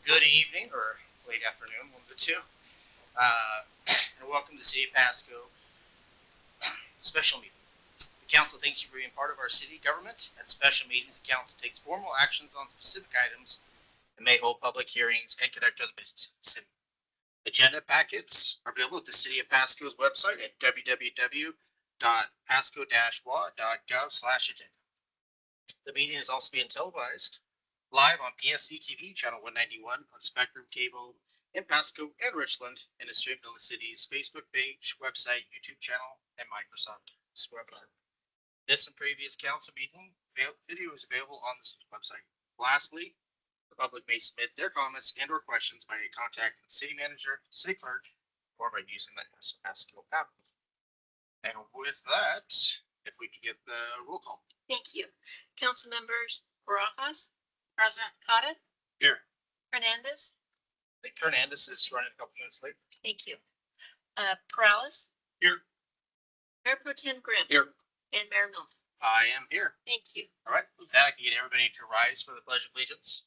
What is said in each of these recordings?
Good evening or late afternoon, one of the two. And welcome to the City of Pasco special meeting. The council thanks you for being part of our city government. At special meetings, the council takes formal actions on specific items and may hold public hearings and conduct other business in the city. Agenda packets are available at the City of Pasco's website at www.pasco-wa.gov/agenda. The meeting is also being televised live on PSC-TV channel 191 on Spectrum Cable in Pasco and Richland, and is streamed on the city's Facebook page, website, YouTube channel, and Microsoft webinar. This and previous council meeting video is available on the city website. Lastly, the public may submit their comments and or questions by contacting the city manager, city clerk, or by using the Pasco app. And with that, if we could get the roll call. Thank you. Council members Barajas, President Cotton, Here. Hernandez. I think Hernandez is running a couple minutes late. Thank you. Perales. Here. Mayor Pro Tem Grimm. Here. And Mayor Milton. I am here. Thank you. All right. With that, I can get everybody to rise for the Pledge of Allegiance.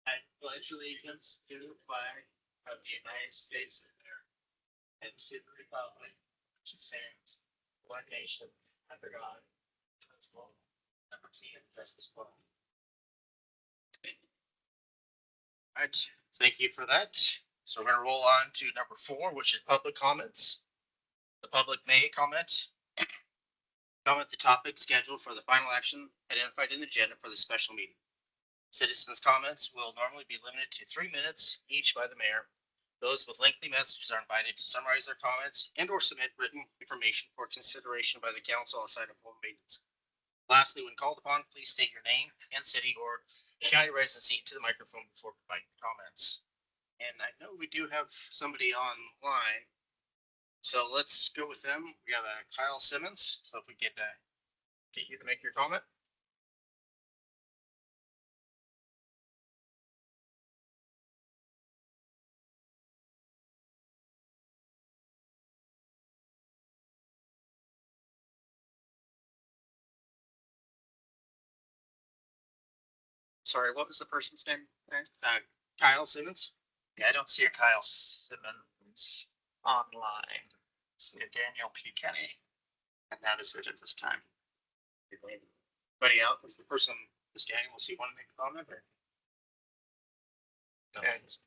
I pledge allegiance to the flag of the United States of America and to the republic which stands one nation under God, indivisible, liberty and justice for all. All right. Thank you for that. So we're going to roll on to number 4, which is public comments. The public may comment the topic scheduled for the final action identified in the agenda for the special meeting. Citizens' comments will normally be limited to 3 minutes each by the mayor. Those with lengthy messages are invited to summarize their comments and or submit written information for consideration by the council outside of formal meetings. Lastly, when called upon, please state your name and city or county residency to the microphone before providing comments. And I know we do have somebody online, so let's go with them. We have Kyle Simmons. So if we get you to make your comment. Sorry, what was the person's name there? Kyle Simmons? Yeah, I don't see a Kyle Simmons online. I see a Daniel P. Kenny, and that is it at this time. Anybody else? Is the person, this Daniel, will see want to make a comment? Or?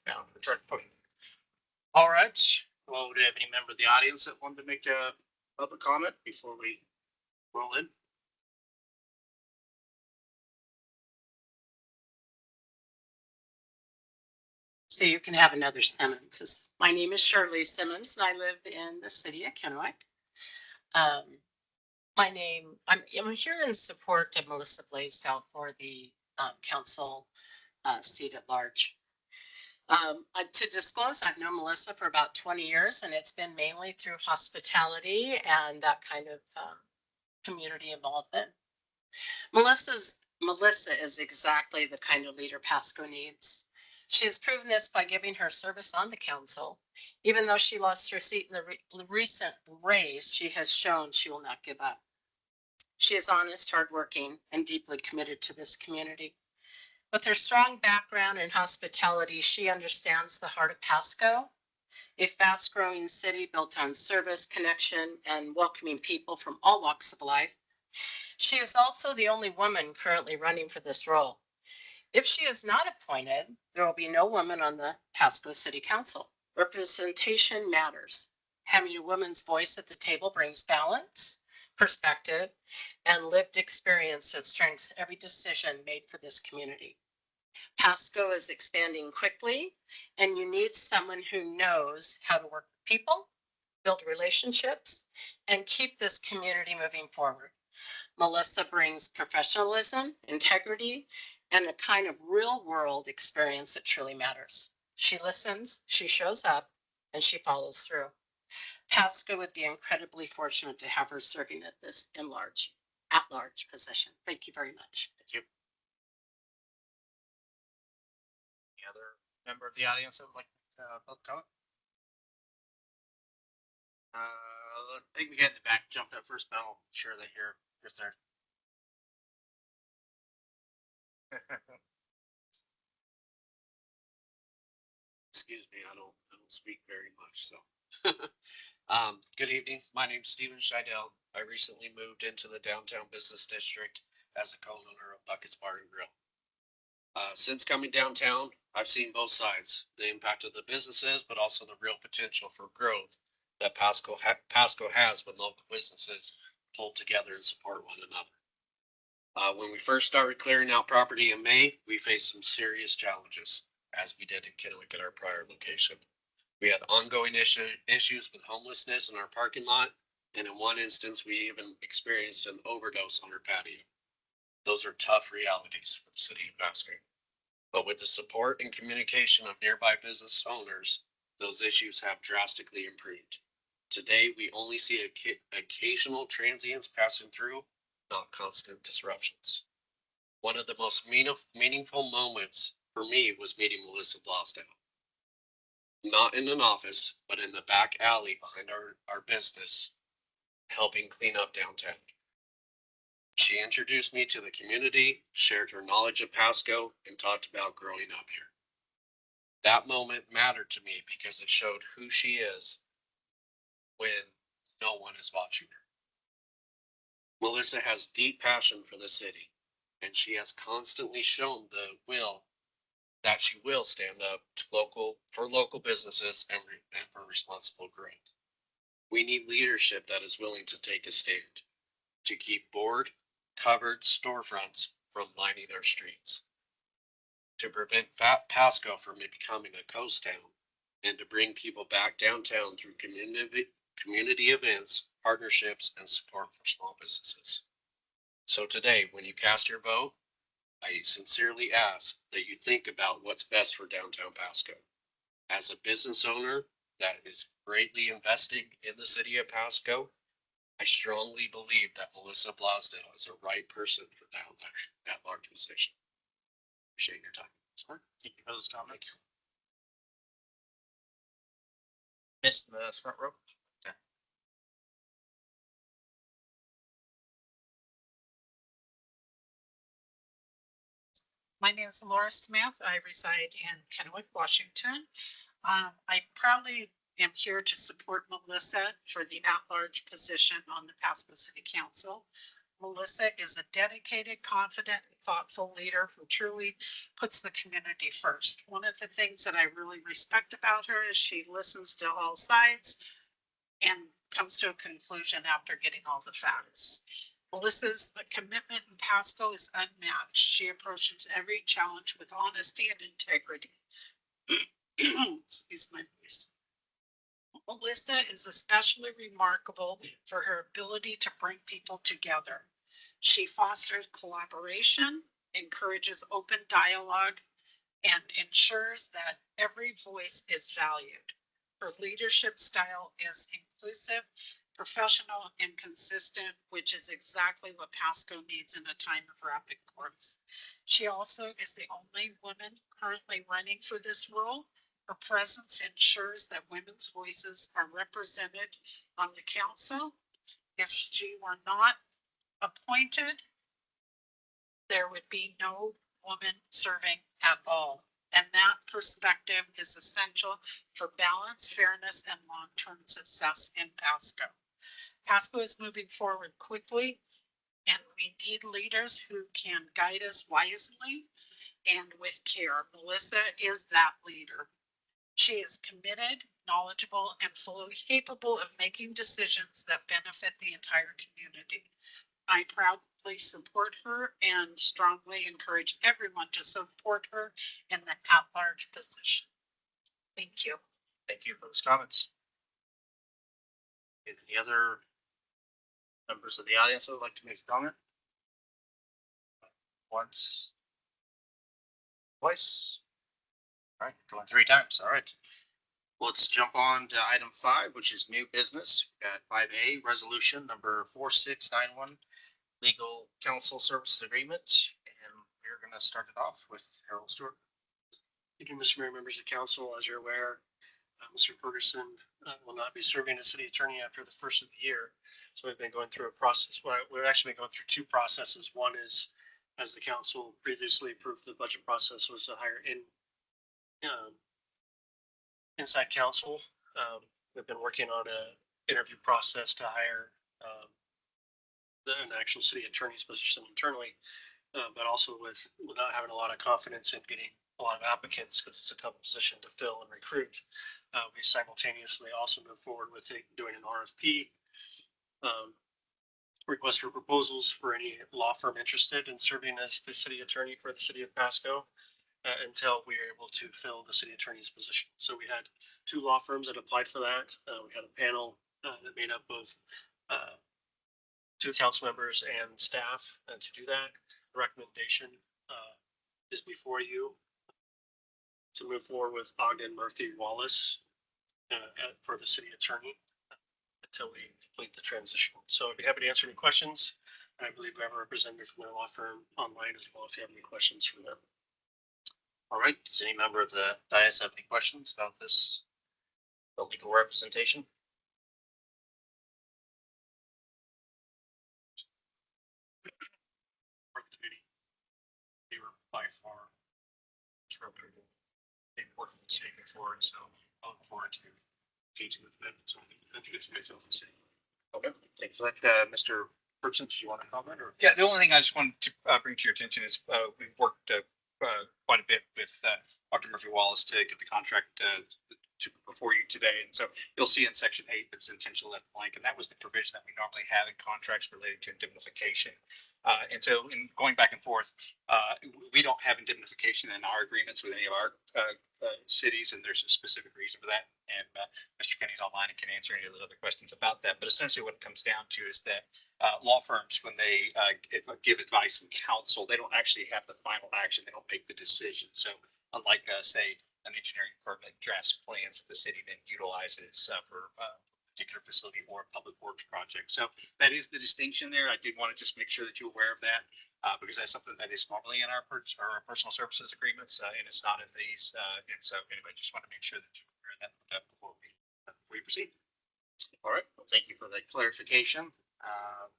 No, okay. All right. Well, do you have any member of the audience that wanted to make a public comment before we roll in? So you can have another Simmons. My name is Shirley Simmons, and I live in the city of Kennewick. I'm here in support of Melissa Blaisdell for the council seat at large. To disclose, I've known Melissa for about 20 years, and it's been mainly through hospitality and that kind of community involvement. Melissa is exactly the kind of leader Pasco needs. She has proven this by giving her service on the council. Even though she lost her seat in the recent race, she has shown she will not give up. She is honest, hardworking, and deeply committed to this community. With her strong background in hospitality, she understands the heart of Pasco, a fast-growing city built on service, connection, and welcoming people from all walks of life. She is also the only woman currently running for this role. If she is not appointed, there will be no woman on the Pasco City Council. Representation matters. Having a woman's voice at the table brings balance, perspective, and lived experience that strengthens every decision made for this community. Pasco is expanding quickly, and you need someone who knows how to work with people, build relationships, and keep this community moving forward. Melissa brings professionalism, integrity, and a kind of real world experience that truly matters. She listens, she shows up, and she follows through. Pasco would be incredibly fortunate to have her serving at this at-large position. Thank you very much. Thank you. Any other member of the audience that would like public comment? I think the guy in the back jumped up first, but I'll be sure that you're third. Excuse me, I don't speak very much, so. Good evening. My name's Steven Scheidel. I recently moved into the downtown business district as a co-owner of Buckets Bar and Grill. Since coming downtown, I've seen both sides, the impact of the businesses, but also the real potential for growth that Pasco has when local businesses pull together and support one another. When we first started clearing out property in May, we faced some serious challenges, as we did in Kennewick at our prior location. We had ongoing issues with homelessness in our parking lot, and in one instance, we even experienced an overdose on our patio. Those are tough realities for the city of Pasco. But with the support and communication of nearby business owners, those issues have drastically improved. Today, we only see occasional transients passing through, not constant disruptions. One of the most meaningful moments for me was meeting Melissa Blosdale. Not in an office, but in the back alley behind our business, helping clean up downtown. She introduced me to the community, shared her knowledge of Pasco, and talked about growing up here. That moment mattered to me because it showed who she is when no one is watching her. Melissa has deep passion for the city, and she has constantly shown the will that she will stand up to local businesses and for responsible growth. We need leadership that is willing to take a stand, to keep board, covered storefronts from lining our streets, to prevent Pasco from becoming a coast town, and to bring people back downtown through community events, partnerships, and support for small businesses. So today, when you cast your vote, I sincerely ask that you think about what's best for downtown Pasco. As a business owner that is greatly investing in the city of Pasco, I strongly believe that Melissa Blosdale is the right person for that large position. Appreciate your time. Thank you for those comments. Missed the front row. Okay. My name is Laura Smith. I reside in Kennewick, Washington. I proudly am here to support Melissa for the at-large position on the Pasco City Council. Melissa is a dedicated, confident, and thoughtful leader who truly puts the community first. One of the things that I really respect about her is she listens to all sides and comes to a conclusion after getting all the facts. Melissa's commitment in Pasco is unmatched. She approaches every challenge with honesty and integrity. Excuse my voice. Melissa is especially remarkable for her ability to bring people together. She fosters collaboration, encourages open dialogue, and ensures that every voice is valued. Her leadership style is inclusive, professional, and consistent, which is exactly what Pasco needs in a time of rapid growth. She also is the only woman currently running for this role. Her presence ensures that women's voices are represented on the council. If she were not appointed, there would be no woman serving at all. And that perspective is essential for balance, fairness, and long-term success in Pasco. Pasco is moving forward quickly, and we need leaders who can guide us wisely and with care. Melissa is that leader. She is committed, knowledgeable, and fully capable of making decisions that benefit the entire community. I proudly support her and strongly encourage everyone to support her in the at-large position. Thank you. Thank you for those comments. Any other members of the audience that would like to make a comment? Once, twice. All right, going 3 times. All right. Let's jump on to item 5, which is new business. We got 5A, resolution number 4691, legal counsel services agreement. And we're going to start it off with Harold Stewart. Thank you, Mr. Mayor, members of council. As you're aware, Mr. Ferguson will not be serving as city attorney after the first of the year. So we've been going through a process. Well, we've actually been going through 2 processes. One is as the council previously approved, the budget process was to hire um, inside counsel. We've been working on a interview process to hire an actual city attorney's position internally, but also with not having a lot of confidence in getting a lot of applicants because it's a tough position to fill and recruit. We simultaneously also move forward with doing an RFP. Request for proposals for any law firm interested in serving as the city attorney for the city of Pasco until we are able to fill the city attorney's position. So we had 2 law firms that applied for that. We had a panel that made up of 2 council members and staff to do that. The recommendation is before you to move forward with Ogden Murphy Wallace for the city attorney until we complete the transition. So I'd be happy to answer any questions. I believe we have a representative from their law firm online as well if you have any questions from them. All right, does any member of the dais have any questions about this, the legal representation? They were by far reputable. They've worked with the city before, so I look forward to engaging with them. So I think it's a good deal for the city. Okay, thanks for that. Mr. Person, do you want to comment or? Yeah, the only thing I just wanted to bring to your attention is we've worked quite a bit with Dr. Murphy Wallace to get the contract before you today. And so you'll see in section 8 that's intentional left blank. And that was the provision that we normally have in contracts related to indemnification. And so in going back and forth, we don't have indemnification in our agreements with any of our cities, and there's a specific reason for that. And Mr. Kenny's online and can answer any of the other questions about that. But essentially what it comes down to is that law firms, when they give advice and counsel, they don't actually have the final action. They don't make the decision. So unlike, say, an engineering firm that drafts plans that the city then utilizes for a particular facility or a public works project. So that is the distinction there. I did want to just make sure that you're aware of that because that's something that is normally in our personal services agreements and it's not in these. And so anyway, just want to make sure that you're aware of that before we proceed. All right, well, thank you for that clarification. I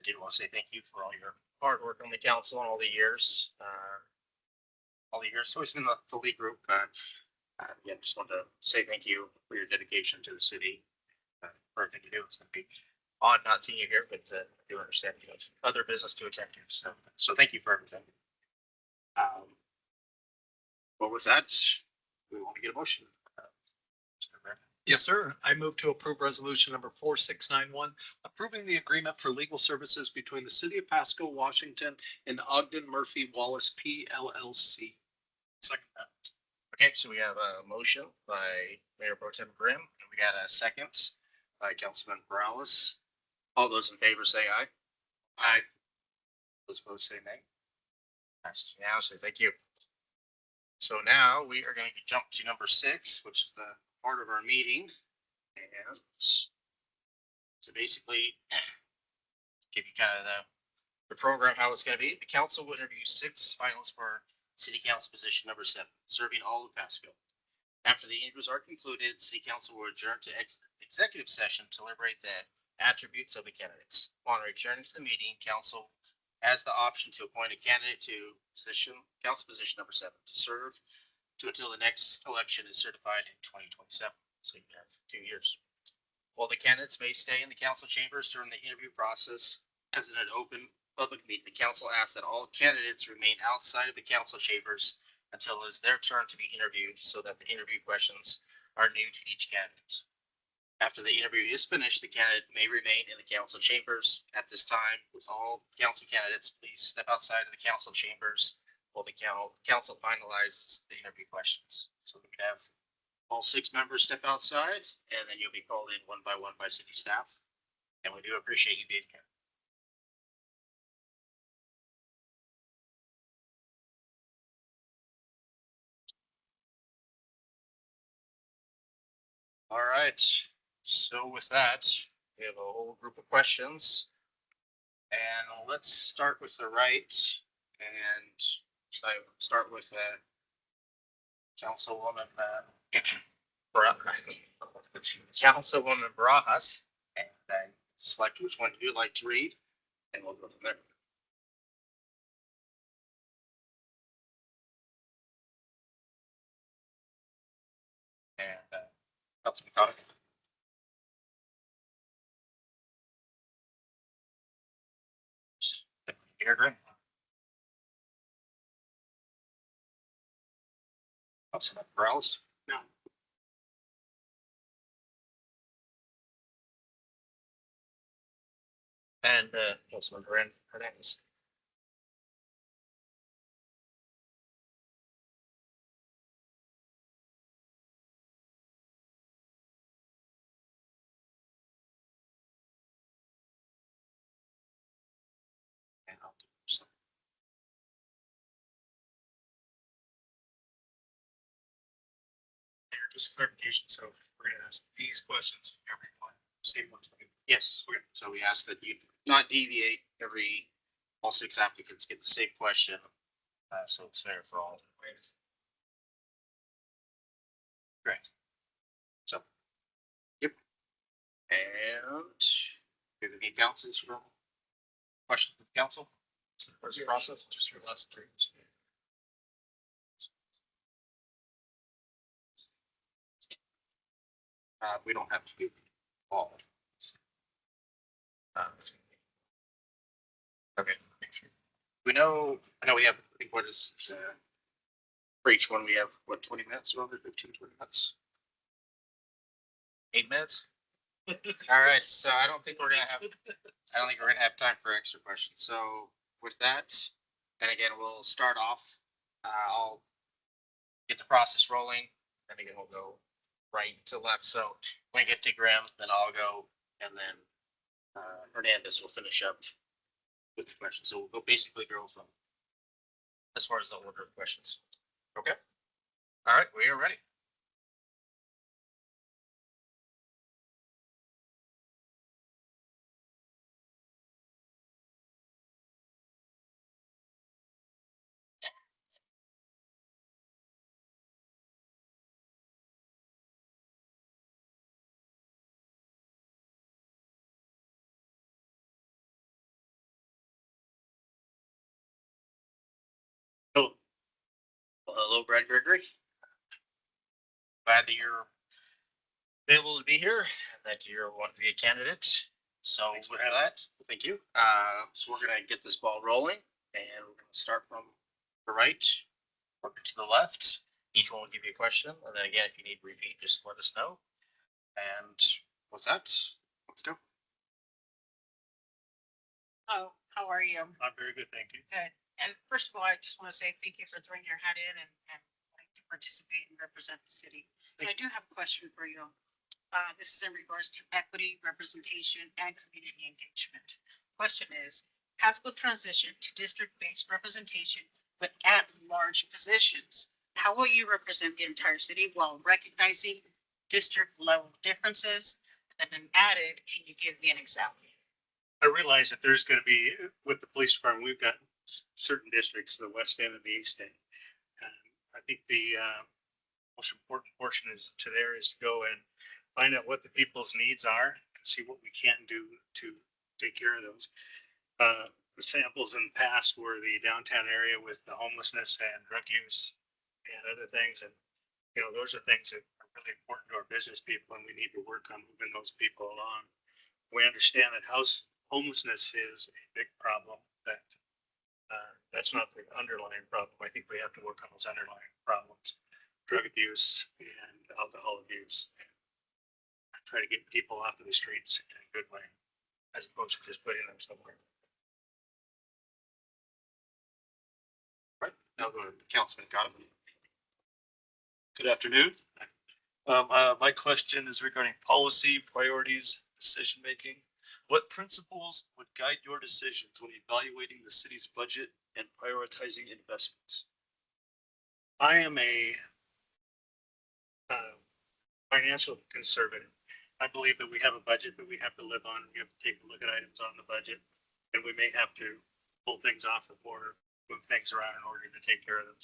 did want to say thank you for all your hard work on the council and all the years. It's always been the lead group. Yeah, just wanted to say thank you for your dedication to the city. For everything you do. It's going to be odd not seeing you here, but I do understand you have other business to attend to. So thank you for everything. Well, with that, we want to get a motion. Yes, sir. I move to approve resolution number 4691, approving the agreement for legal services between the city of Pasco, Washington and Ogden Murphy Wallace PLLC. Second that. Okay, so we have a motion by Mayor Pro Tem Grimm, and we got a second by Councilman Morales. All those in favor say aye. Aye. Those opposed say nay. Passed unanimously. Thank you. So now we are going to jump to number 6, which is the part of our meeting. And so basically give you kind of the program, how it's going to be. The council will interview 6 finalists for City Council position number 7, serving all of Pasco. After the interviews are concluded, City Council will adjourn to executive session to deliberate the attributes of the candidates. Upon returning to the meeting, Council has the option to appoint a candidate to Council position number 7 to serve until the next election is certified in 2027. So you have 2 years. While the candidates may stay in the council chambers during the interview process, as in an open public meeting, the council asks that all candidates remain outside of the council chambers until it is their turn to be interviewed so that the interview questions are new to each candidate. After the interview is finished, the candidate may remain in the council chambers. At this time, with all council candidates, please step outside of the council chambers while the council finalizes the interview questions. So we could have all 6 members step outside, and then you'll be called in one by city staff. And we do appreciate you being here. All right, so with that, we have a whole group of questions. And let's start with the right and start with Councilwoman Councilwoman Barajas, and select which one you'd like to read, and we'll go from there. Councilman Cotta. Mayor Green. Councilman Morales. No. And Councilman Hernandez. And I'll do some. Mayor, just clarification, so we're gonna ask these questions, everyone, same ones. Yes, okay. So we ask that you not deviate. All 6 applicants get the same question. So it's fair for all. Great. So. Yep. And do the need councils for questions from council? Where's the process? Just your last three. We don't have to do all. Okay. I know we have, I think what is, for each one, we have, what, 20 minutes, or 15, 20 minutes? 8 minutes? All right, so I don't think we're gonna have time for extra questions. So with that, and again, we'll start off, I'll get the process rolling, and again, we'll go right to left. So when we get to Graham, then I'll go, and then Hernandez will finish up with the questions. So we'll basically go from as far as the order of questions. Okay. All right, we are ready. Hello, Brad Gregory. Glad that you're able to be here and that you want to be a candidate. So with that, thank you. So we're gonna get this ball rolling, and we're gonna start from the right, work to the left. Each one will give you a question, and then again, if you need to repeat, just let us know. And with that, let's go. Oh, how are you? I'm very good, thank you. Good. And first of all, I just want to say thank you for throwing your hat in and wanting to participate and represent the city. So I do have a question for you. This is in regards to equity, representation, and community engagement. Question is, Pasco transition to district-based representation with at-large positions. How will you represent the entire city while recognizing district-level differences? And then added, can you give me an example? I realize that there's gonna be, with the police department, we've got certain districts, the west end and the east end. I think the most important portion is to go and find out what the people's needs are and see what we can do to take care of those. The samples in the past were the downtown area with the homelessness and drug use and other things. And, those are things that are really important to our business people, and we need to work on moving those people along. We understand that homelessness is a big problem, that's not the underlying problem. I think we have to work on those underlying problems, drug abuse and alcohol abuse. And try to get people off of the streets in a good way, as opposed to just putting them somewhere. Right, now go to Councilman Cotta. Good afternoon. My question is regarding policy, priorities, decision-making. What principles would guide your decisions when evaluating the city's budget and prioritizing investments? I am a financial conservative. I believe that we have a budget that we have to live on. We have to take a look at items on the budget, and we may have to pull things off or move things around in order to take care of them.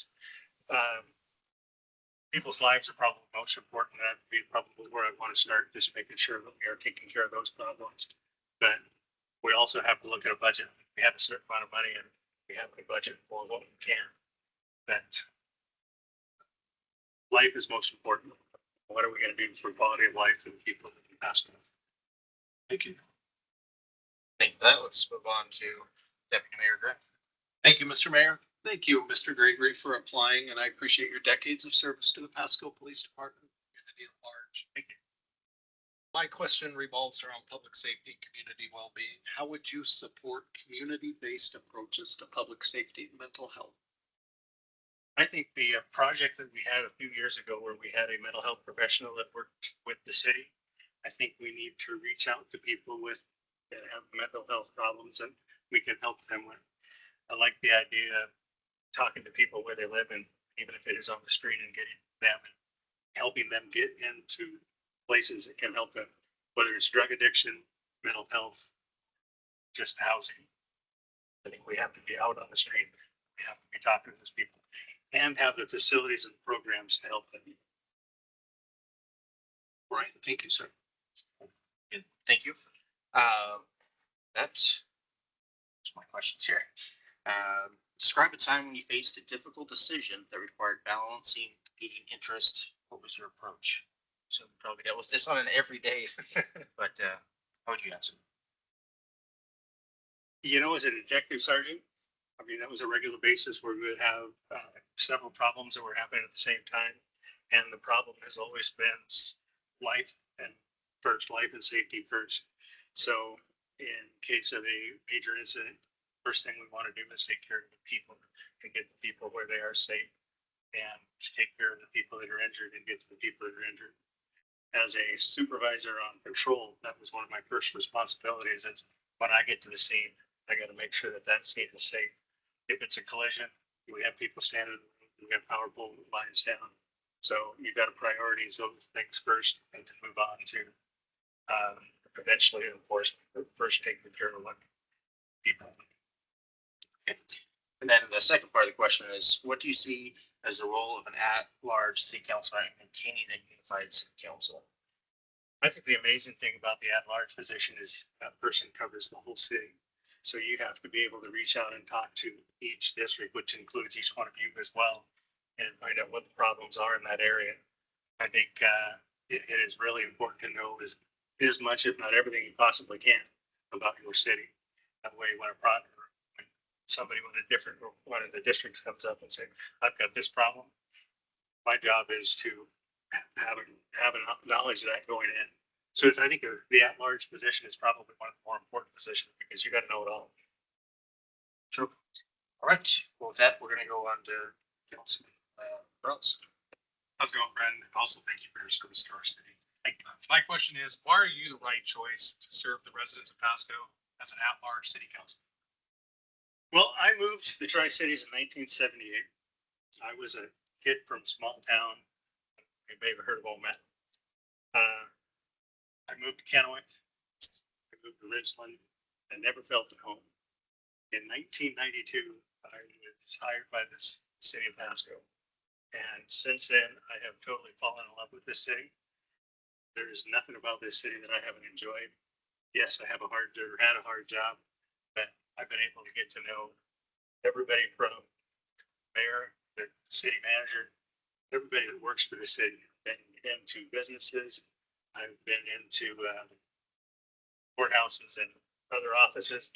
People's lives are probably most important. That would be probably where I want to start, just making sure that we are taking care of those problems. But we also have to look at a budget. We have a certain amount of money, and we have a budget for what we can. But life is most important. What are we gonna do for quality of life for the people in Pasco? Thank you. Thank you for that. Let's move on to Deputy Mayor Griff. Thank you, Mr. Mayor. Thank you, Mr. Gregory, for applying, and I appreciate your decades of service to the Pasco Police Department and community at large. Thank you. My question revolves around public safety, and community well-being. How would you support community-based approaches to public safety and mental health? I think the project that we had a few years ago where we had a mental health professional that worked with the city, I think we need to reach out to people that have mental health problems and we can help them with. I like the idea of talking to people where they live and even if it is on the street and getting them, helping them get into places that can help them, whether it's drug addiction, mental health, just housing. I think we have to be out on the street. We have to be talking to those people and have the facilities and programs to help them. Right, thank you, sir. Good. Thank you. That's my questions here. Describe a time when you faced a difficult decision that required balancing competing interests. What was your approach? So we probably dealt with this on an everyday, but how would you answer? You know, as a detective sergeant, I mean, that was a regular basis where we would have several problems that were happening at the same time. And the problem has always been life and safety first. So in case of a major incident, first thing we want to do is take care of the people and get the people where they are safe and take care of the people that are injured and get to the people that are injured. As a supervisor on patrol, that was one of my first responsibilities is when I get to the scene, I got to make sure that that scene is safe. If it's a collision, we have people standing, we have power pole lines down. So you've got to prioritize those things first and then move on to eventually enforcement, but first taking care of what people. Okay. And then the second part of the question is, what do you see as the role of an at-large city councilor in maintaining a unified city council? I think the amazing thing about the at-large position is that person covers the whole city. So you have to be able to reach out and talk to each district, which includes each one of you as well, and find out what the problems are in that area. I think it is really important to know as much, if not everything you possibly can about your city. That way, when somebody one of the districts comes up and say, I've got this problem, my job is to have knowledge of that going in. So I think the at-large position is probably one of the more important positions because you got to know it all. True. All right. Well, with that, we're going to go on to Councilman Rose. How's it going, Brandon? Also, thank you for your service to our city. My question is, why are you the right choice to serve the residents of Pasco as an at-large city council? Well, I moved to the Tri-Cities in 1978. I was a kid from a small town. You may have heard of Old Matt. I moved to Kennewick. I moved to Richland. I never felt at home. In 1992, I was hired by the city of Pasco. And since then, I have totally fallen in love with this city. There is nothing about this city that I haven't enjoyed. Yes, I have had a hard job, but I've been able to get to know everybody from mayor, the city manager, everybody that works for the city. I've been into businesses. I've been into courthouses and other offices,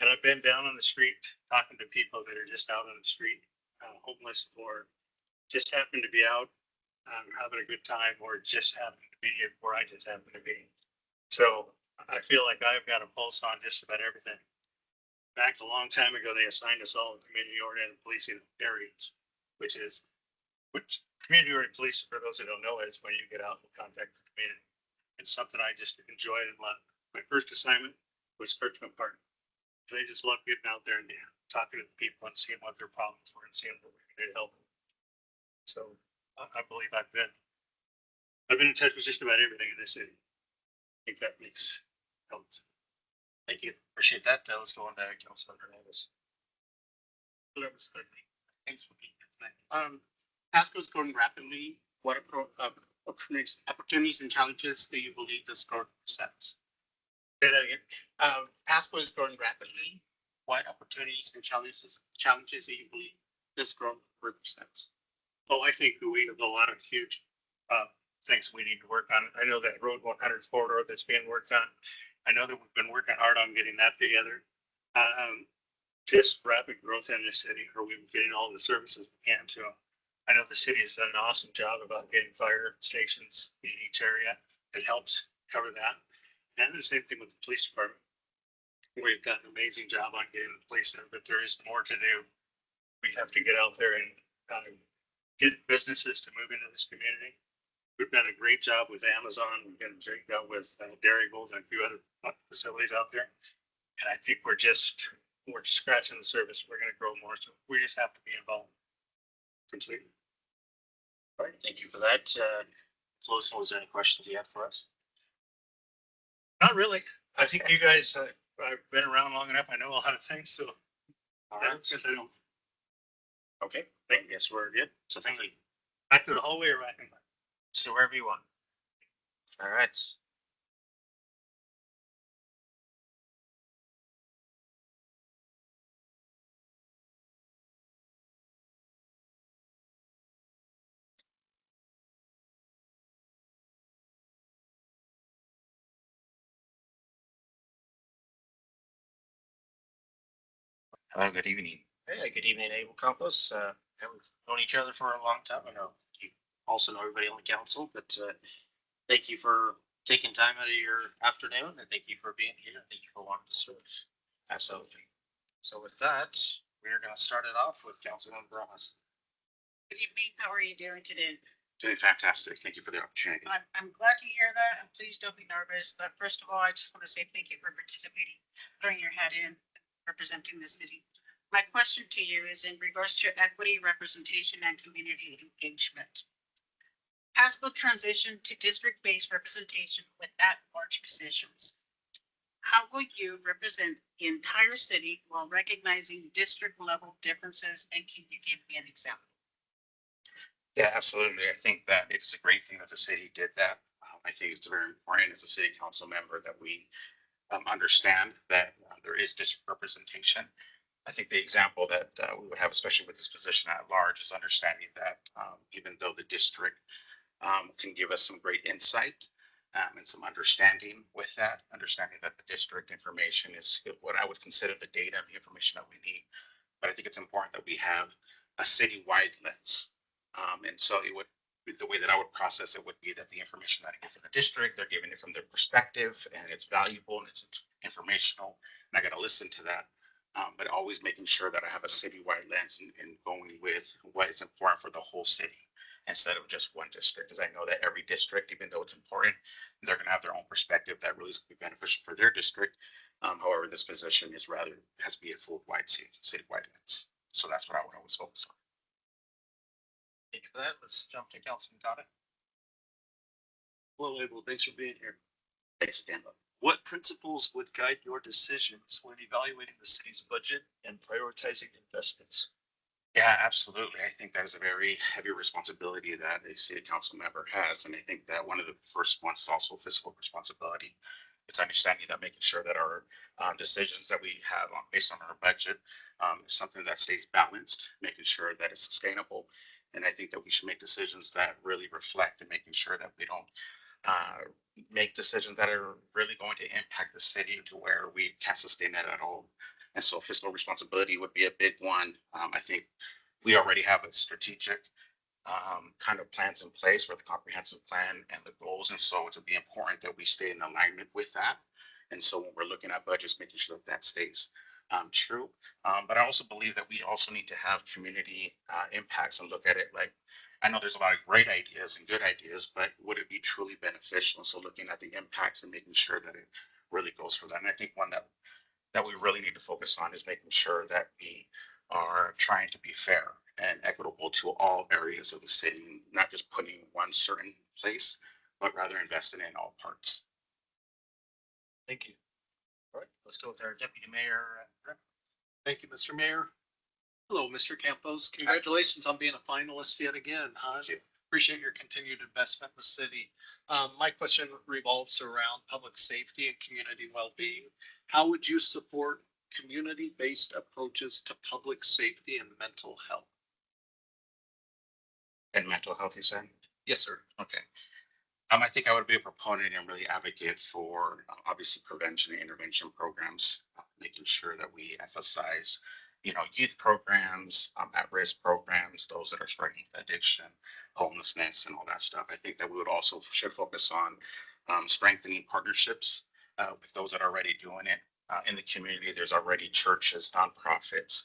and I've been down on the street talking to people that are just out on the street, homeless, or just happen to be out having a good time, or just happen to be where I just happen to be. So I feel like I've got a pulse on just about everything. Back a long time ago, they assigned us all community-oriented policing areas, which community-oriented policing, for those that don't know, is when you get out and contact the community. It's something I just enjoyed and loved. My first assignment was Churchman Park. I just love getting out there and talking to the people and seeing what their problems were and seeing what we can do to help them. So I believe I've been in touch with just about everything in this city. I think that makes helps. Thank you. Appreciate that. Let's go on to Councilman Hernandez. Thanks for being here tonight. Pasco is growing rapidly. What opportunities and challenges do you believe this growth presents? Say that again. Pasco is growing rapidly. What opportunities and challenges do you believe this growth represents? Oh, I think we have a lot of huge things we need to work on. I know that Road 100 corridor that's being worked on. I know that we've been working hard on getting that together. Just rapid growth in the city, or we've been getting all the services we can. So I know the city has done an awesome job about getting fire stations in each area. It helps cover that. And the same thing with the police department. We've done an amazing job on getting the police there, but there is more to do. We have to get out there and get businesses to move into this community. We've done a great job with Amazon. We've done a great job with Dairy Gold and a few other facilities out there. And I think we're just scratching the surface. We're going to grow more. So we just have to be involved completely. All right, thank you for that. Closing, was there any questions you had for us? Not really. I think you guys, I've been around long enough. I know a lot of things. So All right. since I don't. Okay, I guess we're good. So thank you. Back to the hallway or back in? So wherever you want. All right. Hello, good evening. Hey, good evening, Abel Campos. We've known each other for a long time. I know you also know everybody on the council, but thank you for taking time out of your afternoon, and thank you for being here. Thank you for wanting to serve. Absolutely. So with that, we're going to start it off with Councilmember Ross. Good evening. How are you doing today? Doing fantastic. Thank you for the opportunity. I'm glad to hear that, and please don't be nervous. But first of all, I just want to say thank you for participating, throwing your hat in, representing the city. My question to you is in regards to equity, representation, and community engagement. Pasco transitioned to district-based representation with at-large positions. How will you represent the entire city while recognizing district-level differences, and can you give me an example? Yeah, absolutely. I think that it's a great thing that the city did that. I think it's very important as a city council member that we understand that there is district representation. I think the example that we would have, especially with this position at large, is understanding that even though the district can give us some great insight and some understanding with that, understanding that the district information is what I would consider the data and the information that we need. But I think it's important that we have a citywide lens. And so it would, the way that I would process it would be that the information that I get from the district, they're giving it from their perspective, and it's valuable and it's informational, and I got to listen to that. But always making sure that I have a citywide lens and going with what is important for the whole city instead of just one district. Because I know that every district, even though it's important, they're going to have their own perspective that really is going to be beneficial for their district. However, this position is rather has to be a full wide citywide lens. So that's what I would always focus on. Thank you for that. Let's jump to Councilman Cotta. Hello, Abel. Thanks for being here. Thanks again. What principles would guide your decisions when evaluating the city's budget and prioritizing investments? Yeah, absolutely. I think that is a very heavy responsibility that a city council member has. And I think that one of the first ones is also fiscal responsibility. It's understanding that making sure that our decisions that we have based on our budget is something that stays balanced, making sure that it's sustainable. And I think that we should make decisions that really reflect and making sure that we don't make decisions that are really going to impact the city to where we can't sustain it at all. And so fiscal responsibility would be a big one. I think we already have a strategic kind of plans in place for the comprehensive plan and the goals. And so it would be important that we stay in alignment with that. And so when we're looking at budgets, making sure that that stays true. But I also believe that we also need to have community impacts and look at it like, I know there's a lot of great ideas and good ideas, but would it be truly beneficial? So looking at the impacts and making sure that it really goes for that. And I think one that we really need to focus on is making sure that we are trying to be fair and equitable to all areas of the city, not just putting one certain place, but rather investing in all parts. Thank you. All right, let's go with our Deputy Mayor. Thank you, Mr. Mayor. Hello, Mr. Campos. Congratulations on being a finalist yet again. Thank you. Appreciate your continued investment in the city. My question revolves around public safety and community well-being. How would you support community-based approaches to public safety and mental health? And mental health, you said? Yes, sir. Okay. I think I would be a proponent and really advocate for obviously prevention and intervention programs, making sure that we emphasize, youth programs, at-risk programs, those that are struggling with addiction, homelessness, and all that stuff. I think that we would also should focus on strengthening partnerships with those that are already doing it. In the community, there's already churches, nonprofits,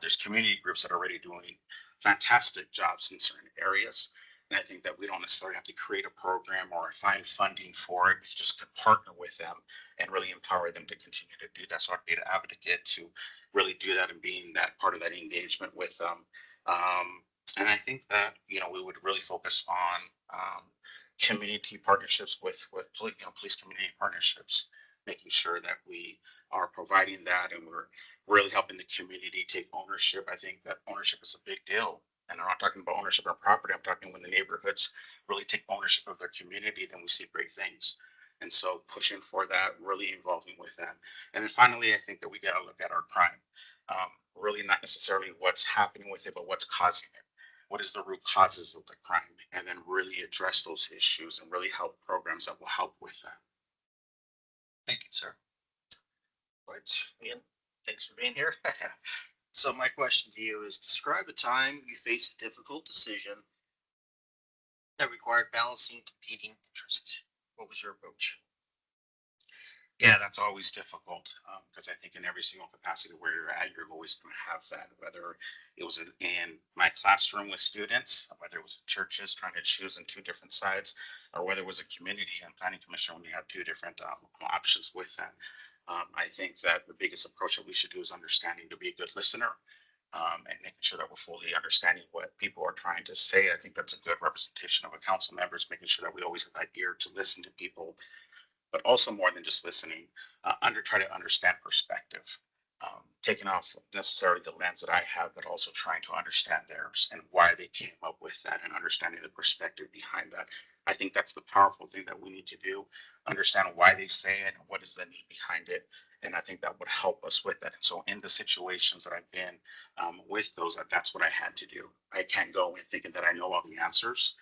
there's community groups that are already doing fantastic jobs in certain areas. And I think that we don't necessarily have to create a program or find funding for it. We just could partner with them and really empower them to continue to do that. So I'd be an advocate to really do that and being that part of that engagement with them. And I think that, we would really focus on community partnerships with police community partnerships, making sure that we are providing that and we're really helping the community take ownership. I think that ownership is a big deal. And I'm not talking about ownership of property. I'm talking when the neighborhoods really take ownership of their community, then we see great things. And so pushing for that, really involving with that. And then finally, I think that we got to look at our crime. Really not necessarily what's happening with it, but what's causing it. What is the root causes of the crime? And then really address those issues and really help programs that will help with that. Thank you, sir. Right, Ian, thanks for being here. So my question to you is, describe a time you faced a difficult decision that required balancing competing interests. What was your approach? Yeah, that's always difficult because I think in every single capacity where you're at, you're always going to have that, whether it was in my classroom with students, whether it was in churches trying to choose in two different sides, or whether it was a community and planning commission when you have two different options with that. I think that the biggest approach that we should do is understanding to be a good listener and making sure that we're fully understanding what people are trying to say. I think that's a good representation of a council member, is making sure that we always have that ear to listen to people, but also more than just listening, try to understand perspective, taking off necessarily the lens that I have, but also trying to understand theirs and why they came up with that and understanding the perspective behind that. I think that's the powerful thing that we need to do, understand why they say it and what is the need behind it. And I think that would help us with that. And so in the situations that I've been with those, that's what I had to do. I can't go in thinking that I know all the answers.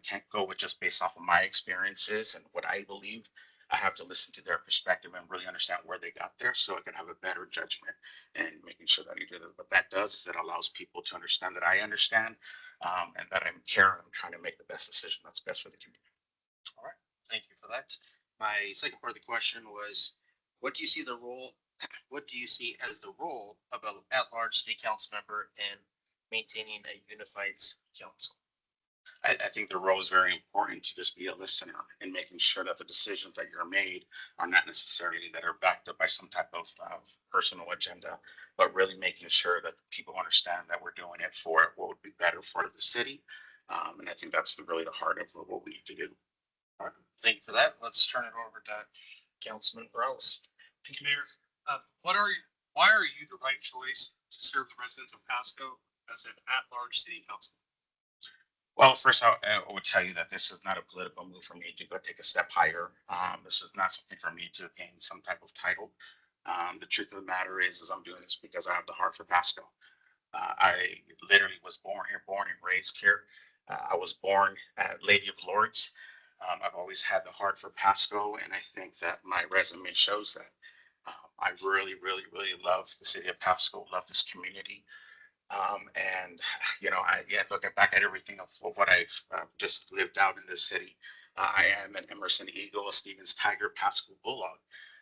Can't go with just based off of my experiences and what I believe. I have to listen to their perspective and really understand where they got there so I can have a better judgment and making sure that I do that. What that does is it allows people to understand that I understand and that I'm caring. I'm trying to make the best decision that's best for the community. All right, thank you for that. My second part of the question was, what do you see as the role of an at-large city council member in maintaining a unified council? I think the role is very important to just be a listener and making sure that the decisions that you're made are not necessarily that are backed up by some type of personal agenda, but really making sure that people understand that we're doing it for what would be better for the city. And I think that's really the heart of what we need to do. All right, thank you for that. Let's turn it over to Councilman Morales. Thank you, Mayor. Why are you the right choice to serve the residents of Pasco as an at-large city council? Well, first, I would tell you that this is not a political move for me to go take a step higher. This is not something for me to gain some type of title. The truth of the matter is I'm doing this because I have the heart for Pasco. I literally was born and raised here. I was born at Lady of Lords. I've always had the heart for Pasco, and I think that my resume shows that. I really, really, really love the city of Pasco, love this community. And I look back at everything of what I've just lived out in this city. I am an Emerson Eagle, a Stevens Tiger, Pasco Bulldog.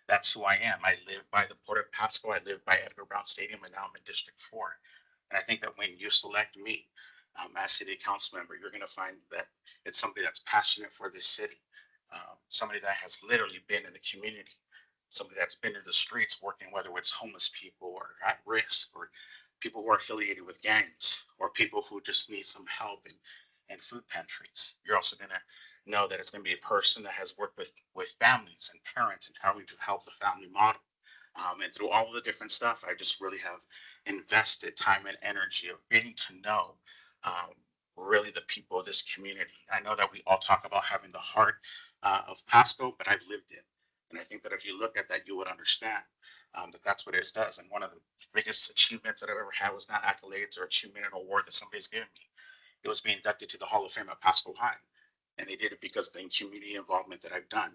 That's who I am. I live by the Port of Pasco. I live by Edgar Brown Stadium, and now I'm in District 4. And I think that when you select me as city council member, you're going to find that it's somebody that's passionate for this city, somebody that has literally been in the community, somebody that's been in the streets working, whether it's homeless people or at risk or people who are affiliated with gangs or people who just need some help in food pantries. You're also going to know that it's going to be a person that has worked with families and parents and how to help the family model. And through all of the different stuff, I just really have invested time and energy of getting to know really the people of this community. I know that we all talk about having the heart of Pasco, but I've lived it. And I think that if you look at that, you would understand that's what it does. And one of the biggest achievements that I've ever had was not accolades or achievement, an award that somebody's given me. It was being inducted to the Hall of Fame at Pasco High. and they did it because of the community involvement that I've done.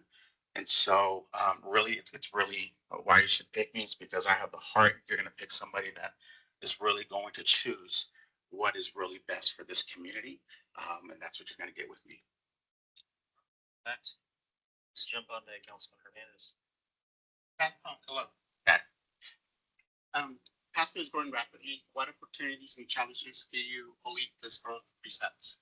And so really, it's really why you should pick me is because I have the heart. You're going to pick somebody that is really going to choose what is really best for this community. And that's what you're going to get with me. Let's jump on to Councilman Hernandez. Hello. Pat. Pasco is growing rapidly. What opportunities and challenges do you believe this growth presents?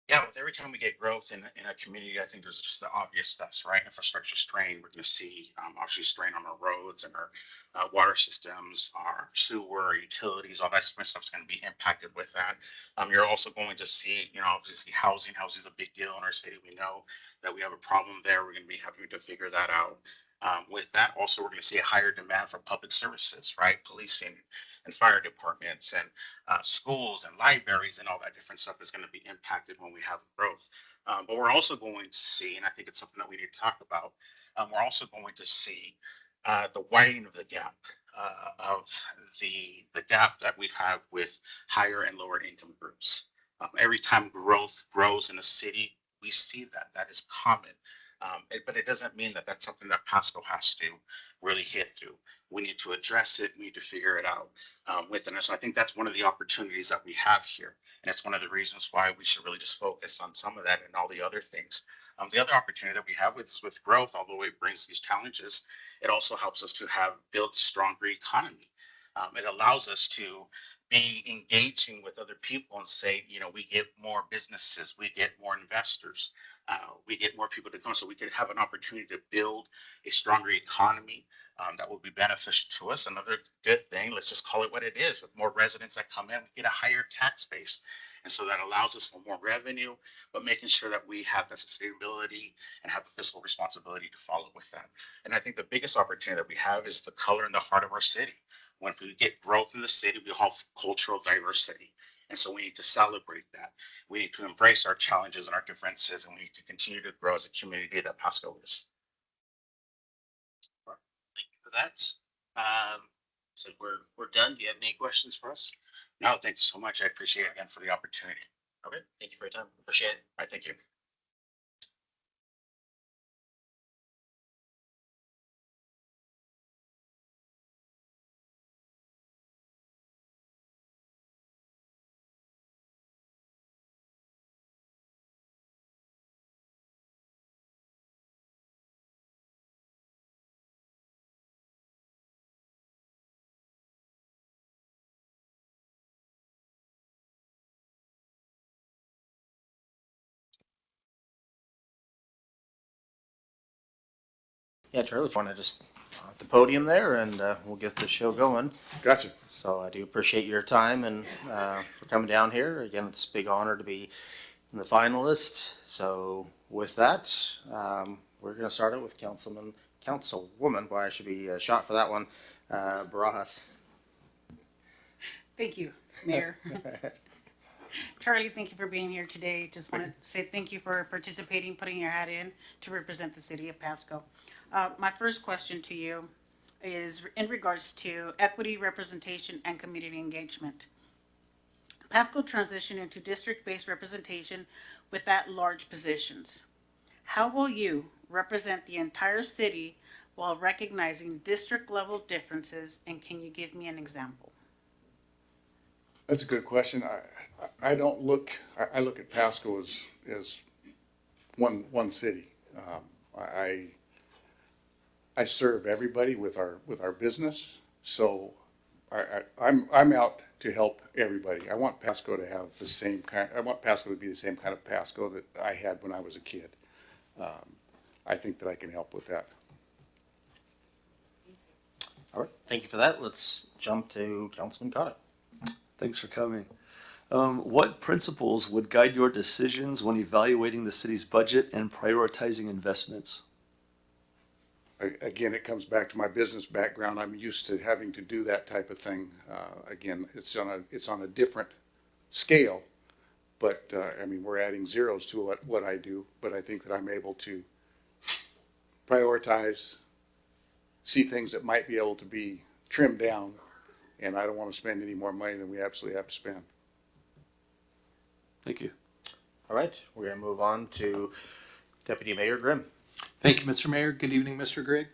Yeah, with every time we get growth in a community, I think there's just the obvious stuff, right? Infrastructure strain, we're going to see obviously strain on our roads and our water systems, our sewer, utilities, all that stuff is going to be impacted with that. You're also going to see, obviously housing. Housing is a big deal in our city. We know that we have a problem there. We're going to be having to figure that out. With that, also, we're going to see a higher demand for public services, right? Policing and fire departments and schools and libraries and all that different stuff is going to be impacted when we have growth. But we're also going to see, and I think it's something that we need to talk about, we're also going to see the widening of the gap of the gap that we have with higher and lower income groups. Every time growth grows in a city, we see that. That is common. But it doesn't mean that that's something that Pasco has to really hit through. We need to address it. We need to figure it out within us. So I think that's one of the opportunities that we have here. And it's one of the reasons why we should really just focus on some of that and all the other things. The other opportunity that we have with growth, although it brings these challenges, it also helps us to build stronger economy. It allows us to be engaging with other people and say, we get more businesses, we get more investors, we get more people to come. So we could have an opportunity to build a stronger economy that will be beneficial to us. Another good thing, let's just call it what it is, with more residents that come in, we get a higher tax base. And so that allows us for more revenue, but making sure that we have the sustainability and have the fiscal responsibility to follow with that. And I think the biggest opportunity that we have is the color and the heart of our city. When we get growth in the city, we have cultural diversity. And so we need to celebrate that. We need to embrace our challenges and our differences, and we need to continue to grow as a community that Pasco is. Thank you for that. So we're done. Do you have any questions for us? No, thank you so much. I appreciate it again for the opportunity. Okay, thank you for your time. Appreciate it. All right, thank you. Yeah, Charlie, if you want to just at the podium there and we'll get the show going. Gotcha. So I do appreciate your time and for coming down here. Again, it's a big honor to be in the finalist. So with that, we're going to start it with Councilwoman. Boy, I should be shot for that one. Barajas. Thank you, Mayor. Charlie, thank you for being here today. Just want to say thank you for participating, putting your hat in to represent the city of Pasco. My first question to you is in regards to equity, representation, and community engagement. Pasco transitioned into district-based representation with at-large positions. How will you represent the entire city while recognizing district-level differences, and can you give me an example? That's a good question. I don't look, I look at Pasco as one city. I serve everybody with our business. So I'm out to help everybody. I want Pasco to have the same kind, I want Pasco to be the same kind of Pasco that I had when I was a kid. I think that I can help with that. All right, thank you for that. Let's jump to Councilman Cotta. Thanks for coming. What principles would guide your decisions when evaluating the city's budget and prioritizing investments? Again, it comes back to my business background. I'm used to having to do that type of thing. Again, it's on a different scale, but I mean, we're adding zeros to what I do, but I think that I'm able to prioritize, see things that might be able to be trimmed down, and I don't want to spend any more money than we absolutely have to spend. Thank you. All right, we're gonna move on to Deputy Mayor Grimm. Thank you, Mr. Mayor. Good evening, Mr. Grigg.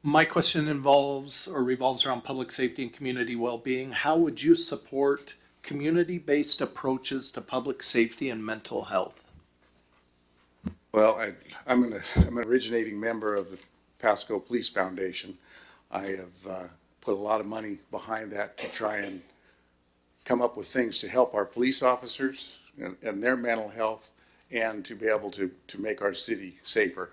My question involves or revolves around public safety and community well-being. How would you support community-based approaches to public safety and mental health? Well, I'm an originating member of the Pasco Police Foundation. I have put a lot of money behind that to try and come up with things to help our police officers and their mental health and to be able to make our city safer.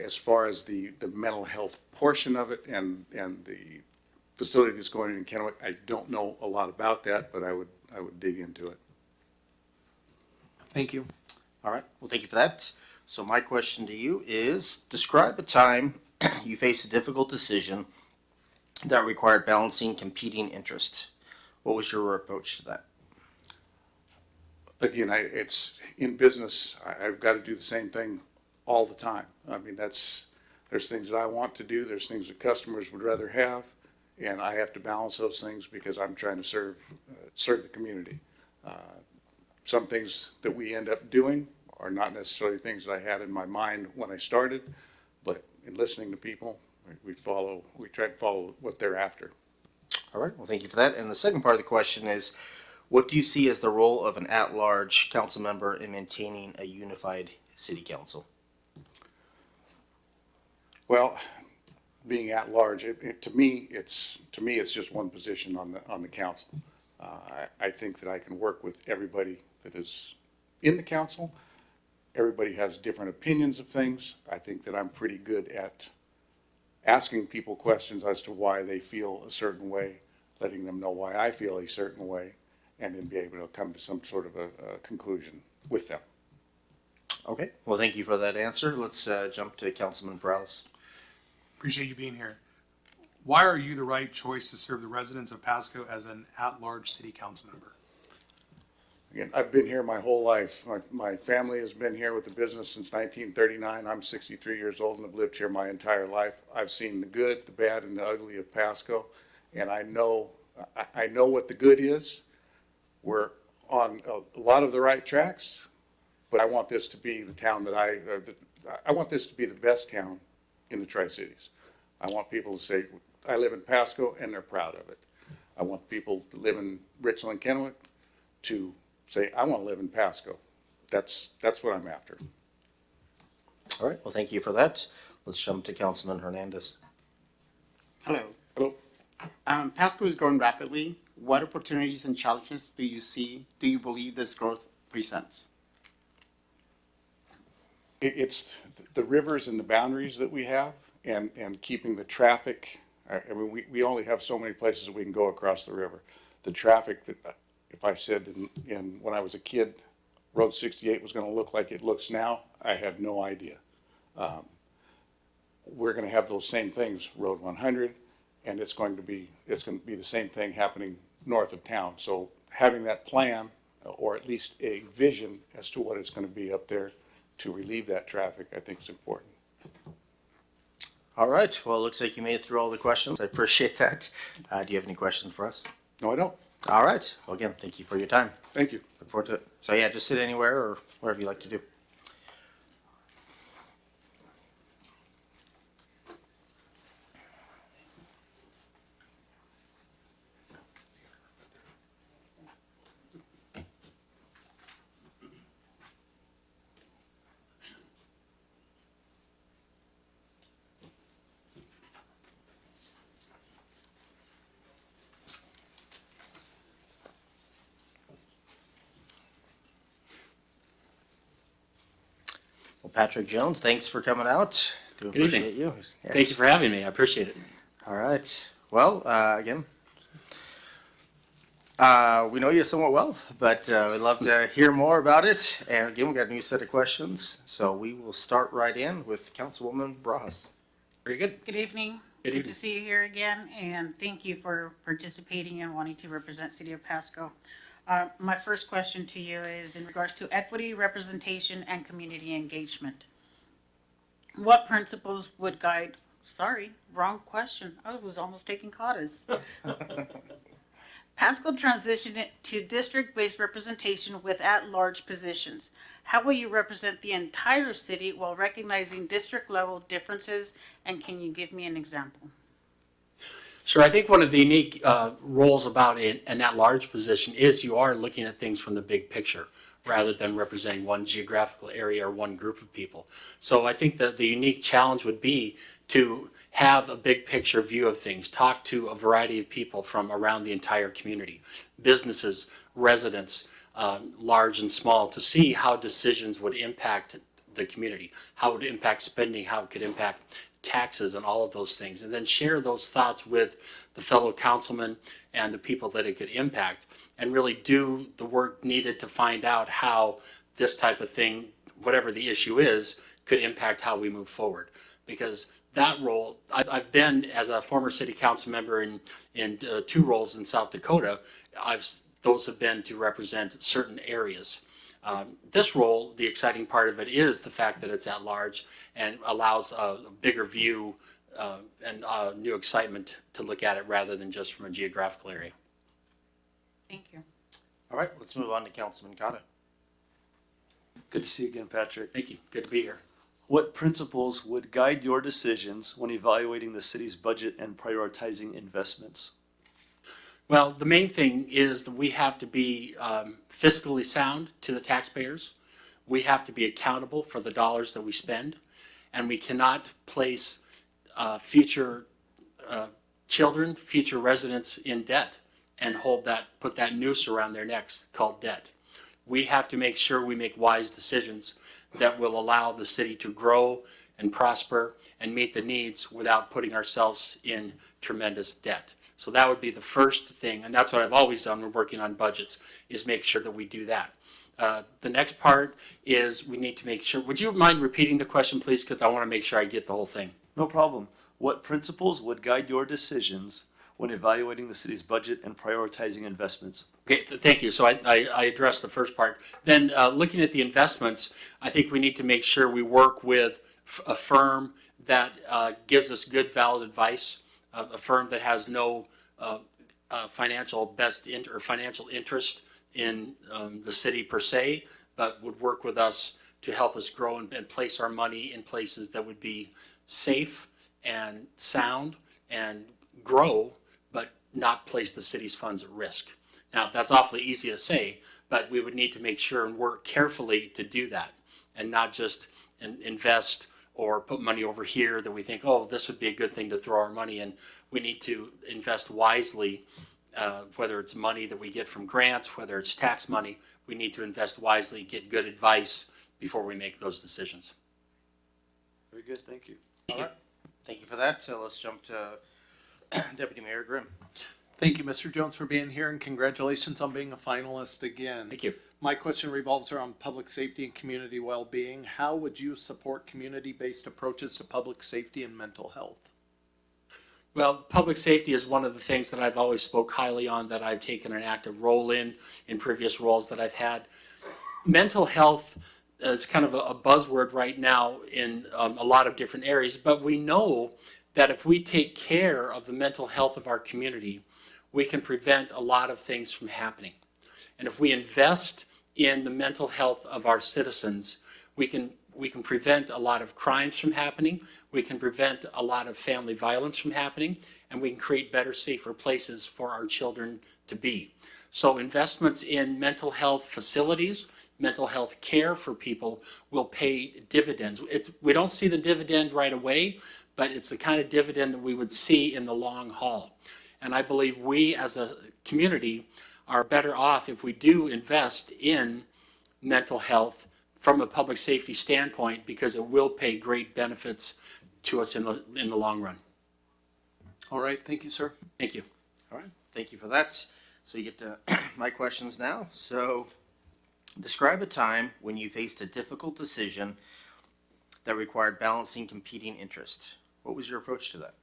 As far as the mental health portion of it and the facility that's going in Kennewick, I don't know a lot about that, but I would dig into it. Thank you. All right, well, thank you for that. So my question to you is, describe a time you faced a difficult decision that required balancing competing interests. What was your approach to that? Again, it's in business, I've got to do the same thing all the time. I mean, there's things that I want to do, there's things that customers would rather have, and I have to balance those things because I'm trying to serve the community. Some things that we end up doing are not necessarily things that I had in my mind when I started, but in listening to people, we try to follow what they're after. All right, well, thank you for that. And the second part of the question is, what do you see as the role of an at-large council member in maintaining a unified city council? Well, being at large, to me, it's just one position on the council. I think that I can work with everybody that is in the council. Everybody has different opinions of things. I think that I'm pretty good at asking people questions as to why they feel a certain way, letting them know why I feel a certain way, and then be able to come to some sort of a conclusion with them. Okay, well, thank you for that answer. Let's jump to Councilman Perales. Appreciate you being here. Why are you the right choice to serve the residents of Pasco as an at-large city council member? Again, I've been here my whole life. My family has been here with the business since 1939. I'm 63 years old and have lived here my entire life. I've seen the good, the bad, and the ugly of Pasco, and I know what the good is. We're on a lot of the right tracks, but I want this to be the town that I want this to be the best town in the Tri-Cities. I want people to say, I live in Pasco, and they're proud of it. I want people to live in Richland, Kennewick to say, I want to live in Pasco. That's what I'm after. All right, well, thank you for that. Let's jump to Councilman Hernandez. Hello. Hello. Pasco is growing rapidly. What opportunities and challenges do you believe this growth presents? It's the rivers and the boundaries that we have and keeping the traffic. I mean, we only have so many places that we can go across the river. The traffic that, if I said when I was a kid, Road 68 was going to look like it looks now, I had no idea. We're going to have those same things, Road 100, and it's going to be the same thing happening north of town. So having that plan, or at least a vision as to what it's going to be up there to relieve that traffic, I think is important. All right, well, it looks like you made it through all the questions. I appreciate that. Do you have any questions for us? No, I don't. All right, well, again, thank you for your time. Thank you. Look forward to it. So yeah, just sit anywhere or wherever you like to do. Well, Patrick Jones, thanks for coming out. Do Good evening. appreciate you. Yeah. Thank you for having me. I appreciate it. All right. Well, again, we know you somewhat well, but we'd love to hear more about it. And again, we got a new set of questions, so we will start right in with Councilwoman Bras. Very good. Good evening. Good Good evening. to see you here again, and thank you for participating and wanting to represent City of Pasco. My first question to you is in regards to equity, representation, and community engagement. What principles would guide, sorry, wrong question. I was almost taking COTAs. Pasco transitioned it to district-based representation with at-large positions. How will you represent the entire city while recognizing district-level differences? And can you give me an example? Sure. I think one of the unique roles about an at-large position is you are looking at things from the big picture rather than representing one geographical area or one group of people. So I think that the unique challenge would be to have a big picture view of things, talk to a variety of people from around the entire community, businesses, residents, large and small, to see how decisions would impact the community, how it would impact spending, how it could impact taxes and all of those things, and then share those thoughts with the fellow councilmen and the people that it could impact, and really do the work needed to find out how this type of thing, whatever the issue is, could impact how we move forward. Because that role, I've been, as a former city council member in 2 roles in South Dakota, those have been to represent certain areas. This role, the exciting part of it is the fact that it's at large and allows a bigger view and new excitement to look at it rather than just from a geographical area. Thank you. All right, let's move on to Councilman Kata. Good to see you again, Patrick. Thank you. Good to be here. What principles would guide your decisions when evaluating the city's budget and prioritizing investments? Well, the main thing is that we have to be fiscally sound to the taxpayers. We have to be accountable for the dollars that we spend, and we cannot place future children, future residents in debt and put that noose around their necks called debt. We have to make sure we make wise decisions that will allow the city to grow and prosper and meet the needs without putting ourselves in tremendous debt. So that would be the first thing, and that's what I've always done when working on budgets, is make sure that we do that. The next part is we need to make sure, would you mind repeating the question, please? Because I want to make sure I get the whole thing. No problem. What principles would guide your decisions when evaluating the city's budget and prioritizing investments? Okay, thank you. So I addressed the first part. Then looking at the investments, I think we need to make sure we work with a firm that gives us good, valid advice, a firm that has no financial financial interest in the city per se, but would work with us to help us grow and place our money in places that would be safe and sound and grow, but not place the city's funds at risk. Now, that's awfully easy to say, but we would need to make sure and work carefully to do that and not just invest or put money over here that we think, oh, this would be a good thing to throw our money in. We need to invest wisely, whether it's money that we get from grants, whether it's tax money. We need to invest wisely, get good advice before we make those decisions. Very good, thank you. All right, thank you for that. So let's jump to Deputy Mayor Grimm. Thank you, Mr. Jones, for being here, and congratulations on being a finalist again. Thank you. My question revolves around public safety and community well-being. How would you support community-based approaches to public safety and mental health? Well, public safety is one of the things that I've always spoke highly on, that I've taken an active role in previous roles that I've had. Mental health is kind of a buzzword right now in a lot of different areas, but we know that if we take care of the mental health of our community, we can prevent a lot of things from happening. And if we invest in the mental health of our citizens, we can prevent a lot of crimes from happening, we can prevent a lot of family violence from happening, and we can create better, safer places for our children to be. So investments in mental health facilities, mental health care for people will pay dividends. We don't see the dividend right away, but it's the kind of dividend that we would see in the long haul. And I believe we as a community are better off if we do invest in mental health from a public safety standpoint, because it will pay great benefits to us in the long run. All right, thank you, sir. Thank you. All right, thank you for that. So you get to my questions now. So describe a time when you faced a difficult decision that required balancing competing interests. What was your approach to that?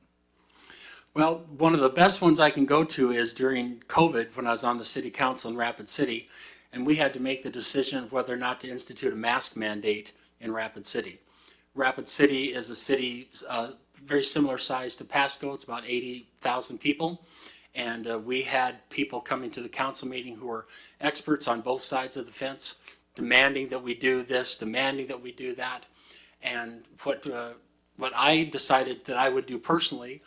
Well, one of the best ones I can go to is during COVID, when I was on the city council in Rapid City, and we had to make the decision of whether or not to institute a mask mandate in Rapid City. Rapid City is a city very similar size to Pasco. It's about 80,000 people. And we had people coming to the council meeting who were experts on both sides of the fence, demanding that we do this, demanding that we do that. And what I decided that I would do personally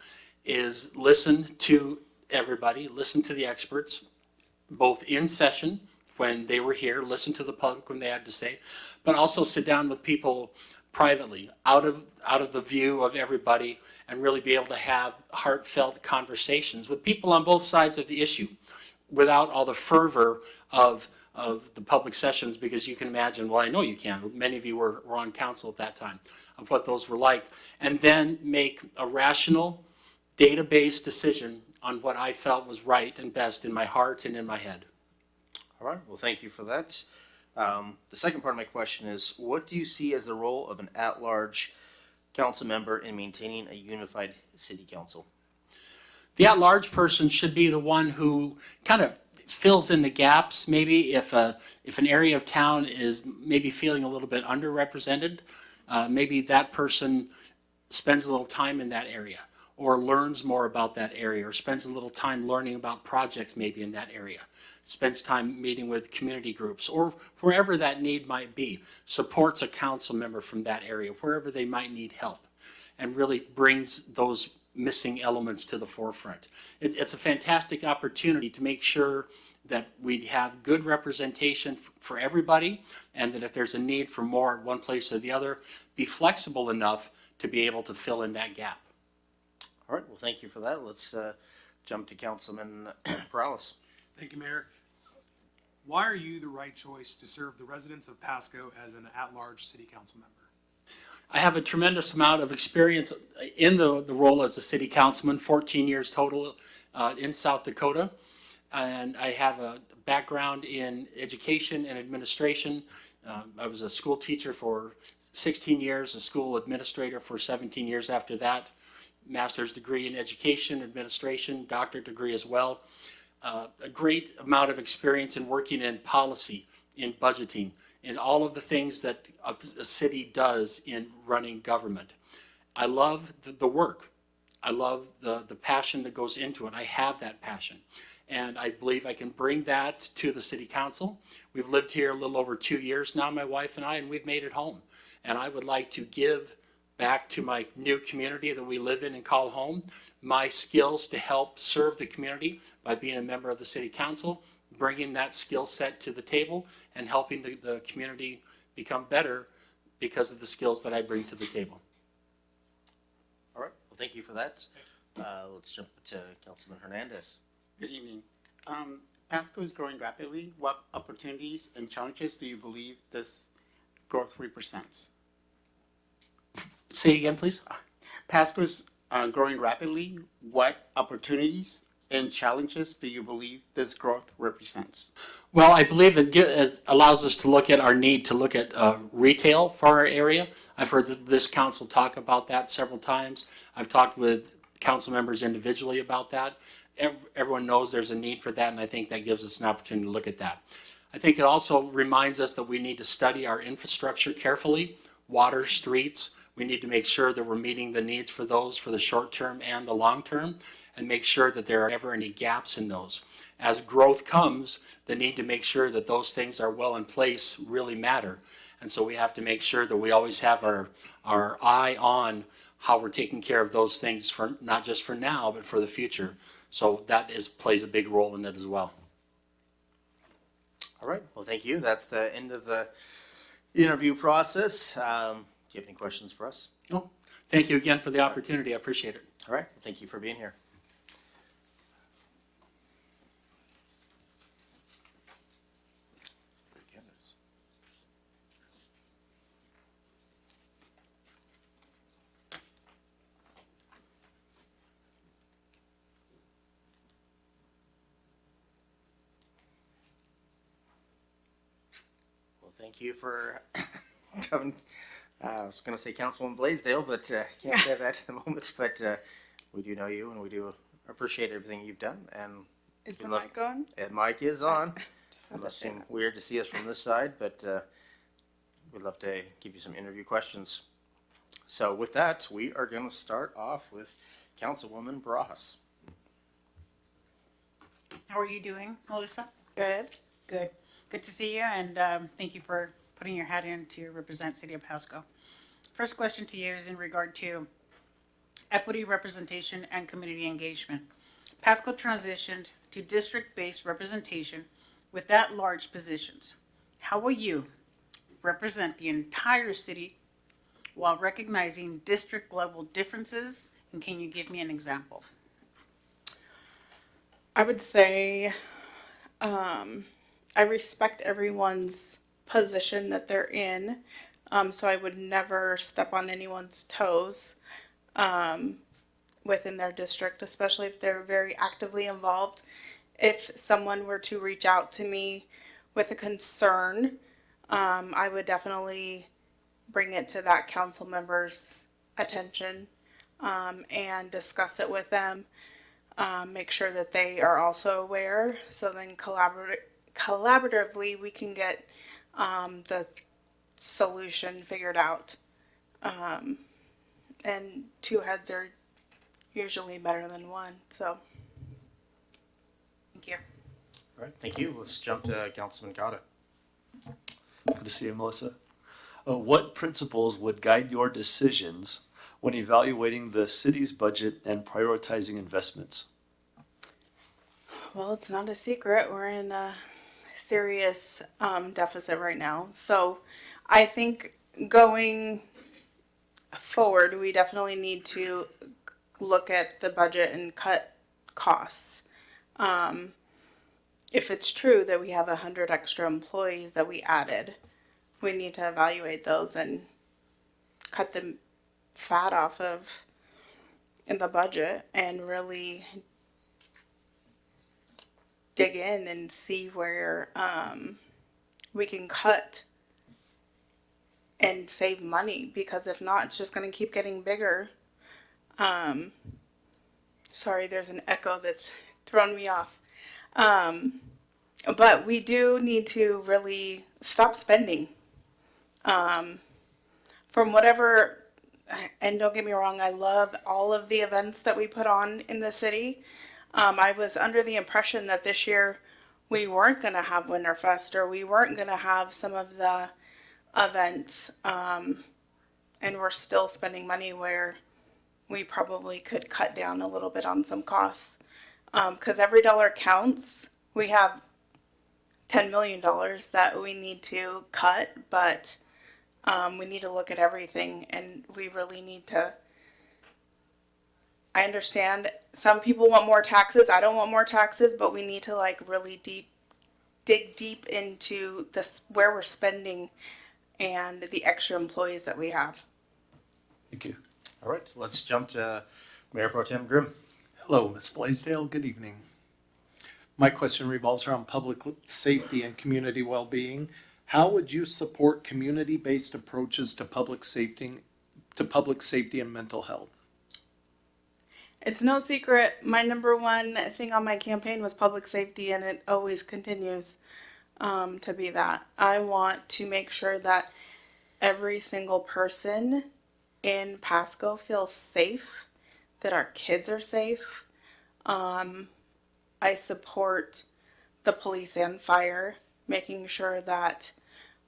is listen to everybody, listen to the experts, both in session when they were here, listen to the public when they had to say, but also sit down with people privately, out of the view of everybody, and really be able to have heartfelt conversations with people on both sides of the issue without all the fervor of the public sessions, because you can imagine, well, I know you can, many of you were on council at that time, of what those were like, and then make a rational, data-based decision on what I felt was right and best in my heart and in my head. All right, well, thank you for that. The second part of my question is, what do you see as the role of an at-large council member in maintaining a unified city council? The at-large person should be the one who kind of fills in the gaps. Maybe if an area of town is maybe feeling a little bit underrepresented, maybe that person spends a little time in that area, or learns more about that area, or spends a little time learning about projects maybe in that area, spends time meeting with community groups, or wherever that need might be, supports a council member from that area, wherever they might need help, and really brings those missing elements to the forefront. It's a fantastic opportunity to make sure that we have good representation for everybody, and that if there's a need for more at one place or the other, be flexible enough to be able to fill in that gap. All right, well, thank you for that. Let's jump to Councilman Perales. Thank you, Mayor. Why are you the right choice to serve the residents of Pasco as an at-large city council member? I have a tremendous amount of experience in the role as a city councilman, 14 years total in South Dakota. And I have a background in education and administration. I was a school teacher for 16 years, a school administrator for 17 years after that, master's degree in education, administration, doctorate degree as well. A great amount of experience in working in policy, in budgeting, in all of the things that a city does in running government. I love the work. I love the passion that goes into it. I have that passion. And I believe I can bring that to the city council. We've lived here a little over 2 years now, my wife and I, and we've made it home. And I would like to give back to my new community that we live in and call home my skills to help serve the community by being a member of the city council, bringing that skill set to the table and helping the community become better because of the skills that I bring to the table. All right, well, thank you for that. Let's jump to Councilman Hernandez. Good evening. Pasco is growing rapidly. What opportunities and challenges do you believe this growth represents? Say again, please. Pasco is growing rapidly. What opportunities and challenges do you believe this growth represents? Well, I believe it allows us to look at our need to look at retail for our area. I've heard this council talk about that several times. I've talked with council members individually about that. Everyone knows there's a need for that, and I think that gives us an opportunity to look at that. I think it also reminds us that we need to study our infrastructure carefully, water, streets. We need to make sure that we're meeting the needs for those for the short term and the long term, and make sure that there are never any gaps in those. As growth comes, the need to make sure that those things are well in place really matter. And so we have to make sure that we always have our eye on how we're taking care of those things, for not just for now, but for the future. So that plays a big role in it as well. All right, well, thank you. That's the end of the interview process. Do you have any questions for us? No. Thank you again for the opportunity. I appreciate it. All right, well, thank you for being here. Thank you for coming. I was going to say Councilman Blaisdell, but can't say that at the moment. But we do know you, and we do appreciate everything you've done. And is the mic on? The mic is on. It must seem weird to see us from this side, but we'd love to give you some interview questions. So with that, we are going to start off with Councilwoman Bras. How are you doing, Melissa? Good. Good. Good to see you, and thank you for putting your hat in to represent City of Pasco. First question to you is in regard to equity representation and community engagement. Pasco transitioned to district-based representation with at-large positions. How will you represent the entire city while recognizing district-level differences? And can you give me an example? I would say I respect everyone's position that they're in. So I would never step on anyone's toes within their district, especially if they're very actively involved. If someone were to reach out to me with a concern, I would definitely bring it to that council member's attention and discuss it with them. Make sure that they are also aware, so then collaboratively we can get the solution figured out. And two heads are usually better than one, so. Thank you. All right, thank you. Let's jump to Councilman Cotta. Good to see you, Melissa. What principles would guide your decisions when evaluating the city's budget and prioritizing investments? Well, it's not a secret. We're in a serious deficit right now. So I think going forward, we definitely need to look at the budget and cut costs. If it's true that we have 100 extra employees that we added, we need to evaluate those and cut the fat off of in the budget and really dig in and see where we can cut and save money, because if not, it's just going to keep getting bigger. Sorry, there's an echo that's thrown me off. But we do need to really stop spending. From whatever, and don't get me wrong, I love all of the events that we put on in the city. I was under the impression that this year we weren't going to have Winterfest, or we weren't going to have some of the events, and we're still spending money where we probably could cut down a little bit on some costs, because every dollar counts. We have $10 million that we need to cut, but we need to look at everything, and we really need to. I understand some people want more taxes. I don't want more taxes, but we need to really dig deep into this, where we're spending and the extra employees that we have. Thank you. All right, let's jump to Mayor Pro Tem Grimm. Hello, Ms. Blaisdell. Good evening. My question revolves around public safety and community well-being. How would you support community-based approaches to public safety and mental health? It's no secret. My number one thing on my campaign was public safety, and it always continues to be that. I want to make sure that every single person in Pasco feels safe, that our kids are safe. I support the police and fire, making sure that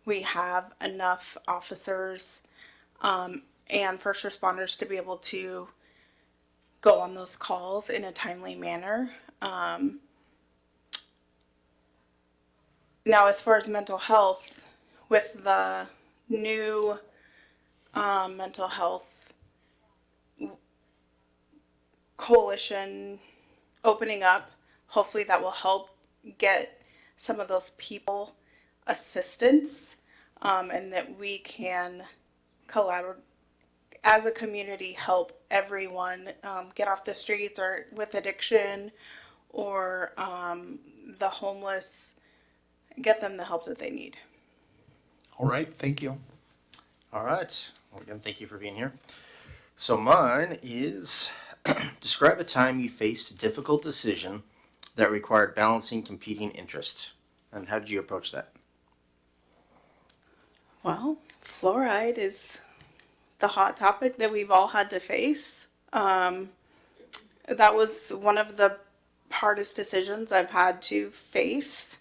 we have enough officers and first responders to be able to go on those calls in a timely manner. Now, as far as mental health, with the new mental health coalition opening up, hopefully that will help get some of those people assistance, and that we can collaborate as a community, help everyone get off the streets or with addiction, or the homeless, get them the help that they need. All right, thank you. All right. Well, again, thank you for being here. So mine is describe a time you faced a difficult decision that required balancing competing interests, and how did you approach that? Well, fluoride is the hot topic that we've all had to face. That was one of the hardest decisions I've had to face.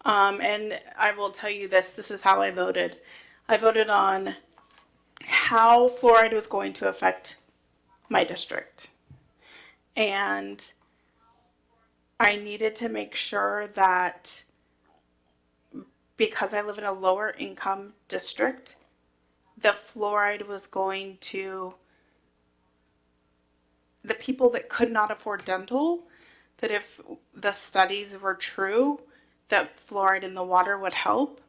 And I will tell you this is how I voted. I voted on how fluoride was going to affect my district. And I needed to make sure that because I live in a lower income district, the fluoride was going to the people that could not afford dental, that if the studies were true, that fluoride in the water would help.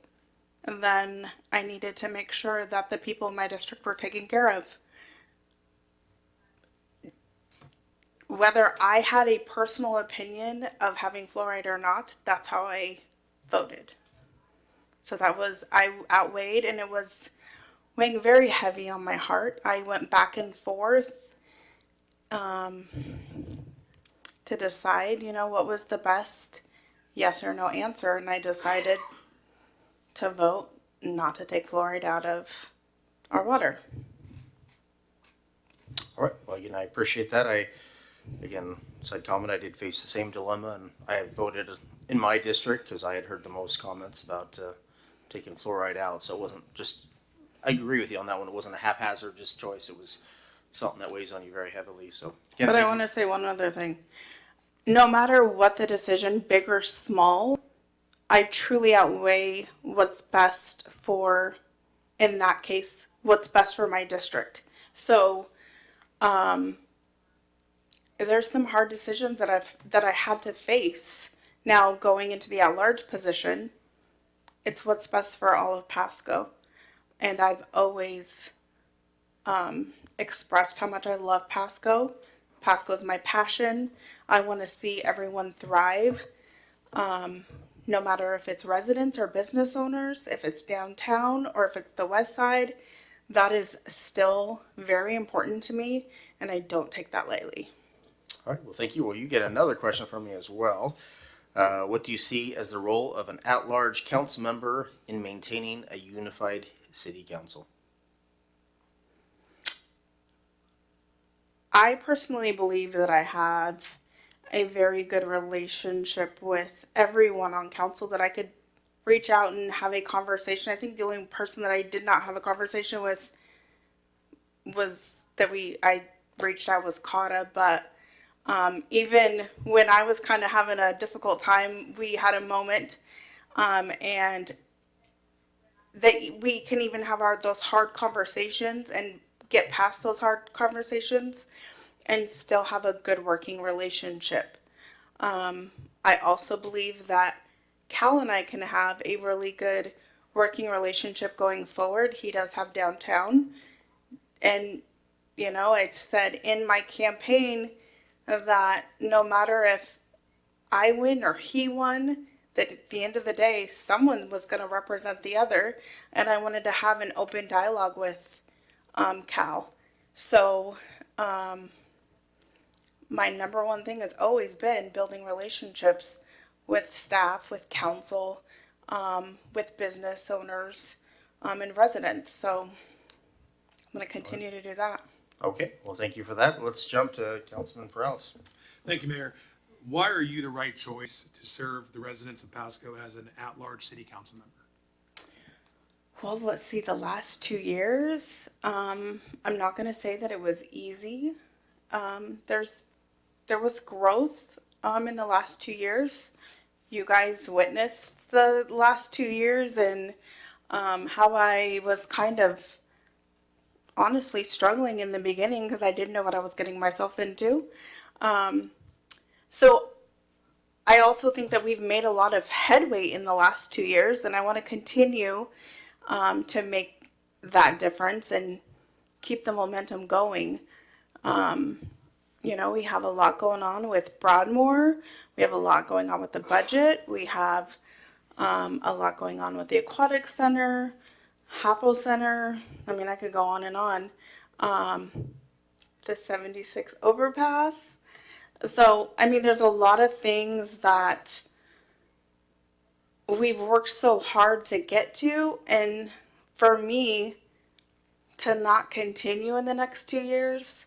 And then I needed to make sure that the people in my district were taken care of. Whether I had a personal opinion of having fluoride or not, that's how I voted. So that was, I outweighed, and it was weighing very heavy on my heart. I went back and forth to decide, what was the best yes or no answer. And I decided to vote not to take fluoride out of our water. All right. Well, again, I appreciate that. Side comment, I did face the same dilemma, and I had voted in my district because I had heard the most comments about taking fluoride out. So it wasn't just, I agree with you on that one. It wasn't a haphazard just choice. It was something that weighs on you very heavily. So, again, but I want to say one other thing. No matter what the decision, big or small, I truly outweigh what's best for, in that case, what's best for my district. So, there's some hard decisions that I had to face. Now, going into the at-large position, it's what's best for all of Pasco. And I've always expressed how much I love Pasco. Pasco is my passion. I want to see everyone thrive, no matter if it's residents or business owners, if it's downtown or if it's the west side. That is still very important to me, and I don't take that lightly. All right. Well, thank you. Well, you get another question from me as well. What do you see as the role of an at-large council member in maintaining a unified city council? I personally believe that I have a very good relationship with everyone on council, that I could reach out and have a conversation. I think the only person that I did not have a conversation with I reached out was Kata, but even when I was kind of having a difficult time, we had a moment, and that we can even have those hard conversations and get past those hard conversations and still have a good working relationship. I also believe that Cal and I can have a really good working relationship going forward. He does have downtown, and I said in my campaign that no matter if I win or he won, that at the end of the day, someone was going to represent the other, and I wanted to have an open dialogue with Cal. So my number one thing has always been building relationships with staff, with council, with business owners, and residents. So I'm going to continue to do that. Okay. Well, thank you for that. Let's jump to Councilman Perales. Thank you, Mayor. Why are you the right choice to serve the residents of Pasco as an at-large city council member? Well, let's see, the last 2 years, I'm not going to say that it was easy. There was growth in the last 2 years. You guys witnessed the last 2 years and how I was kind of honestly struggling in the beginning because I didn't know what I was getting myself into. So I also think that we've made a lot of headway in the last 2 years, and I want to continue to make that difference and keep the momentum going. We have a lot going on with Broadmoor. We have a lot going on with the budget. We have a lot going on with the Aquatic Center, Hapo Center. I mean, I could go on and on. The 76 overpass. So, I mean, there's a lot of things that we've worked so hard to get to, and for me to not continue in the next 2 years,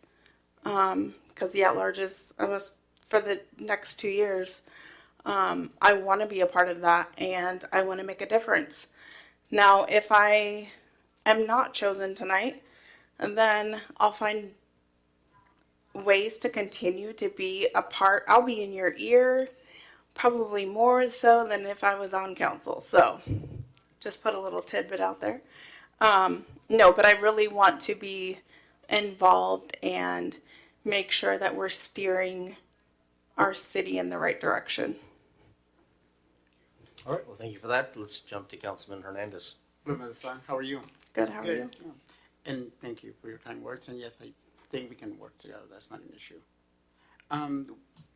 because the at-large is almost for the next 2 years. I want to be a part of that and I want to make a difference. Now, if I am not chosen tonight, then I'll find ways to continue to be a part. I'll be in your ear, probably more so than if I was on council. So just put a little tidbit out there. No, but I really want to be involved and make sure that we're steering our city in the right direction. All right, well, thank you for that. Let's jump to Councilman Hernandez. Melissa, how are you? Good, how are you? And thank you for your kind words. And yes, I think we can work together. That's not an issue.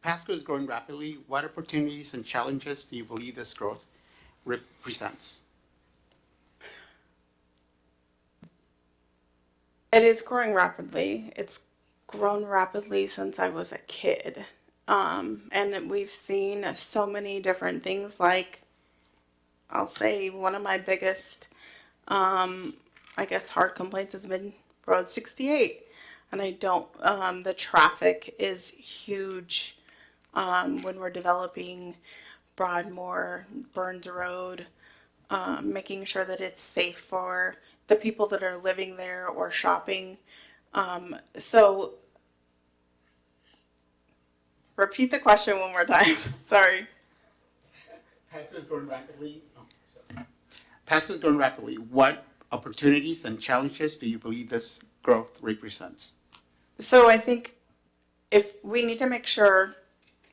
Pasco is growing rapidly. What opportunities and challenges do you believe this growth represents? It is growing rapidly. It's grown rapidly since I was a kid. And we've seen so many different things. Like, I'll say one of my biggest, I guess, hard complaints has been Road 68. And I don't, the traffic is huge when we're developing Broadmoor, Burns Road, making sure that it's safe for the people that are living there or shopping. So repeat the question one more time. Sorry. Pasco is growing rapidly. Pasco is growing rapidly. What opportunities and challenges do you believe this growth represents? So I think if we need to make sure,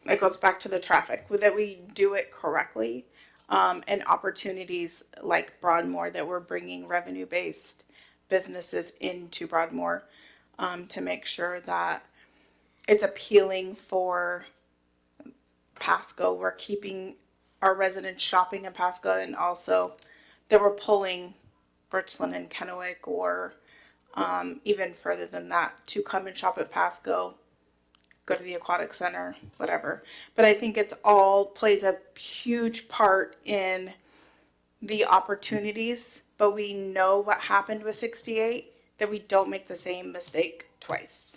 it goes back to the traffic, that we do it correctly, and opportunities like Broadmoor, that we're bringing revenue-based businesses into Broadmoor, to make sure that it's appealing for Pasco. We're keeping our residents shopping in Pasco, and also that we're pulling Birchland and Kennewick, or even further than that, to come and shop at Pasco, go to the aquatic center, whatever. But I think it's all plays a huge part in the opportunities, but we know what happened with 68, that we don't make the same mistake twice.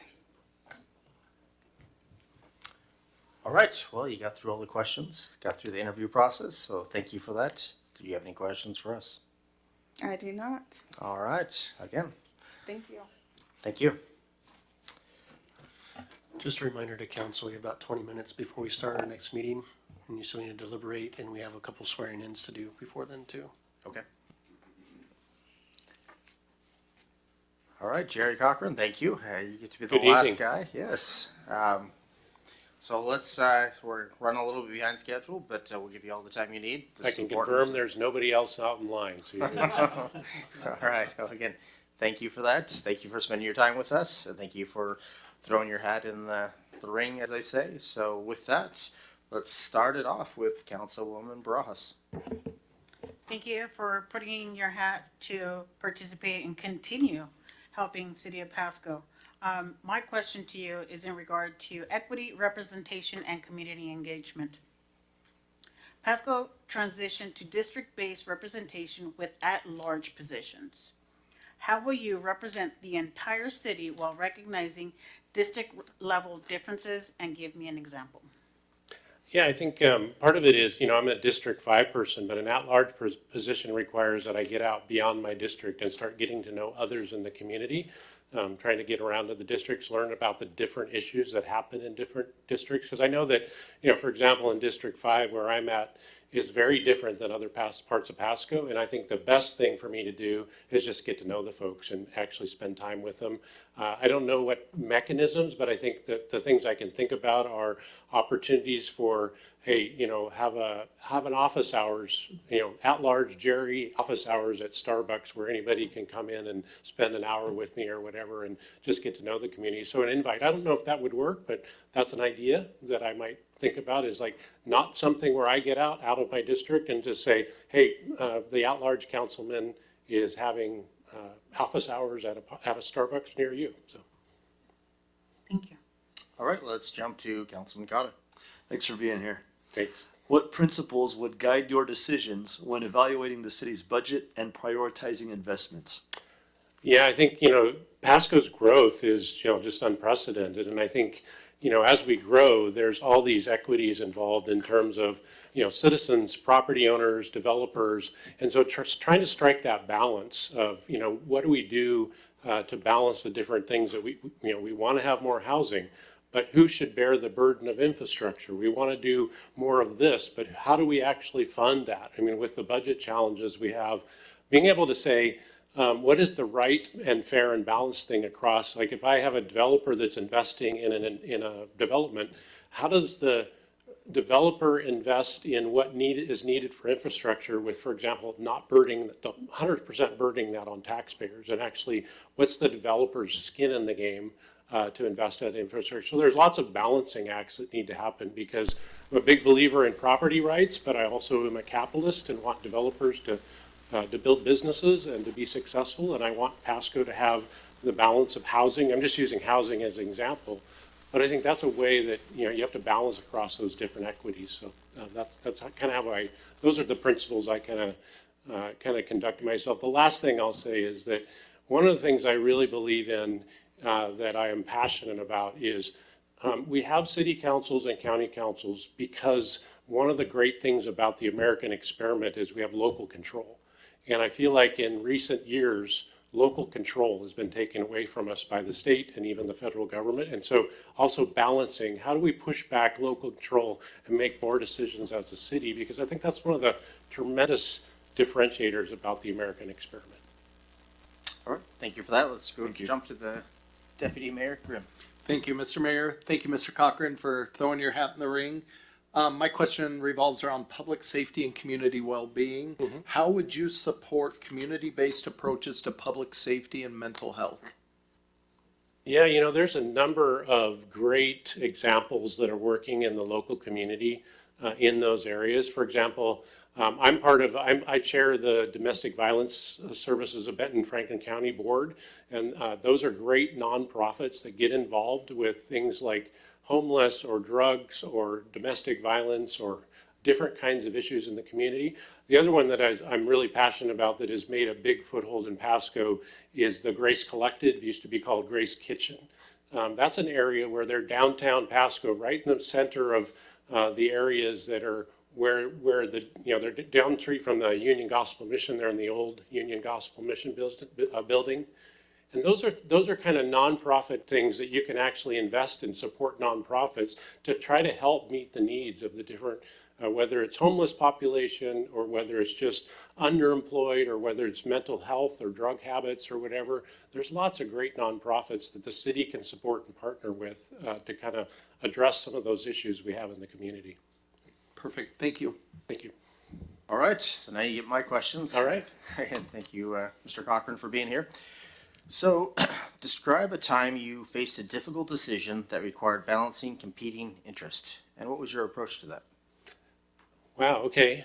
All right, well, you got through all the questions, got through the interview process, so thank you for that. Do you have any questions for us? I do not. All right, again, Thank you. thank you. Just a reminder to council, we have about 20 minutes before we start our next meeting, and you still need to deliberate, and we have a couple swearing ins to do before then too. Okay. All right, Jerry Cochran, thank you. You get to be the Good last evening. guy. Yes. So let's, we're running a little bit behind schedule, but we'll give you all the time you need. This I is can important. confirm there's nobody else out in line. So All right. Well, again, thank you for that. Thank you for spending your time with us. And thank you for throwing your hat in the ring, as they say. So with that, let's start it off with Councilwoman Barajas. Thank you for putting your hat to participate and continue helping City of Pasco. My question to you is in regard to equity, representation, and community engagement. Pasco transitioned to district-based representation with at-large positions. How will you represent the entire city while recognizing district-level differences, and give me an example? yeah, I think part of it is, I'm a District 5 person, but an at-large position requires that I get out beyond my district and start getting to know others in the community. Trying to get around to the districts, learn about the different issues that happen in different districts. Because I know that, for example, in District 5, where I'm at, is very different than other parts of Pasco. And I think the best thing for me to do is just get to know the folks and actually spend time with them. I don't know what mechanisms, but I think that the things I can think about are opportunities for, hey, have an office hours, at large Jerry office hours at Starbucks where anybody can come in and spend an hour with me or whatever and just get to know the community. So an invite, I don't know if that would work, but that's an idea that I might think about, is like not something where I get out of my district and just say, hey, the at-large councilman is having office hours at a Starbucks near you. So. Thank you. All right, let's jump to Councilman Cotta. Thanks for being here. Thanks. What principles would guide your decisions when evaluating the city's budget and prioritizing investments? Yeah, I think, Pasco's growth is, just unprecedented. And I think, as we grow, there's all these equities involved in terms of, citizens, property owners, developers. And so trying to strike that balance of, what do we do to balance the different things that we want to have more housing, but who should bear the burden of infrastructure? We want to do more of this, but how do we actually fund that? I mean, with the budget challenges we have, being able to say, what is the right and fair and balanced thing across? Like if I have a developer that's investing in a development, how does the developer invest in what is needed for infrastructure with, for example, not burdening, 100% burdening that on taxpayers? And actually, what's the developer's skin in the game to invest in infrastructure? So there's lots of balancing acts that need to happen, because I'm a big believer in property rights, but I also am a capitalist and want developers to build businesses and to be successful. And I want Pasco to have the balance of housing. I'm just using housing as an example, but I think that's a way that, you have to balance across those different equities. So that's kind of how those are the principles I kind of conduct myself. The last thing I'll say is that one of the things I really believe in that I am passionate about is we have city councils and county councils because one of the great things about the American experiment is we have local control. And I feel like in recent years, local control has been taken away from us by the state and even the federal government. And so also balancing, how do we push back local control and make more decisions as a city? Because I think that's one of the tremendous differentiators about the American experiment. All right, thank you for that. Let's jump to the Deputy Mayor Grimm. Thank you, Mr. Mayor. Thank you, Mr. Cochran, for throwing your hat in the ring. My question revolves around public safety and community well-being. Mm-hmm. How would you support community-based approaches to public safety and mental health? Yeah, there's a number of great examples that are working in the local community in those areas. For example, I chair the Domestic Violence Services of Benton Franklin County Board, and those are great nonprofits that get involved with things like homeless or drugs or domestic violence or different kinds of issues in the community. The other one that I'm really passionate about that has made a big foothold in Pasco is the Grace Collective, used to be called Grace Kitchen. That's an area where they're downtown Pasco, right in the center of the areas that are where they're down the street from the Union Gospel Mission. They're in the old Union Gospel Mission building. And those are kind of nonprofit things that you can actually invest in, support nonprofits to try to help meet the needs of the different, whether it's homeless population or whether it's just underemployed or whether it's mental health or drug habits or whatever. There's lots of great nonprofits that the city can support and partner with to kind of address some of those issues we have in the community. Perfect. Thank you. Thank you. All right, so now you get my questions. All right. And thank you, Mr. Cochran, for being here. So, describe a time you faced a difficult decision that required balancing competing interests, and what was your approach to that? Wow. Okay.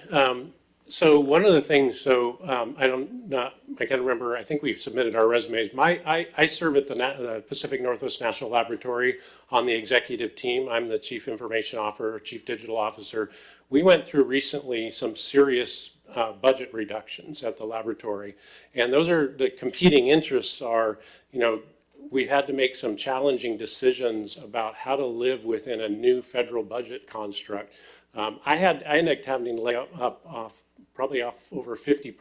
So one of the things, I can remember, I think we've submitted our resumes. I serve at the Pacific Northwest National Laboratory on the executive team. I'm the Chief Information Officer, Chief Digital Officer. We went through recently some serious budget reductions at the laboratory. And those are the competing interests are, we had to make some challenging decisions about how to live within a new federal budget construct. I ended up having to lay off over 50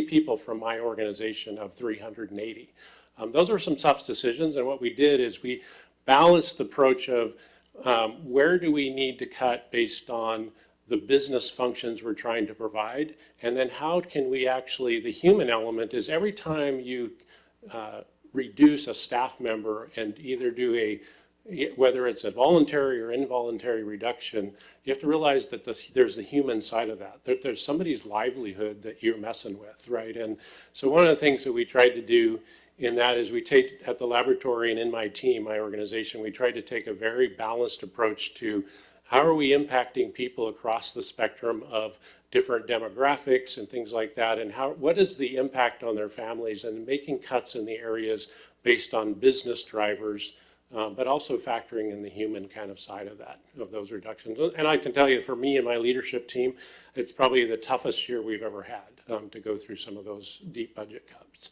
people from my organization of 380. Those are some tough decisions. And what we did is we balanced the approach of where do we need to cut based on the business functions we're trying to provide, and then how can we actually, the human element is every time you reduce a staff member and either do whether it's a voluntary or involuntary reduction, you have to realize that there's the human side of that. There's somebody's livelihood that you're messing with, right? And so one of the things that we tried to do in that is we take, at the laboratory and in my team, my organization, we tried to take a very balanced approach to how are we impacting people across the spectrum of different demographics and things like that, and what is the impact on their families, and making cuts in the areas based on business drivers, but also factoring in the human kind of side of those reductions. And I can tell you, for me and my leadership team, it's probably the toughest year we've ever had to go through some of those deep budget cuts.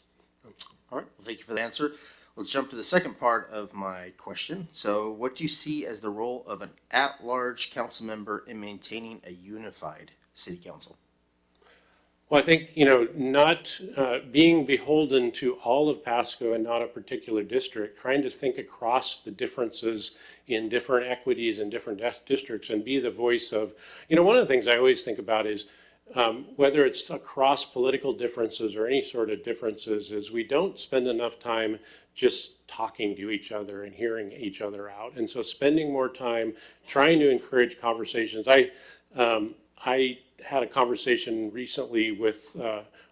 All right, well, thank you for the answer. Let's jump to the second part of my question. So what do you see as the role of an at-large council member in maintaining a unified city council? Well, I think, not being beholden to all of Pasco and not a particular district, trying to think across the differences in different equities in different districts and be the voice of, one of the things I always think about is whether it's across political differences or any sort of differences, is we don't spend enough time just talking to each other and hearing each other out. And so spending more time trying to encourage conversations. I had a conversation recently with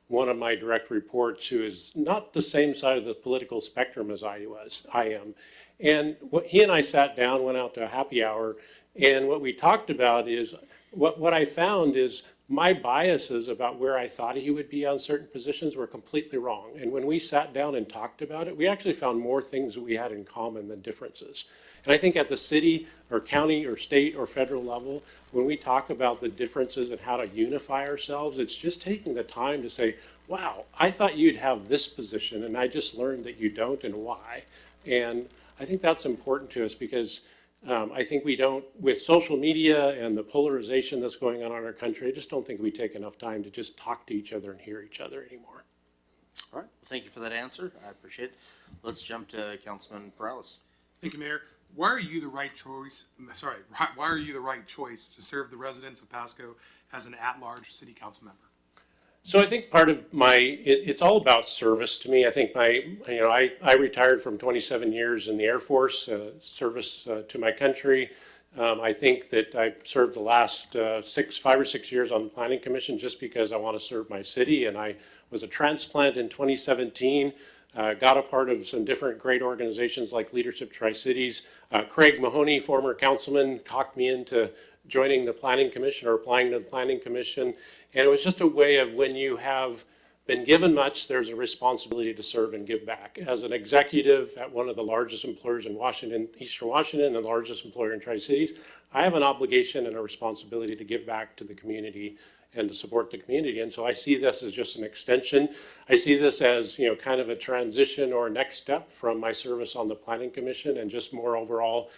one of my direct reports who is not the same side of the political spectrum as I am. And he and I sat down, went out to a happy hour, and what we talked about is, what I found is my biases about where I thought he would be on certain positions were completely wrong. And when we sat down and talked about it, we actually found more things that we had in common than differences. And I think at the city or county or state or federal level, when we talk about the differences and how to unify ourselves, it's just taking the time to say, wow, I thought you'd have this position and I just learned that you don't, and why. And I think that's important to us because I think we don't, with social media and the polarization that's going on in our country, I just don't think we take enough time to just talk to each other and hear each other anymore. All right, well, thank you for that answer. I appreciate it. Let's jump to Councilman Perales. Thank you, Mayor. Why are you the right choice? Why are you the right choice to serve the residents of Pasco as an at-large city council member? So I think part of it's all about service to me. I think I retired from 27 years in the Air Force, service to my country. I think that I served the last 5 or 6 years on the Planning Commission just because I want to serve my city. And I was a transplant in 2017. Got a part of some different great organizations like Leadership Tri-Cities. Craig Mahoney, former councilman, talked me into joining the Planning Commission or applying to the Planning Commission. And it was just a way of, when you have been given much, there's a responsibility to serve and give back. As an executive at one of the largest employers in Washington, Eastern Washington, and the largest employer in Tri-Cities, I have an obligation and a responsibility to give back to the community and to support the community. And so I see this as just an extension. I see this as, kind of a transition or a next step from my service on the Planning Commission, and just more overall.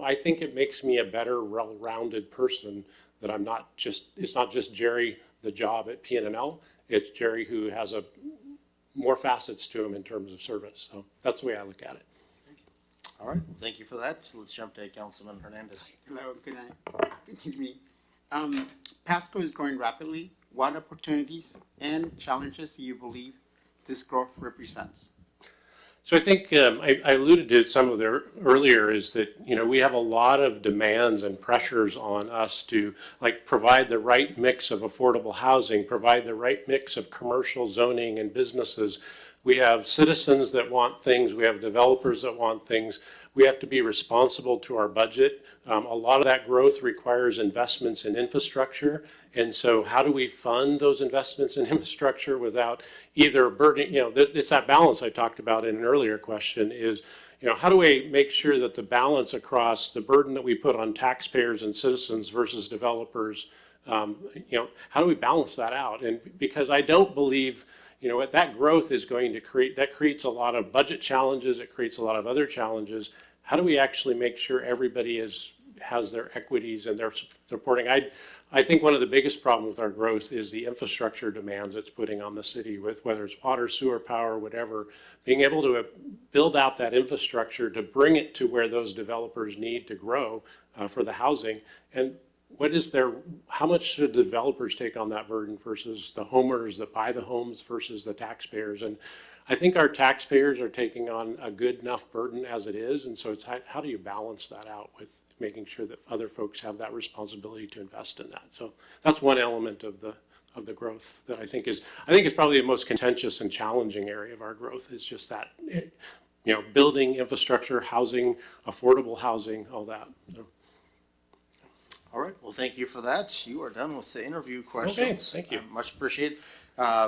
I think it makes me a better, well-rounded person, that it's not just Jerry, the job at PNNL, it's Jerry who has more facets to him in terms of service. So that's the way I look at it. All right, well, thank you for that. So let's jump to Councilman Hernandez. Hello, good night. Good evening. Pasco is growing rapidly. What opportunities and challenges do you believe this growth represents? So I think I alluded to some of there earlier, is that, we have a lot of demands and pressures on us to provide the right mix of affordable housing, provide the right mix of commercial zoning and businesses. We have citizens that want things. We have developers that want things. We have to be responsible to our budget. A lot of that growth requires investments in infrastructure. And so how do we fund those investments in infrastructure without either burdening, it's that balance I talked about in an earlier question, is, how do we make sure that the balance across the burden that we put on taxpayers and citizens versus developers, how do we balance that out? And because I don't believe, that growth is going to creates a lot of budget challenges. It creates a lot of other challenges. How do we actually make sure everybody has their equities and they're supporting? I think one of the biggest problems with our growth is the infrastructure demands it's putting on the city, with whether it's water, sewer, power, whatever, being able to build out that infrastructure to bring it to where those developers need to grow for the housing. And how much should the developers take on that burden versus the homeowners that buy the homes versus the taxpayers? And I think our taxpayers are taking on a good enough burden as it is. And so it's how do you balance that out with making sure that other folks have that responsibility to invest in that? So that's one element of the growth that I think is probably the most contentious and challenging area of our growth, is just that, building infrastructure, housing, affordable housing, all that. So. All right, well, thank you for that. You are done with the interview questions. Okay, thank you. Much appreciated.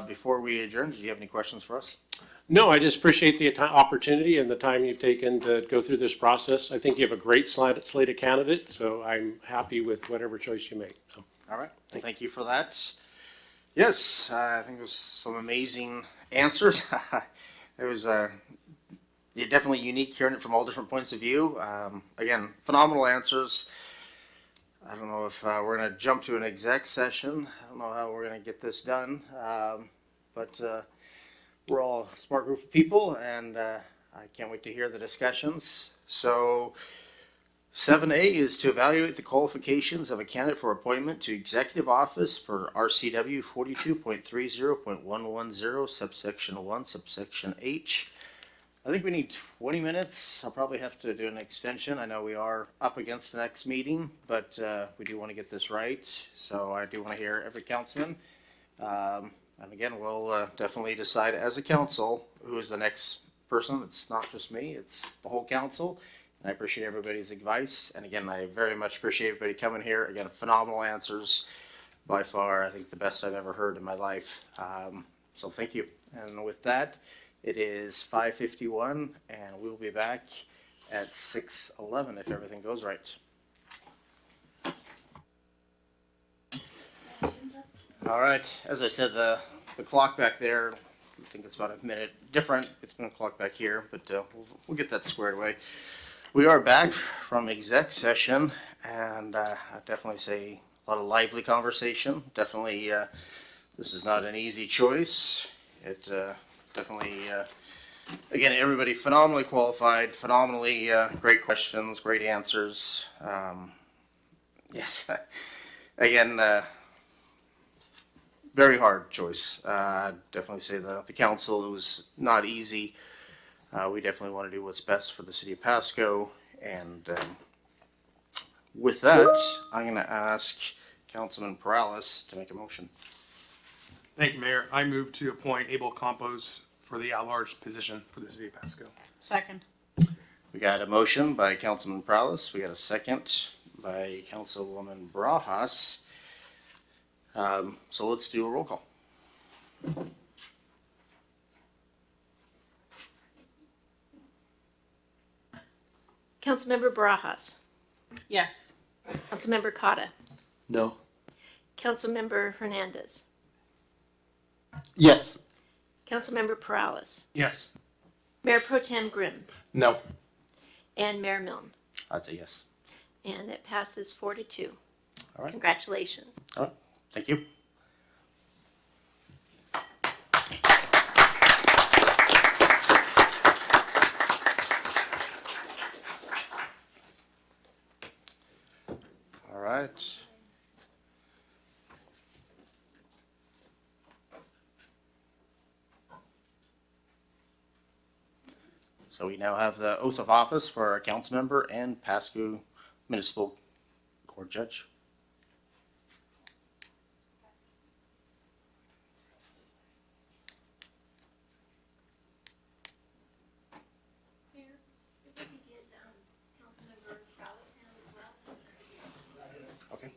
Before we adjourn, did you have any questions for us? No, I just appreciate the opportunity and the time you've taken to go through this process. I think you have a great slate of candidates, so I'm happy with whatever choice you make. So. All right, well, thank you for that. Yes, I think it was some amazing answers. It was yeah, definitely unique hearing it from all different points of view. Again, phenomenal answers. I don't know if we're going to jump to an exec session. I don't know how we're going to get this done. But we're all a smart group of people, and I can't wait to hear the discussions. So 7A is to evaluate the qualifications of a candidate for appointment to executive office per RCW 42.30.110 subsection 1 subsection H. I think we need 20 minutes. I'll probably have to do an extension. I know we are up against the next meeting, but we do want to get this right. So I do want to hear every councilman. And again, we'll definitely decide as a council who is the next person. It's not just me, it's the whole council. And I appreciate everybody's advice. And again, I very much appreciate everybody coming here. Again, phenomenal answers. By far, I think the best I've ever heard in my life. So thank you. And with that, it is 5:51 and we'll be back at 6:11 if everything goes right. All right, as I said, the clock back there, I think it's about a minute different. It's been a clock back here, but we'll get that squared away. We are back from exec session, and I definitely say a lot of lively conversation. Definitely, this is not an easy choice. It definitely, again, everybody phenomenally qualified, phenomenally great questions, great answers. Yes, again, very hard choice. I'd definitely say the council, it was not easy. We definitely want to do what's best for the city of Pasco. And with that, I'm going to ask Councilman Perales to make a motion. Thank you, Mayor. I move to appoint Abel Campos for the at-large position for the city of Pasco. Second. We got a motion by Councilman Perales. We got a second by Councilwoman Barajas. So let's do a roll call. Councilmember Barajas. Yes. Councilmember Cotta. No. Councilmember Hernandez. Yes. Councilmember Perales. Yes. Mayor Pro Tem Grimm. No. And Mayor Milne. I'd say yes. And it passes 4-2. All right. Congratulations. All right. Thank you. All right. So we now have the oath of office for our council member and Pasco Municipal Court Judge. Okay.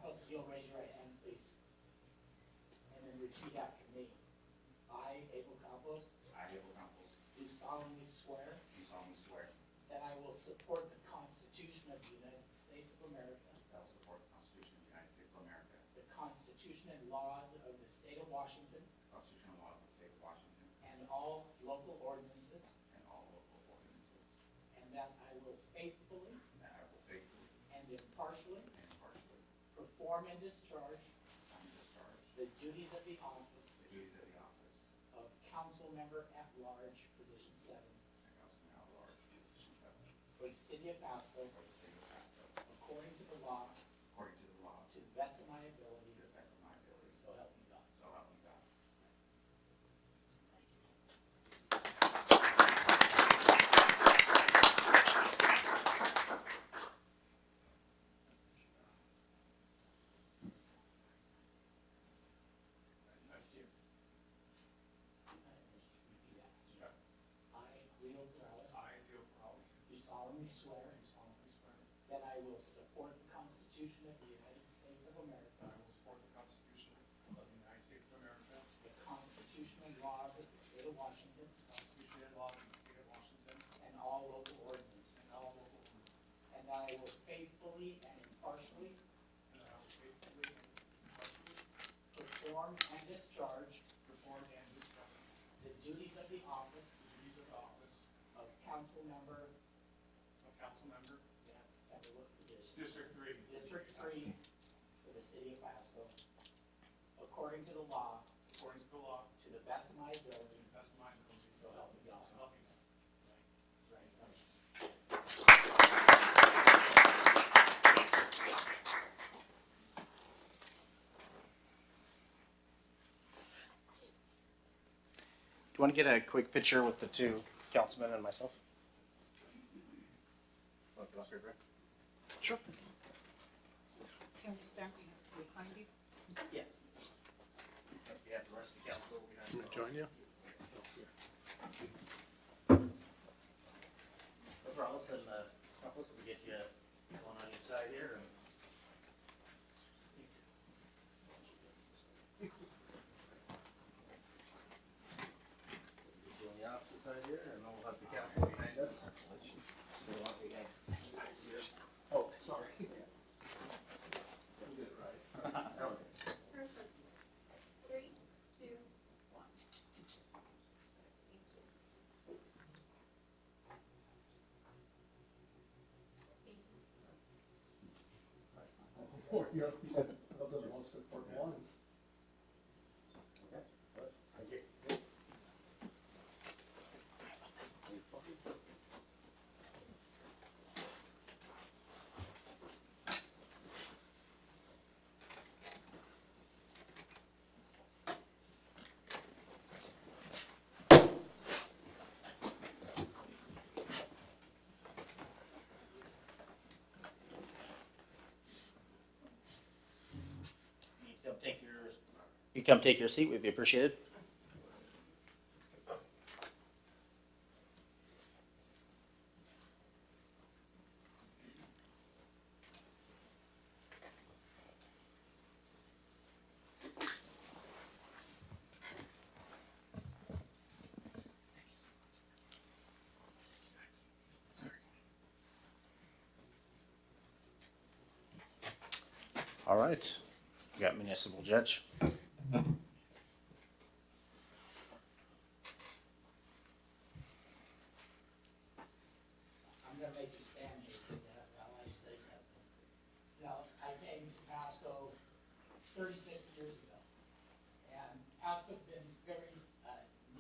If you'll raise your right hand, please. And then repeat after me. I, Abel Campos. I, Gavel Campos, Do solemnly swear. do solemnly swear That I will support the Constitution of the United States of America. that I will support the Constitution of the United States of America, The Constitution and laws of the state of Washington. the Constitution and laws of the state of Washington, And all local ordinances. and all local ordinances, And that I will faithfully. and that I will faithfully And impartially. and impartially Perform and discharge. perform and discharge The duties of the office. the duties of the office Of council member at large, position 7. of Councilman at Large, Position 7, For the city of Pasco. for the state of Pasco, According to the law. according to the law, To the best of my ability. to the best of my ability, So help me God. so help me God. I, Leo Perales. Do solemnly swear. That I will support the Constitution. Constitution of the United States of America. I will support the Constitution of the United States of America, the Constitution and laws of the state of Washington, the Constitution and laws of the state of Washington, and all local ordinances. and all local ordinances, And that I will faithfully and impartially and that I will faithfully and impartially perform and discharge perform and discharge the duties of the office the duties of the office of council member, of council member, yeah, tell me what position. District 3. District 3 for the city of Pasco, according to the law, According to the law, to the best of my ability, to the best of my ability. so help me God. So help me God. Right. Do you want to get a quick picture with the two councilmen and myself? Sure. Can we stand behind you? Yeah. We have the rest of the council. Can I join you? No problem, and, we get you one on each side here and. On the opposite side here, and then we'll have the council behind us. Oh, sorry. Perfect. 3, 2, 1. Those are the most important ones. You come take your seat, we'd be appreciated. All right, we got municipal judge. I'm gonna make you stand here, I'll let you say something. You know, I came to Pasco 36 years ago, and Pasco's been very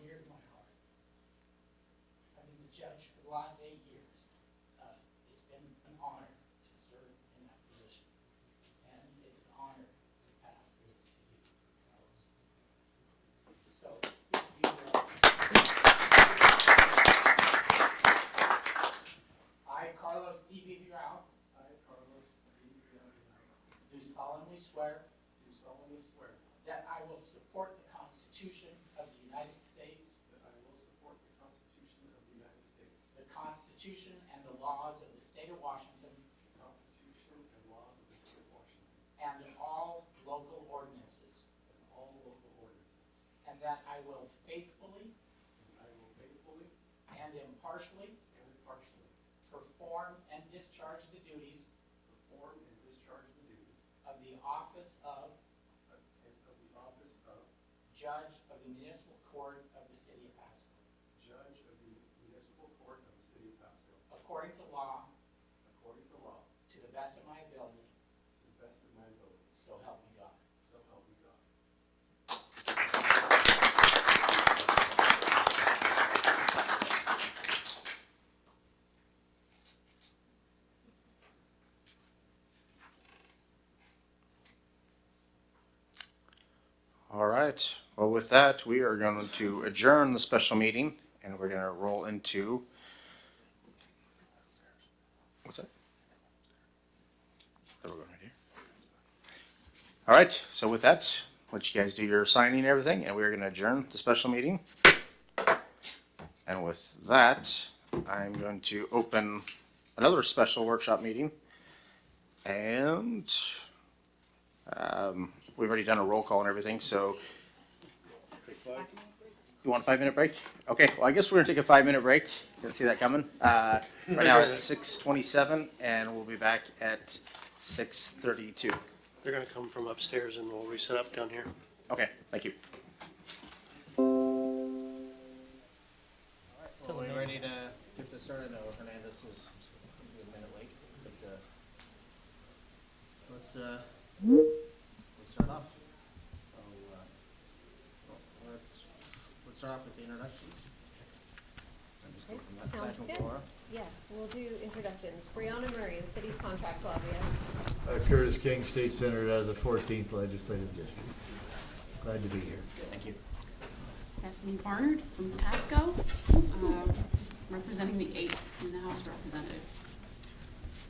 near to my heart. I've been the judge for the last 8 years. It's been an honor to serve in that position, and it's an honor to pass this to you, Carlos. So, you I, Carlos D. Villarreal, do solemnly swear that I will support the Constitution of the United States, the Constitution and the laws of the state of Washington, and all local ordinances, and that I will faithfully and impartially perform and discharge the duties of the office of Judge of the Municipal Court of the City of Pasco, according to law, to the best of my ability, so help me God. All right, well, with that, we are going to adjourn the special meeting and we're gonna roll into. What's that? Oh, we're going right here. All right, so with that, let you guys do your signing and everything, and we're gonna adjourn the special meeting. And with that, I'm going to open another special workshop meeting And we've already done a roll call and everything, so. You want a 5-minute break? Okay, well, I guess we're gonna take a 5-minute break. Didn't see that coming. Right now it's 6:27 and we'll be back at 6:32. They're gonna come from upstairs and we'll reset up down here. Okay, thank you. So are we ready to get this started? No, Hernandez is a minute late, but, let's start off. So, let's start off with the introduction. Sounds good. Yes, we'll do introductions. Brianna Murray, the city's contract lobbyist. Curtis King, State Senator out of the 14th Legislative District. Glad to be here. Thank you. Stephanie Barnard from Pasco, representing the 8th in the House of Representatives.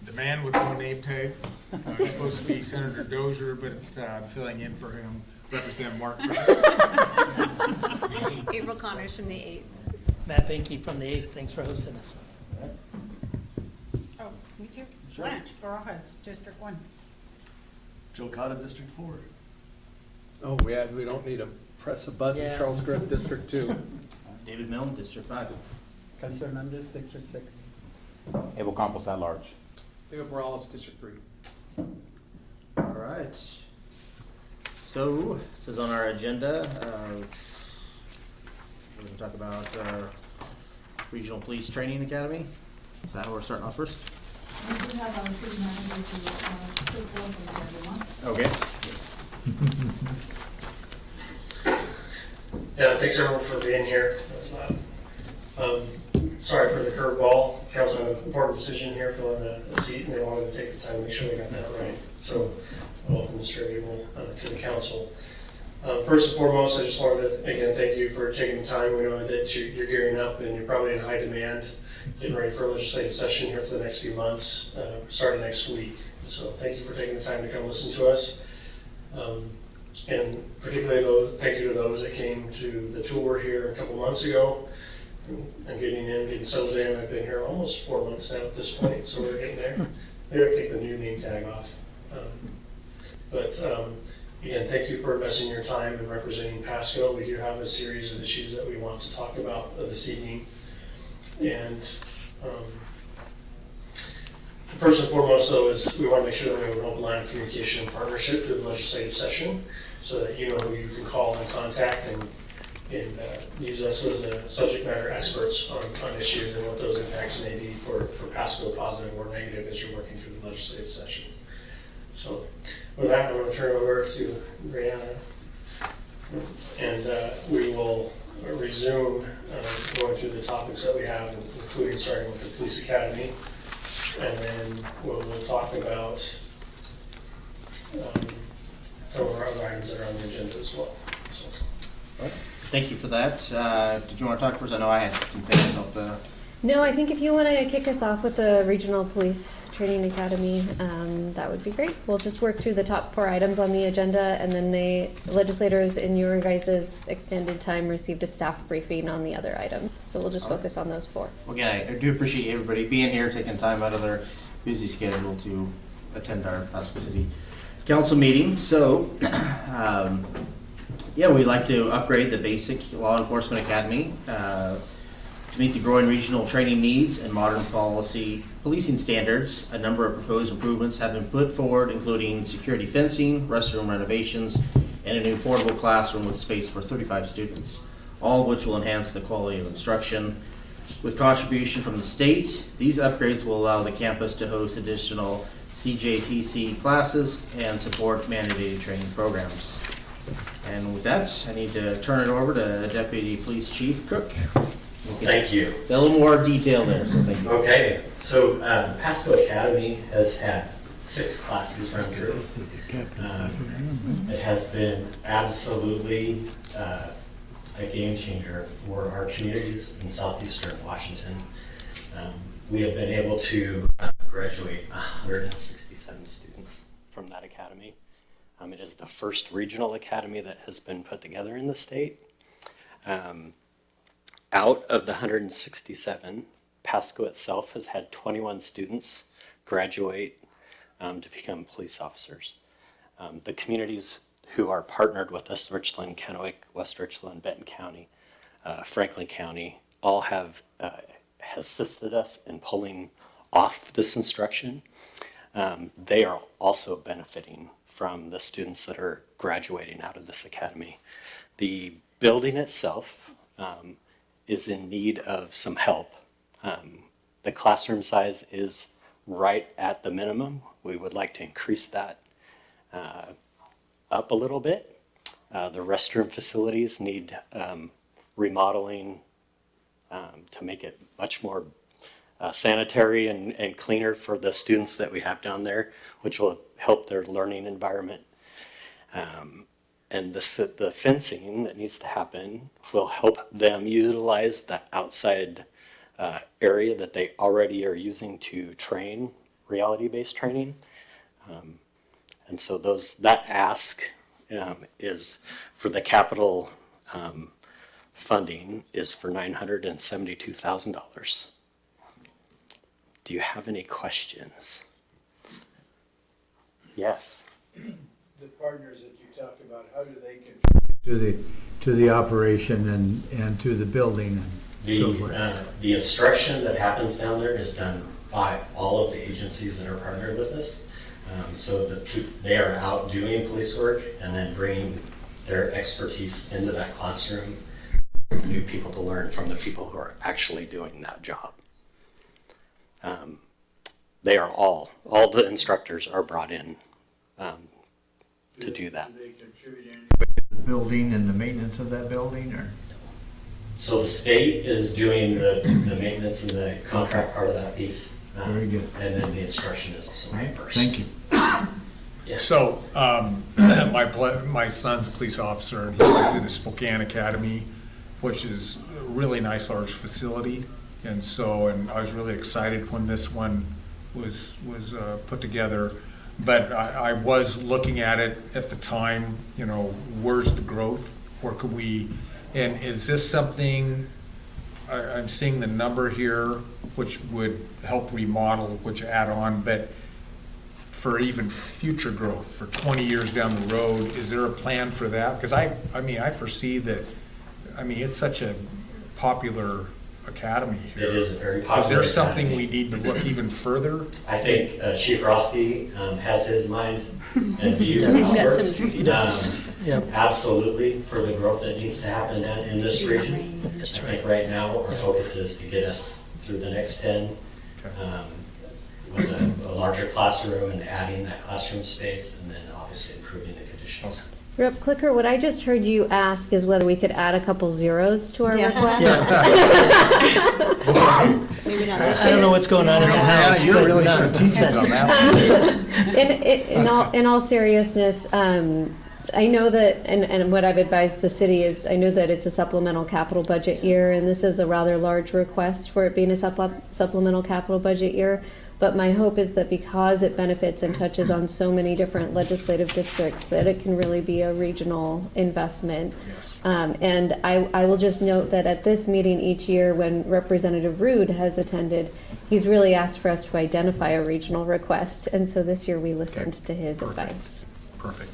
The man with no name tag. It's supposed to be Senator Dozier, but I'm filling in for him. Represent Mark. April Connors from the 8th. Matt Finke from the 8th. Thanks for hosting us. Oh, me too. Blanche Barajas, District 1. Joe Cotta, District 4. Oh, we don't need to press a button. Yeah. Charles Griff, District 2. David Milne, District 5. Calisto Hernandez, District 6. Abel Campos at large. Leo Morales, District 3. All right. So, this is on our agenda. We're going to talk about Regional Police Training Academy. Is that how we're starting off first? We do have our city managers to take over Okay. Yeah, thanks everyone for being here. That's sorry for the curveball. Council had an important decision here, filling a seat, and they wanted to take the time to make sure they got that right. So, welcome Mr. Abel to the council. First and foremost, I just wanted to, again, thank you for taking the time. We know that you're gearing up and you're probably in high demand, getting ready for a legislative session here for the next few months, starting next week. So thank you for taking the time to come listen to us. And particularly thank you to those that came to the tour here a couple months ago and getting settled in. I've been here almost 4 months now at this point, so we're getting there. Maybe I'll take the new name tag off. Again, thank you for investing your time and representing Pasco. We do have a series of issues that we want to talk about this evening. And first and foremost, though, is we want to make sure that we have an open line of communication and partnership through the legislative session so that you know who you can call and contact and use us as subject matter experts on issues and what those impacts may be for Pasco, positive or negative, as you're working through the legislative session. So with that, I'm going to turn it over to Brianna, and we will resume going through the topics that we have, including starting with the police academy, and then we'll talk about some of our other items that are on the agenda as well. So. All right. Thank you for that. Did you want to talk first? I know I had some things up there. No, I think if you want to kick us off with the Regional Police Training Academy, that would be great. We'll just work through the top 4 items on the agenda, and then the legislators in your guys' extended time received a staff briefing on the other items. So we'll just focus on those 4. Again, I do appreciate everybody being here, taking time out of their busy schedule to attend our Pasco City Council meeting. So, yeah, we'd like to upgrade the basic law enforcement academy to meet the growing regional training needs and modern policing standards. A number of proposed improvements have been put forward, including security fencing, restroom renovations, and a new portable classroom with space for 35 students, all of which will enhance the quality of instruction. With contribution from the state, these upgrades will allow the campus to host additional CJTC classes and support mandated training programs. And with that, I need to turn it over to Deputy Police Chief Cook. Thank you. A little more detail there, so thank you. Okay, so Pasco Academy has had 6 classes run through. It has been absolutely a game changer for our communities in southeastern Washington. We have been able to graduate 167 students from that academy. It is the first regional academy that has been put together in the state. Out of the 167, Pasco itself has had 21 students graduate to become police officers. The communities who are partnered with us, Richland, Kennewick, West Richland, Benton County, Franklin County, all have assisted us in pulling off this instruction. They are also benefiting from the students that are graduating out of this academy. The building itself is in need of some help. The classroom size is right at the minimum. We would like to increase that up a little bit. The restroom facilities need remodeling to make it much more sanitary and cleaner for the students that we have down there, which will help their learning environment. And the fencing that needs to happen will help them utilize the outside area that they already are using to train reality-based training. And so that ask is for the capital funding is for $972,000. Do you have any questions? Yes. The partners that you talked about, how do they contribute to the operation and to the building and so forth? The instruction that happens down there is done by all of the agencies that are partnered with us. So they are out doing police work and then bringing their expertise into that classroom for new people to learn from the people who are actually doing that job. They are all the instructors are brought in to do that. Do they contribute anything to the building and the maintenance of that building, or? So the state is doing the maintenance and the contract part of that piece. Very good. And then the instruction is also reimbursed. Thank you. Yes. So, my son's a police officer, and he went through the Spokane Academy, which is a really nice large facility. And I was really excited when this one was put together. But I was looking at it at the time, where's the growth? Where could we, and is this something, I'm seeing the number here, which would help remodel, which add on, but for even future growth, for 20 years down the road, is there a plan for that? Because I foresee that, it's such a popular academy here. It is a very popular Is there something academy. we need to look even further? I think Chief Roski has his mind and view. He's got upwards. some- He does. Absolutely, for the growth that needs to happen in this region. I think right now our focus is to get us through the next 10 with a larger classroom and adding that classroom space, and then obviously improving the conditions. Rep Clicker, what I just heard you ask is whether we could add a couple zeros to our request. Maybe not I don't know what's going on in the house. You're really strategic on that one. In all seriousness, I know that, and what I've advised the city is, I know that it's a supplemental capital budget year, and this is a rather large request for it being a supplemental capital budget year. But my hope is that because it benefits and touches on so many different legislative districts, that it can really be a regional investment. And I will just note that at this meeting each year, when Representative Rude has attended, he's really asked for us to identify a regional request. And so this year we listened to his advice. Perfect.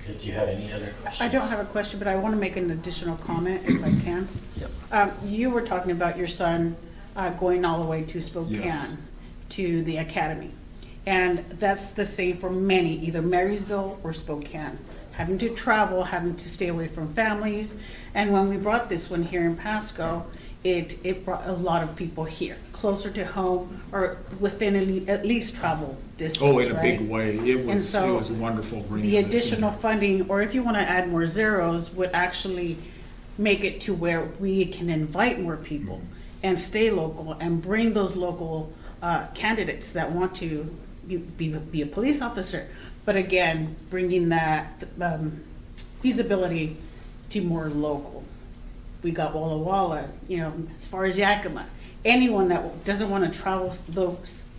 Good. Do you have any other questions? I don't have a question, but I want to make an additional comment if I can. You were talking about your son going all the way to Spokane, to the academy. And that's the same for many, either Marysville or Spokane. Having to travel, having to stay away from families. And when we brought this one here in Pasco, it brought a lot of people here, closer to home or within at least travel distance. Oh, in a right? big way. It was wonderful bringing The this in. additional funding, or if you want to add more zeros, would actually make it to where we can invite more people and stay local and bring those local candidates that want to be a police officer. But again, bringing that feasibility to more local. We got Walla Walla, as far as Yakima. Anyone that doesn't want to travel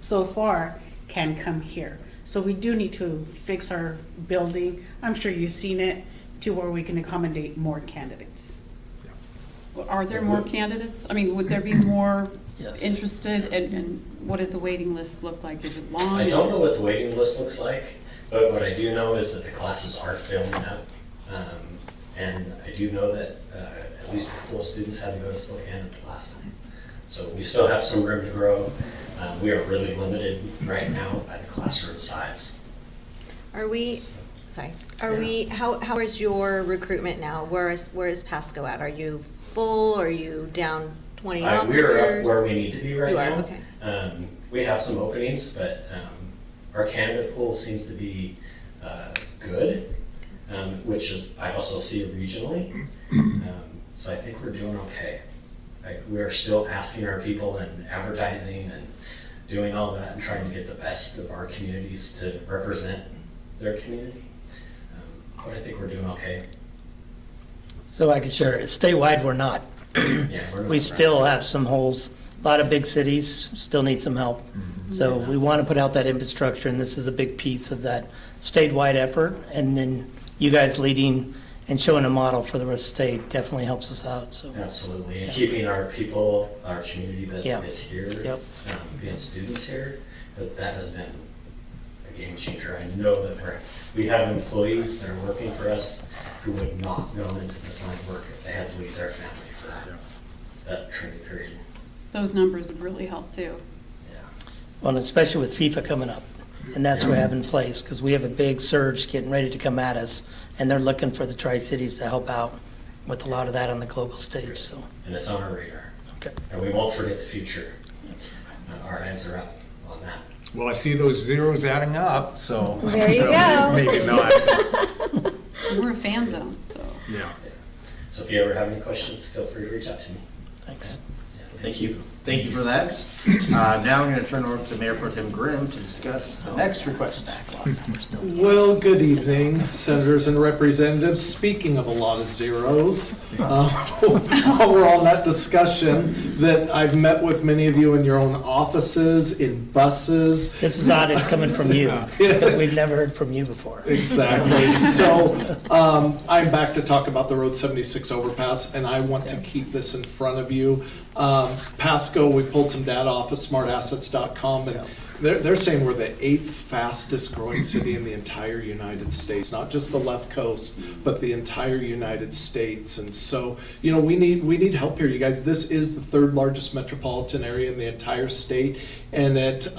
so far can come here. So we do need to fix our building. I'm sure you've seen it, to where we can accommodate more candidates. Are there more candidates? I mean, would there be more are interested, and what does the waiting list look like? Is it long? I don't know what the waiting list looks like, but what I do know is that the classes are filling up. And I do know that at least a couple of students had to go to Spokane at the last time. So we still have some room to grow. We are really limited right now by the classroom size. Are we, how is your recruitment now? Where is Pasco at? Are you full? Are you down 20 officers? We're up where we need to be right You now. are, okay. We have some openings, but our candidate pool seems to be good, which is, I also see regionally. So I think we're doing okay. We're still asking our people and advertising and doing all that and trying to get the best of our communities to represent their community. But I think we're doing okay. So I can share, statewide, we're not. Yeah, we're not We still have some holes. A lot of big cities still need some help. So we want to put out that infrastructure, and this is a big piece of that statewide effort. And then you guys leading and showing a model for the rest of the state definitely helps us out, so. Absolutely, and keeping our people, our community that Yeah. is here, being students here, that has been a game changer. I know that we have employees that are working for us who would not go into this line of work if they had to leave their family for that training period. Those numbers would really help too. Well, and especially with FIFA coming up, and that's what we have in place, because we have a big surge getting ready to come at us, and they're looking for the Tri-Cities to help out with a lot of that on the global stage, so. And it's on our radar. Okay. And we won't forget the future. Our eyes are up on that. Well, I see those zeros adding up, so. There you go. Maybe not. We're a fan zone, so. Yeah. So if you ever have any questions, feel free to reach out to me. Thanks. Thank you. Thank you for that. Now I'm going to turn over to Mayor Pro Tem Grimm to discuss the next request. Well, good evening, senators and representatives. Speaking of a lot of zeros, while we're on that discussion, that I've met with many of you in your own offices, in buses. This is odd, it's coming from you, because we've never heard from you before. Exactly. So I'm back to talk about the Road 76 overpass, and I want to keep this in front of you. Pasco, we pulled some data off of smartassets.com, and they're saying we're the 8th fastest growing city in the entire United States, not just the left coast, but the entire United States. And so, you know, we need help here, you guys. This is the 3rd largest metropolitan area in the entire state, and at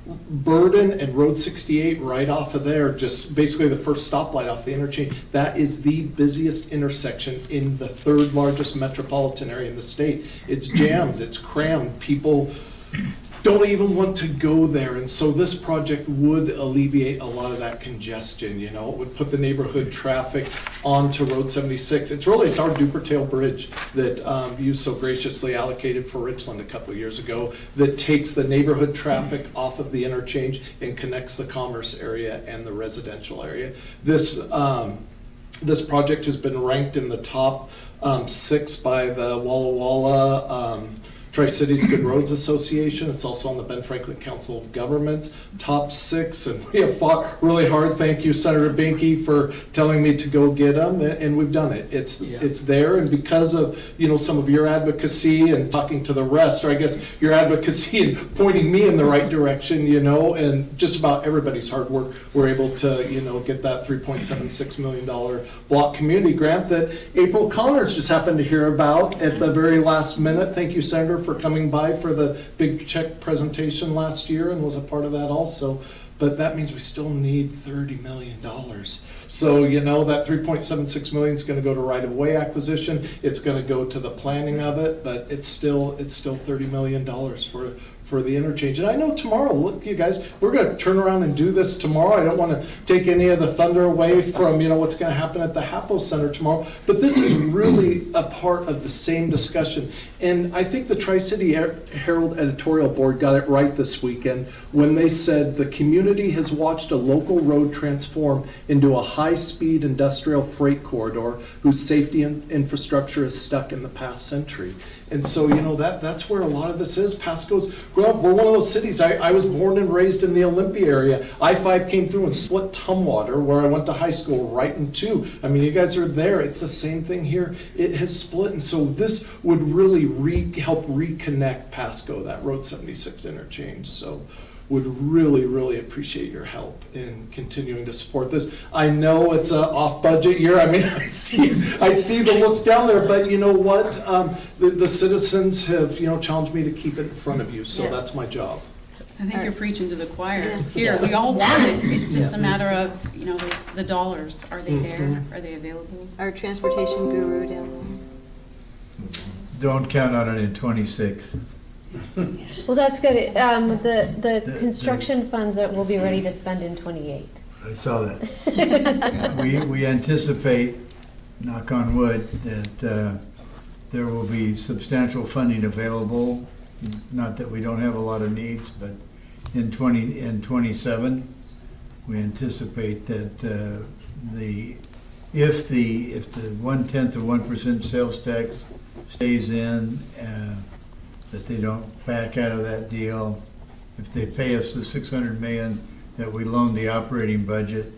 Burden and Road 68 right off of there, just basically the first stoplight off the interchange, that is the busiest intersection in the 3rd largest metropolitan area in the state. It's jammed, it's crammed, people don't even want to go there, and so this project would alleviate a lot of that congestion. You know, it would put the neighborhood traffic onto Road 76. It's our Dupertail Bridge that you so graciously allocated for Richland a couple of years ago, that takes the neighborhood traffic off of the interchange and connects the commerce area and the residential area. This project has been ranked in the top 6 by the Walla Walla Tri-Cities Good Roads Association. It's also on the Ben Franklin Council of Governments, top 6, and we have fought really hard. Thank you, Senator Binky, for telling me to go get them, and we've done it. It's there, and because of, you know, some of your advocacy and talking to the rest, or I guess your advocacy and pointing me in the right direction, you know, and just about everybody's hard work, we're able to, you know, get that $3.76 million block community grant that April Connors just happened to hear about at the very last minute. Thank you, Senator, for coming by for the big check presentation last year and was a part of that also. But that means we still need $30 million. So, you know, that $3.76 million is going to go to right-of-way acquisition. It's going to go to the planning of it, but it's still $30 million for the interchange. And I know tomorrow, look, you guys, we're going to turn around and do this tomorrow. I don't want to take any of the thunder away from, you know, what's going to happen at the Hapo Center tomorrow. But this is really a part of the same discussion. And I think the Tri-City Herald editorial board got it right this weekend when they said the community community has watched a local road transform into a high-speed industrial freight corridor whose safety and infrastructure is stuck in the past century. And so, that's where a lot of this is. Pasco's, we're one of those cities. I was born and raised in the Olympia area. I-5 came through and split Tumwater, where I went to high school, right in two. I mean, you guys are there. It's the same thing here. It has split. And so this would really help reconnect Pasco, that Road 76 interchange. So would really, really appreciate your help in continuing to support this. I know it's an off-budget year. I mean, I see the looks down there, but you know what? The citizens have, challenged me to keep it in front of you, so that's my job. I think you're preaching to the choir. Yes. Here, we all want it. It's just a matter of, there's the dollars. Are they there? Are they available? Our transportation guru down Don't count on it in 26. Well, that's good. The construction funds will be ready to spend in 28. I saw that. We anticipate, knock on wood, that there will be substantial funding available. Not that we don't have a lot of needs, but in 27, we anticipate that if the 1/10 of 1% sales tax stays in, that they don't back out of that deal. If they pay us the $600 million that we loaned the operating budget,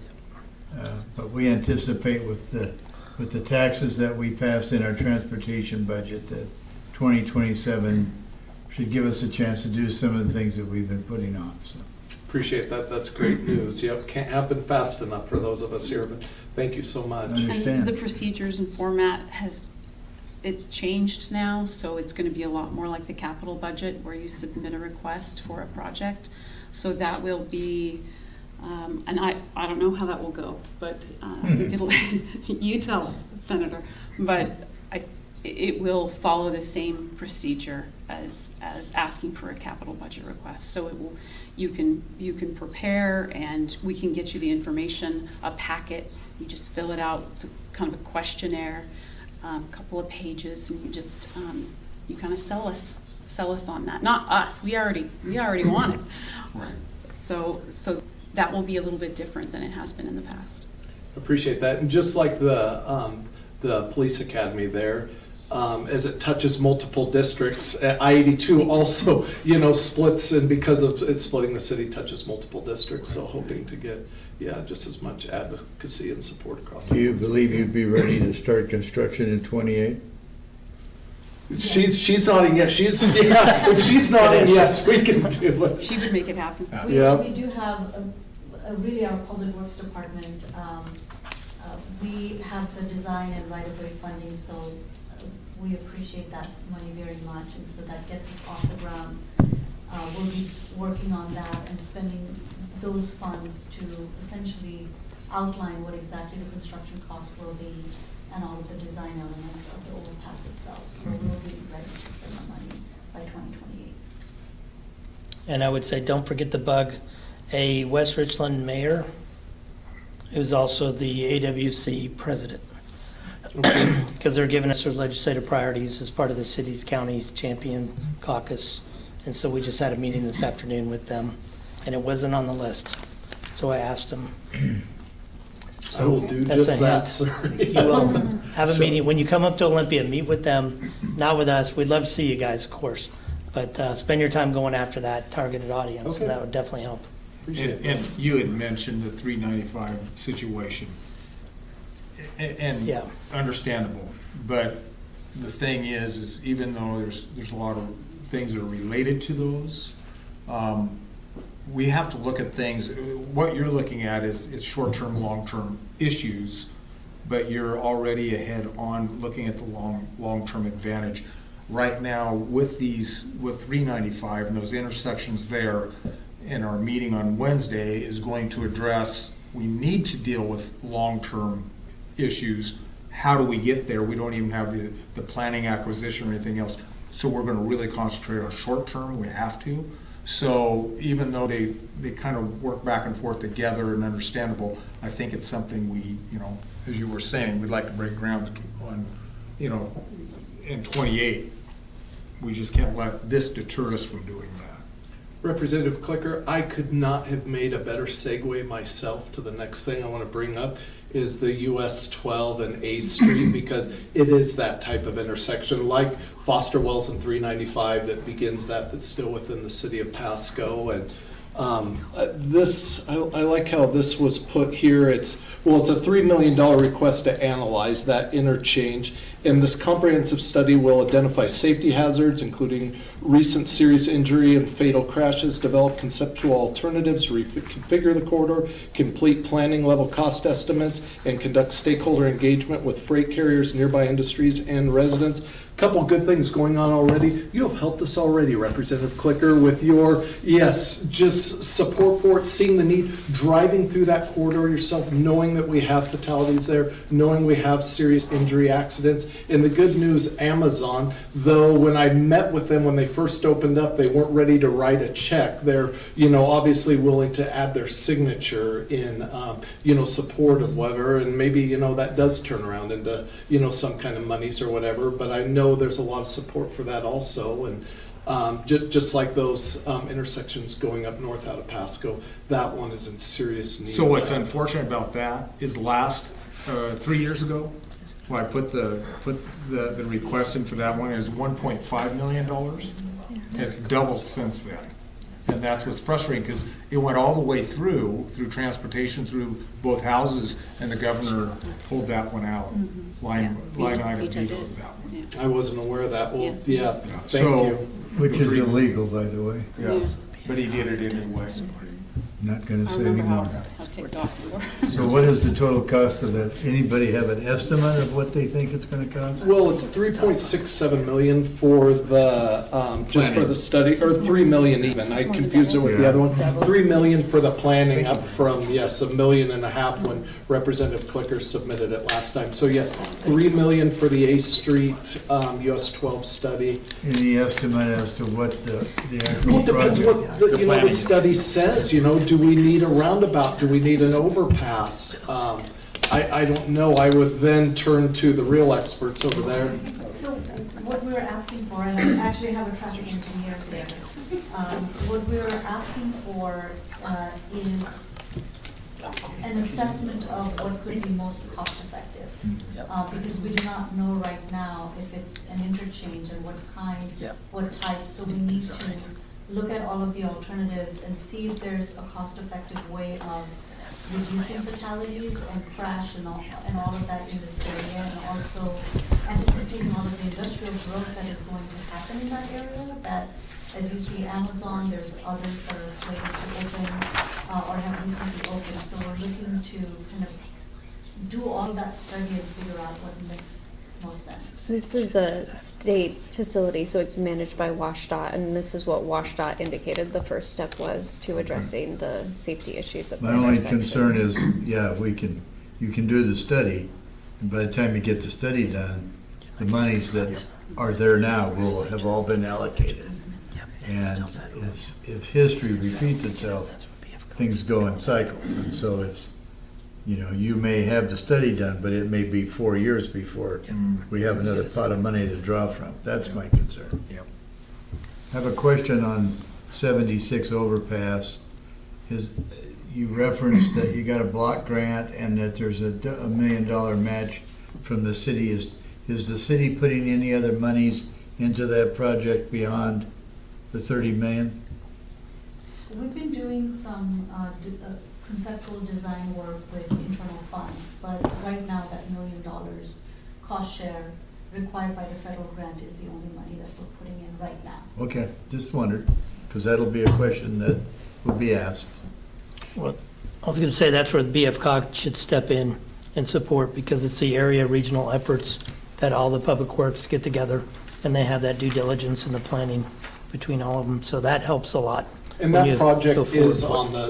but we anticipate with the taxes that we passed in our transportation budget that 2027 should give us a chance to do some of the things that we've been putting off. So. Appreciate that. That's great news. Yep, can't happen fast enough for those of us here, but thank you so much. I understand. And the procedures and format it's changed now, so it's going to be a lot more like the capital budget where you submit a request for a project. So that will be, and I don't know how that will go, but I think it'll, you tell us, Senator, but it will follow the same procedure as asking for a capital budget request. So you can prepare and we can get you the information, a packet, you just fill it out, it's kind of a questionnaire. Couple of pages, and you just you kind of sell us on that. Not us. We already want it. Right. So that will be a little bit different than it has been in the past. Appreciate that. And just like the police academy there, as it touches multiple districts, I-82 also splits, and because of it splitting the city, touches multiple districts. So hoping to get just as much advocacy and support across. Do you believe you'd be ready to start construction in 28? She's nodding yes. If she's nodding yes, we can do it. She would make it happen. We do have really our public works department. We have the design and right-of-way funding, so we appreciate that money very much, and so that gets us off the ground. We'll be working on that and spending those funds to essentially outline what exactly the construction costs will be and all of the design elements of the overpass itself. So we'll be ready to spend the money by 2028. And I would say, don't forget to bug a West Richland mayor, who's also the AWC president. Because they're giving us their legislative priorities as part of the city's county's champion caucus. And so we just had a meeting this afternoon with them, and it wasn't on the list. So I asked them. So I will do that's just a that, hint. sir. You will have a meeting. When you come up to Olympia, meet with them, not with us. We'd love to see you guys, of course. But spend your time going after that targeted audience, and that would definitely help. And you had mentioned the 395 situation. And understandable. But the thing is even though there's a lot of things that are related to those, we have to look at things. What you're looking at is short-term, long-term issues, but you're already ahead on looking at the long-term advantage. Right now with 395 and those intersections there, in our meeting on Wednesday is going to address, we need to deal with long-term issues. How do we get there? We don't even have the planning, acquisition, or anything else. So we're going to really concentrate on short-term. We have to. So even though they kind of work back and forth together and understandable, I think it's something we, as you were saying, we'd like to break ground on, in 28. We just can't let this deter us from doing that. Representative Clicker, I could not have made a better segue myself to the next thing I want to bring up is the US 12 and A Street, because it is that type of intersection like Foster Wells and 395 that begins that's still within the city of Pasco. And I like how this was put here. It's a $3 million request to analyze that interchange. And this comprehensive study will identify safety hazards, including recent serious injury and fatal crashes, develop conceptual alternatives, reconfigure the corridor, complete planning level cost estimates, and conduct stakeholder engagement with freight carriers, nearby industries, and residents. Couple good things going on already. You have helped us already, Representative Clicker, with your, just support for it, seeing the need, driving through that corridor yourself, knowing that we have fatalities there, knowing we have serious injury accidents. And the good news, Amazon, though when I met with them when they first opened up, they weren't ready to write a check. They're, obviously willing to add their signature in, support of whatever, and maybe, that does turn around into, some kind of monies or whatever, but I know there's a lot of support for that also. And just like those intersections going up north out of Pasco, that one is in serious need. So what's unfortunate about that is last 3 years ago, when I put the request in for that one, is $1.5 million. It's doubled since then. And that's what's frustrating, because it went all the way through transportation, through both houses, and the governor pulled that one out. Line item vetoed that one. I wasn't aware of that. Well, thank you. Which is illegal, by the way. Yeah, but he did it anyway. Not gonna say anymore. How ticked off you were. So what is the total cost of that? Anybody have an estimate of what they think it's gonna cost? Well, it's 3.67 million for the, just for the study, or 3 million even. I confused it with the other one. 3 million for the planning, up from, $1.5 million when Representative Clicker submitted it last time. So yes, 3 million for the A Street, US 12 study. Any estimate as to what the Well, actual it depends project? what, the study says, do we need a roundabout? Do we need an overpass? I don't know. I would then turn to the real experts over there. So what we were asking for, and I actually have a traffic engineer there, what we were asking for is an assessment of what could be most cost effective. Because we do not know right now if it's an interchange and what kind, what type, so we need to look at all of the alternatives and see if there's a cost-effective way of reducing fatalities and crash and all of that in this area, and also anticipating all of the industrial growth that is going to happen in that area. That, as you see, Amazon, there's others that are slated to open or have recently opened. So we're looking to kind of do all of that study and figure out what makes most sense. This is a state facility, so it's managed by WashDOT, and this is what WashDOT indicated the first step was to addressing the safety issues that. My only concern is, you can do the study, and by the time you get the study done, the monies that are there now will have all been allocated. And if history repeats itself, things go in cycles, and so it's, you may have the study done, but it may be 4 years before we have another pot of money to draw from. That's my concern. I have a question on 76 overpass. You referenced that you got a block grant and that there's a $1 million match from the city. Is the city putting any other monies into that project beyond the 30 million? We've been doing some conceptual design work with internal funds, but right now that $1 million cost share required by the federal grant is the only money that we're putting in right now. Okay, just wondered, because that'll be a question that will be asked. Well, I was going to say that's where the BFCOG should step in and support, because it's the area regional efforts that all the public works get together, and they have that due diligence and the planning between all of them, so that helps a lot. And that project is on one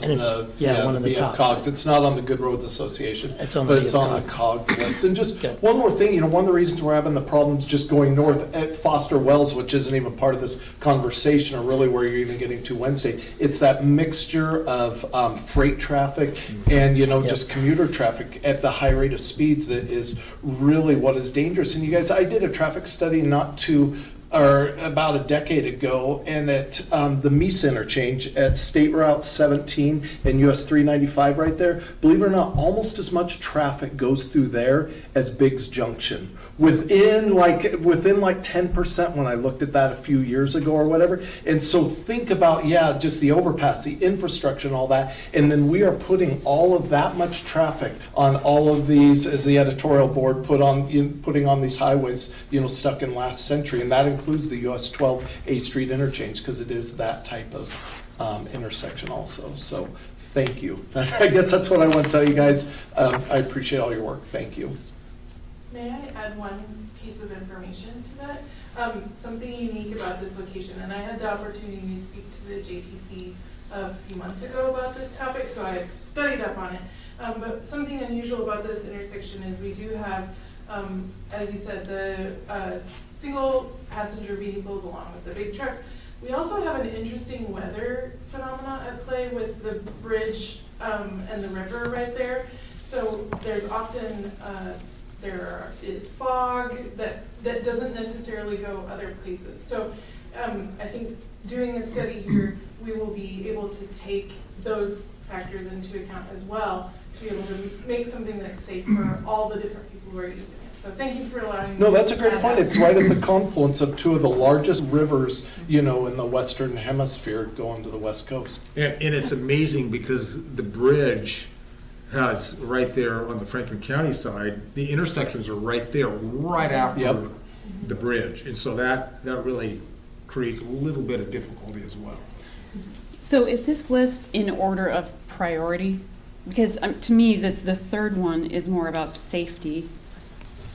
of the top. COGS. It's not on the Good Roads Association, It's on but the it's on the COGS list. And just one more thing, one of the reasons we're having the problems just going north at Foster Wells, which isn't even part of this conversation, or really where you're even getting to Wednesday, it's that mixture of freight traffic and, just commuter traffic at the high rate of speeds that is really what is dangerous. And you guys, I did a traffic study not too or about a decade ago, and at the Meese interchange at State Route 17 and US 395 right there, believe it or not, almost as much traffic goes through there as Biggs Junction. Within like 10% when I looked at that a few years ago or whatever. And so think about, yeah, just the overpass, the infrastructure and all that. And then we are putting all of that much traffic on all of these, as the editorial board putting on these highways, stuck in last century. And that includes the US 12 A Street interchange, because it is that type of intersection also. So thank you. I guess that's what I want to tell you guys. I appreciate all your work. Thank you. May I add one piece of information to that? Something unique about this location, and I had the opportunity to speak to the JTC a few months ago about this topic, so I've studied up on it. But something unusual about this intersection is we do have, as you said, the single passenger vehicles along with the big trucks. We also have an interesting weather phenomena at play with the bridge and the river right there. So there's often there is fog that doesn't necessarily go other places. So I think doing a study here, we will be able to take those factors into account as well to be able to make something that's safe for all the different people who are using it. So thank you for allowing me. No, that's a to great add point. that. It's right at the confluence of two of the largest rivers, in the Western Hemisphere going to the West Coast. And it's amazing because the bridge has right there on the Franklin County side, the intersections are right there, right after the bridge. And so that really creates a little bit of difficulty as well. So is this list in order of priority? Because to me, the third one is more about safety.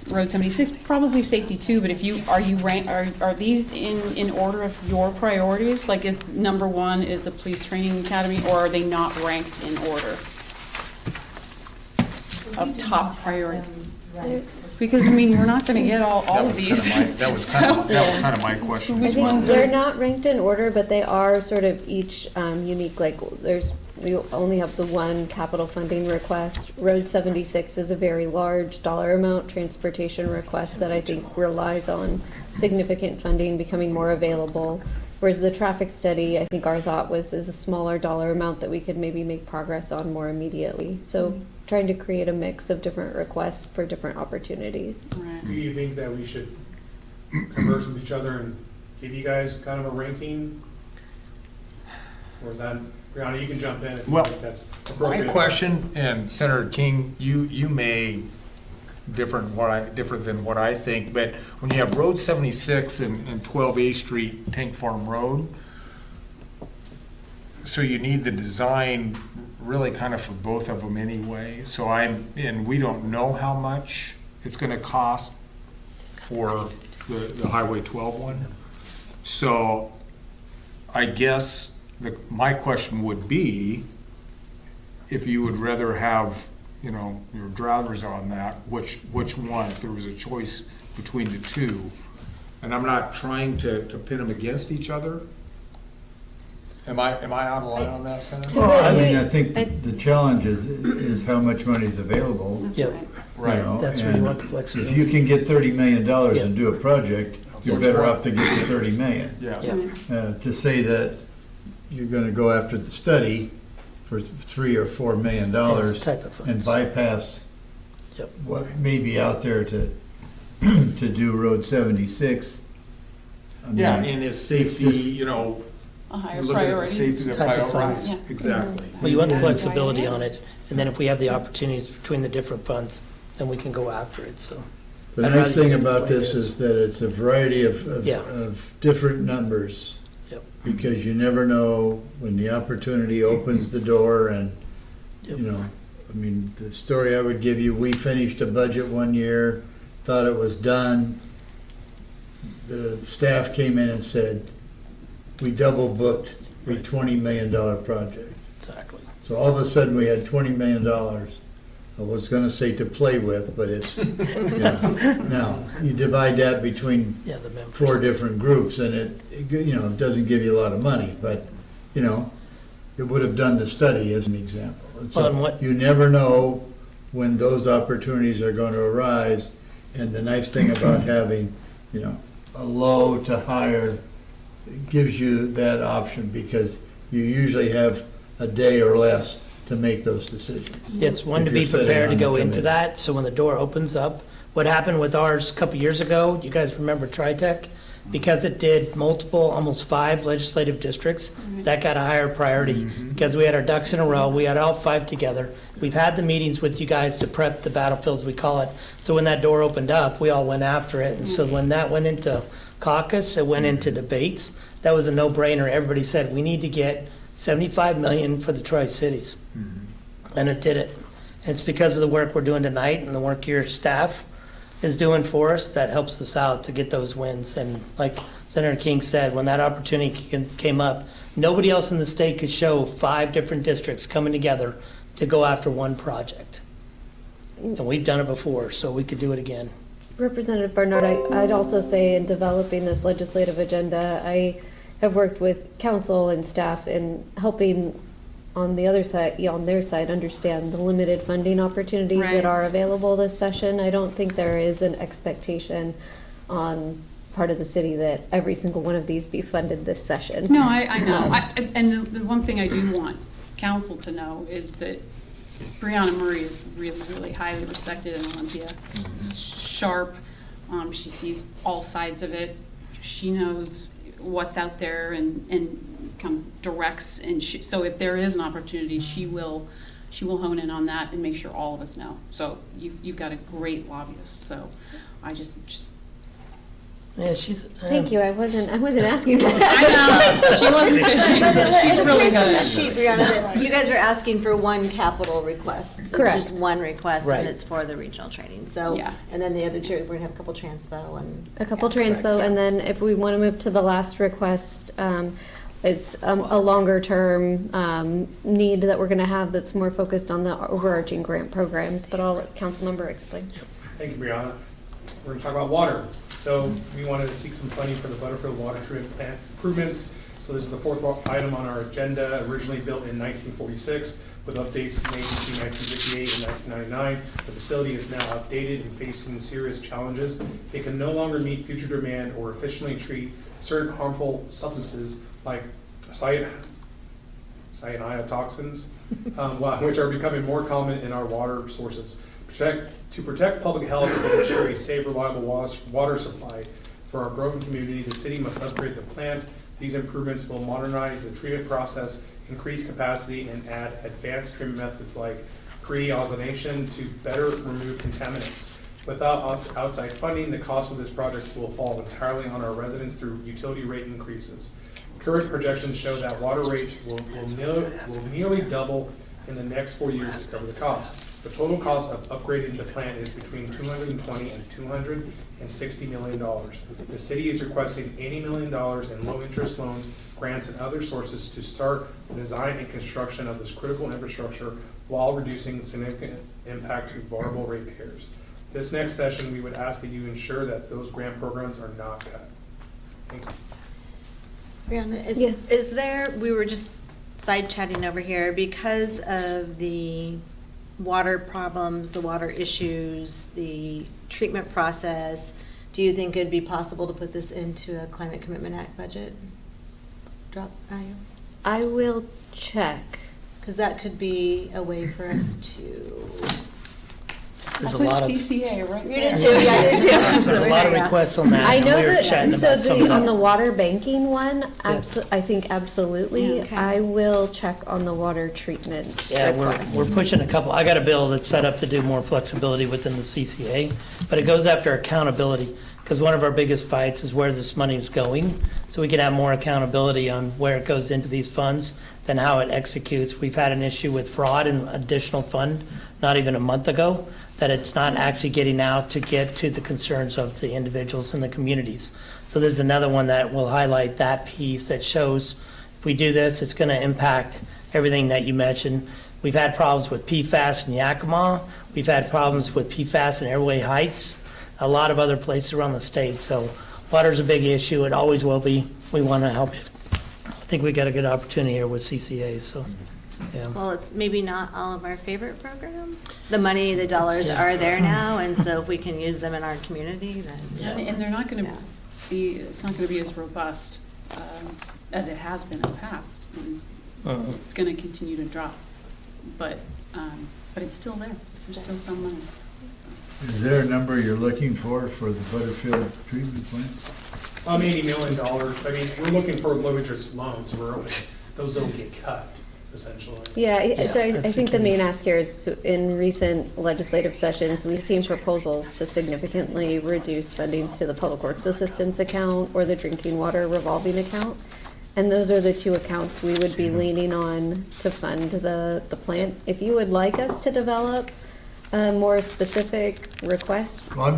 Road 76, probably safety too, but are these in order of your priorities? Like, is number one is the police training academy, or are they not ranked in order of top priority? Because we're not going to get all of these. That was kind of my question. I think they're not ranked in order, but they are sort of each unique. Like we only have the one capital funding request. Road 76 is a very large dollar amount transportation request that I think relies on significant funding becoming more available. Whereas the traffic study, I think our thought is a smaller dollar amount that we could maybe make progress on more immediately. So trying to create a mix of different requests for different opportunities. Right. Do you think that we should converse with each other and give you guys kind of a ranking? Or is that, Brianna, you can jump in if you think that's appropriate. My question, and Senator King, you may different than what I think, but when you have Road 76 and 12A Street, Tank Farm Road, so you need the design really kind of for both of them anyway. So and we don't know how much it's going to cost for the Highway 12 one. So I guess my question would be, if you would rather have, your drivers on that, which one, if there was a choice between the two. And I'm not trying to pit them against each other. Am I out of line on that, Senator? Well, I think the challenge is how much money is available. Yep. Right. That's where you want the flexibility. If you can get $30 million and do a project, you're better off to get the $30 million. Yeah. To say that you're going to go after the study for $3 or $4 million and bypass what may be out there to do Road 76. And it's safety, A higher look at the priority. safety of the Type of priority. funds. Yeah. Exactly. Well, you want the flexibility on it, and then if we have the opportunities between the different funds, then we can go after it, so. The nice thing about this is that it's a variety of different numbers. Yep. Because you never know when the opportunity opens the door and, the story I would give you, we finished a budget one year, thought it was done. The staff came in and said, we double booked a $20 million project. Exactly. So all of a sudden, we had $20 million. I was gonna say to play with, but it's, now, you divide that between Yeah, the members. 4 different groups, and it doesn't give you a lot of money, but, it would have done the study as an example. So Well, and what- you never know when those opportunities are gonna arise, and the nice thing about having, a low to higher gives you that option because you usually have a day or less to make those decisions. It's one If to be you're sitting prepared to on the go into committee. that, so when the door opens up, what happened with ours a couple years ago, you guys remember TriTech? Because it did multiple, almost 5 legislative districts, that got a higher priority. Because we had our ducks in a row, we had all 5 together. We've had the meetings with you guys to prep the battlefields, we call it. So when that door opened up, we all went after it. And so when that went into caucus, it went into debates, that was a no-brainer. Everybody said, we need to get 75 million for the Tri-Cities. And it did it. And it's because of the work we're doing tonight and the work your staff is doing for us that helps us out to get those wins. And like Senator King said, when that opportunity came up, nobody else in the state could show 5 different districts coming together to go after one project. And we've done it before, so we could do it again. Representative Barnard, I'd also say in developing this legislative agenda, I have worked with council and staff in helping on the other side, on their side, understand the limited funding opportunities Right. that are available this session. I don't think there is an expectation on part of the city that every single one of these be funded this session. No, I know. And the one thing I do want council to know is that Brianna Murray is really, really highly respected in Olympia. Sharp, she sees all sides of it. She knows what's out there and kind of directs, and so if there is an opportunity, she will hone in on that and make sure all of us know. So you've got a great lobbyist, so I just Yeah, she's. Thank you. I wasn't asking for I that. know, she wasn't fishing. She's really From the good. sheet, Brianna, that you guys are asking for one capital request. It's Correct. just one request, Right. and it's for the regional training, so. Yeah. And then the other 2, we're gonna have a couple transpo and. A couple Yeah, transpo, correct, and then if we want to move to the last request, it's a longer term need that we're going to have that's more focused on the overarching grant programs, but I'll let Councilmember explain. Thank you, Brianna. We're gonna talk about water. So we wanted to seek some funding for the Butterfield Water Treatment Plant improvements. So this is the 4th item on our agenda, originally built in 1946 with updates made between 1958 and 1999. The facility is now outdated and facing serious challenges. It can no longer meet future demand or efficiently treat certain harmful substances like cyanotoxins, which are becoming more common in our water sources. To protect public health and ensure a safe, reliable water supply for our growing community, the city must upgrade the plant. These improvements will modernize the treatment process, increase capacity, and add advanced treatment methods like pre-ozonation to better remove contaminants. Without outside funding, the cost of this project will fall entirely on our residents through utility rate increases. Current projections show that water rates will nearly double in the next 4 years to cover the cost. The total cost of upgrading the plant is between $220 and $260 million. The city is requesting $80 million in low-interest loans, grants, and other sources to start the design and construction of this critical infrastructure while reducing significant impact to vulnerable ratepayers. This next session, we would ask that you ensure that those grant programs are not cut. Thank you. Brianna, is there, we were just side chatting over here, because of the water problems, the water issues, the treatment process, do you think it'd be possible to put this into a Climate Commitment Act budget? Drop value? I will check. Because that could be a way for us to. There's a Put lot of. CCA right You there. did too, yeah, you did too. There's a lot of requests on that. I and know we were that, chatting so about some of on that. the water banking one, I think absolutely. Yeah, okay. I will check on the water treatment Yeah, request. we're pushing a couple, I got a bill that's set up to do more flexibility within the CCA, but it goes after accountability, because one of our biggest fights is where this money is going, so we can have more accountability on where it goes into these funds than how it executes. We've had an issue with fraud and additional fund, not even a month ago, that it's not actually getting out to get to the concerns of the individuals and the communities. So there's another one that will highlight that piece that shows if we do this, it's going to impact everything that you mentioned. We've had problems with PFAS in Yakima. We've had problems with PFAS in Airway Heights, a lot of other places around the state. So water's a big issue. It always will be. We want to help. I think we got a good opportunity here with CCA. So, yeah. Well, it's maybe not all of our favorite program. The money, the dollars Yeah. are there now, and so if we can use them in our community, then. And they're not gonna, it's not gonna be as robust, as it has been in the past. And it's gonna continue to drop, but it's still there. There's still some money. Is there a number you're looking for the Butterfield treatment plant? $80 million. I mean, we're looking for low interest loans, those don't get cut, essentially. Yeah, so I that's think the the main ask here is, in recent legislative sessions, we've seen proposals to significantly reduce funding to the Public Works Assistance account or the Drinking Water Revolving account. And those are the two accounts we would be leaning on to fund the plant. If you would like us to develop a more specific request for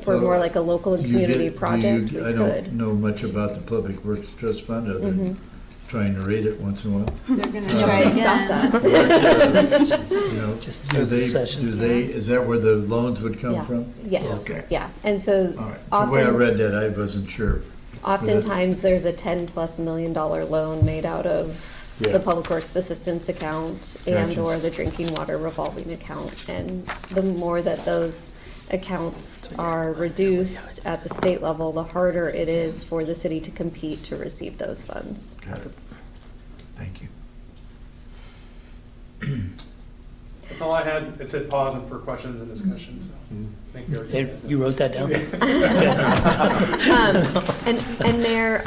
more like a local and community project, we I could. don't know much about the Public Works Trust Fund other than trying to read it once in a while. They're gonna try again. Stop that. You know, Just do they, session. is that where the loans would come Yeah. from? Yes, Okay. yeah, and so All right. The way I often, read that, I wasn't sure. oftentimes there's a $10+ million loan made out of Yeah. the Public Works Assistance account and or the Drinking Water Revolving account. And the more that those accounts are reduced at the state level, the harder it is for the city to compete to receive those funds. Got it. Thank you. That's all I had. It said pause and for questions and discussion, so. Thank you. Hey, you wrote that down? And Mayor,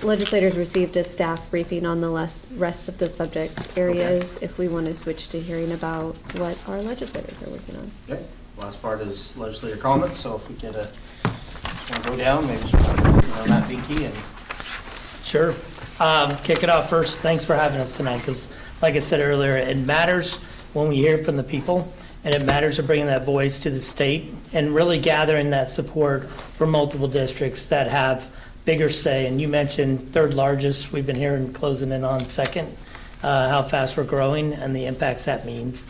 legislators received a staff briefing on the rest of the subject areas, if we want to switch to hearing about what our legislators are working on. Okay, last part is legislator comments, so if we could, just wanna go down, maybe just on that Binky and. Sure. Kick it off first. Thanks for having us tonight, because like I said earlier, it matters when we hear from the people, and it matters to bringing that voice to the state and really gathering that support for multiple districts that have bigger say. And you mentioned third largest. We've been hearing closing in on second, how fast we're growing and the impacts that means.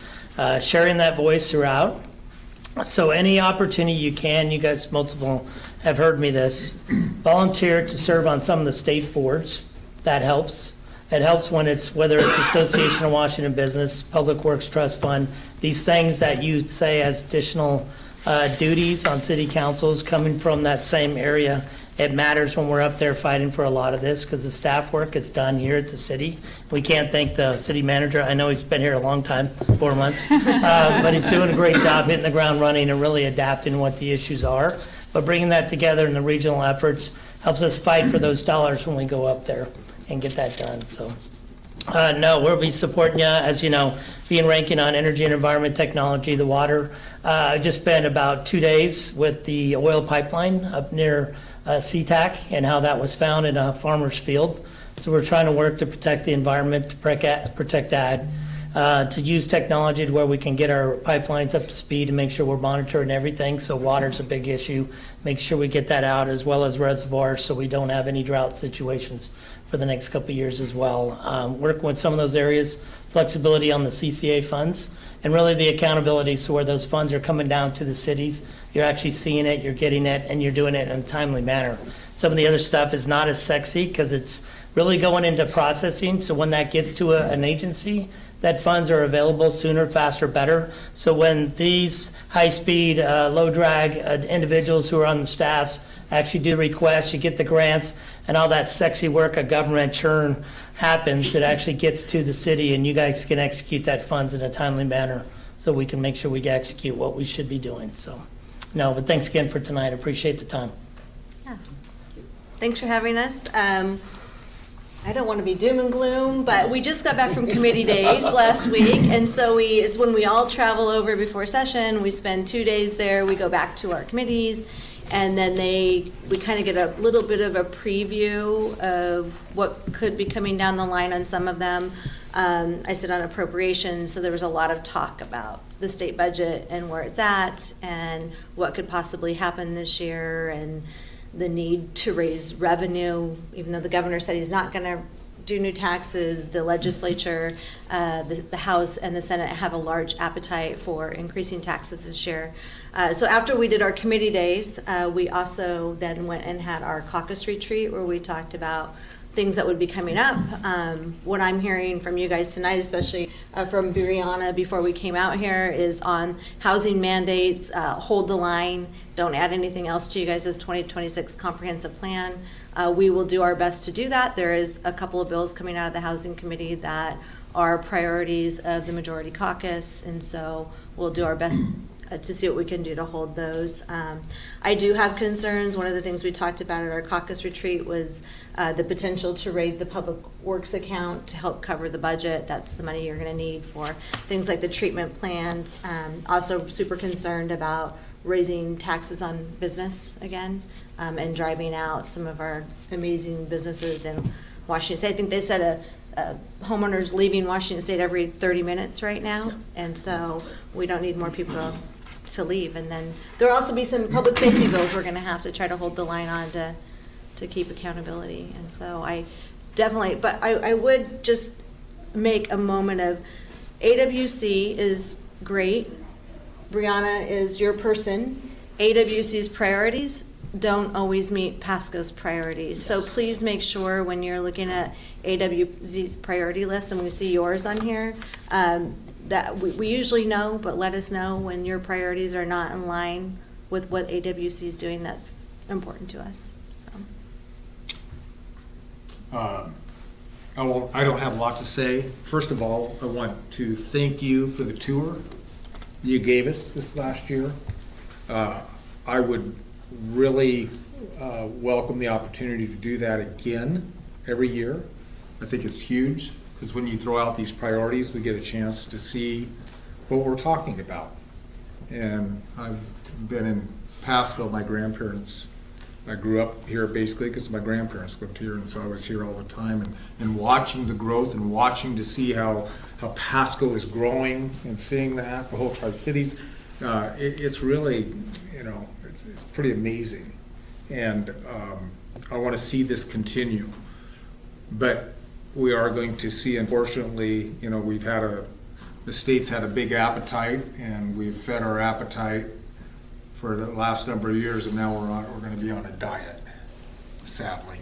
Sharing that voice throughout. So any opportunity you can, you guys multiple have heard me this, volunteer to serve on some of the state boards. That helps. It helps when it's, whether it's Association of Washington Business, Public Works Trust Fund, these things that you say as additional duties on city councils coming from that same area. It matters when we're up there fighting for a lot of this, because the staff work is done here at the city. We can't thank the city manager. I know he's been here a long time, 4 months, but he's doing a great job hitting the ground running and really adapting what the issues are. But bringing that together in the regional efforts helps us fight for those dollars when we go up there and get that done. So, no, we'll be supporting you, as you know, being ranking on energy and environment technology, the water. I've just spent about 2 days with the oil pipeline up near SeaTac and how that was found in a farmer's field. So we're trying to work to protect the environment, to protect that, to use technology to where we can get our pipelines up to speed and make sure we're monitoring everything. So water's a big issue. Make sure we get that out, as well as reservoirs, so we don't have any drought situations for the next couple of years as well. Working with some of those areas, flexibility on the CCA funds, and really the accountability, so where those funds are coming down to the cities, you're actually seeing it, you're getting it, and you're doing it in a timely manner. Some of the other stuff is not as sexy because it's really going into processing, so when that gets to an agency, that funds are available sooner, faster, better. So when these high-speed, low-drag individuals who are on the staffs actually do requests, you get the grants, and all that sexy work of government churn happens, it actually gets to the city, and you guys can execute that funds in a timely manner so we can make sure we execute what we should be doing. So, no, but thanks again for tonight. I appreciate the time. Yeah. Thanks for having us. I don't want to be doom and gloom, but we just got back from committee days last week, and so it's when we all travel over before session. We spend 2 days there. We go back to our committees, and then we kind of get a little bit of a preview of what could be coming down the line on some of them. I sit on appropriations, so there was a lot of talk about the state budget and where it's at and what could possibly happen this year, and the need to raise revenue, even though the governor said he's not going to do new taxes. The legislature, the House and the Senate have a large appetite for increasing taxes this year. So after we did our committee days, we also then went and had our caucus retreat where we talked about things that would be coming up. What I'm hearing from you guys tonight, especially from Brianna before we came out here, is on housing mandates, hold the line, don't add anything else to you guys' 2026 comprehensive plan. We will do our best to do that. There is a couple of bills coming out of the Housing Committee that are priorities of the Majority Caucus, and so we'll do our best to see what we can do to hold those. I do have concerns. One of the things we talked about at our caucus retreat was the potential to raid the public works account to help cover the budget. That's the money you're going to need for things like the treatment plants. Also super concerned about raising taxes on business again, and driving out some of our amazing businesses in Washington State. I think they said homeowners leaving Washington State every 30 minutes right now, and so we don't need more people to leave. And then there'll also be some public safety bills we're going to have to try to hold the line on to keep accountability. And so I definitely, but I would just make a moment of AWC is great. Brianna is your person. AWC's priorities don't always meet Pasco's priorities. So please make sure when you're looking at AWC's priority list, and we see yours on here, that we usually know, but let us know when your priorities are not in line with what AWC is doing. That's important to us. So. I don't have a lot to say. First of all, I want to thank you for the tour you gave us this last year. I would really welcome the opportunity to do that again every year. I think it's huge, because when you throw out these priorities, we get a chance to see what we're talking about. And I've been in Pasco. My grandparents, I grew up here basically because my grandparents lived here, and so I was here all the time, and watching the growth and watching to see how Pasco is growing and seeing that, the whole Tri-Cities, it's really, it's pretty amazing. And I want to see this continue. But we are going to see, unfortunately, we've had the state's had a big appetite, and we've fed our appetite for the last number of years, and now we're going to be on a diet, sadly.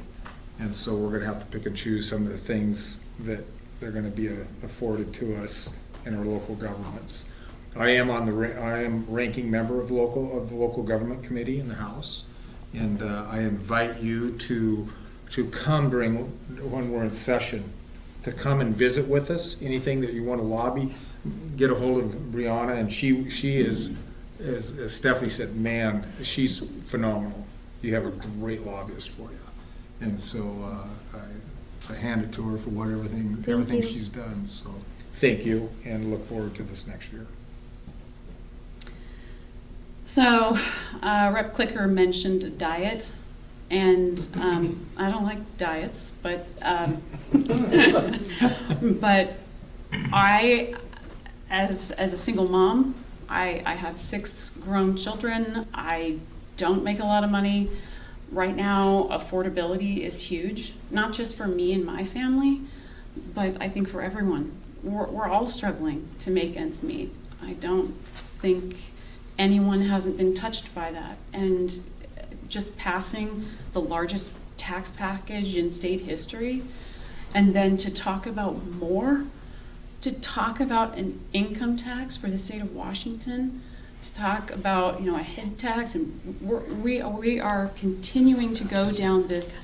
And so we're going to have to pick and choose some of the things that they're going to be afforded to us in our local governments. I am ranking member of the local government committee in the House, and I invite you to come when we're in session, to come and visit with us. Anything that you want to lobby, get a hold of Brianna, and she is, as Stephanie said, man, she's phenomenal. You have a great lobbyist for you, and so I hand it to her for everything she's done. So thank you, and look forward to this next year. So Rep. Clicker mentioned diet, and I don't like diets, but but I, as a single mom, I have 6 grown children. I don't make a lot of money. Right now, affordability is huge, not just for me and my family, but I think for everyone. We're all struggling to make ends meet. I don't think anyone hasn't been touched by that. And just passing the largest tax package in state history, and then to talk about an income tax for the state of Washington, to talk about a head tax, and we are continuing to go down this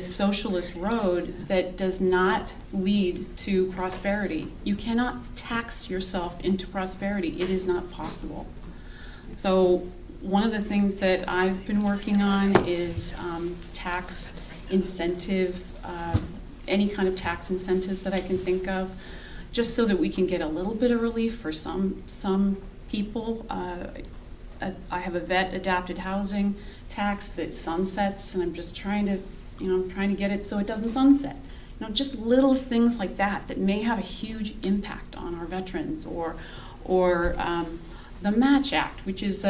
socialist road that does not lead to prosperity. You cannot tax yourself into prosperity. It is not possible. So one of the things that I've been working on is tax incentive, any kind of tax incentives that I can think of, just so that we can get a little bit of relief for some people. I have a vet adapted housing tax that sunsets, and I'm just trying to get it so it doesn't sunset. Just little things like that may have a huge impact on our veterans, or the Match Act, which is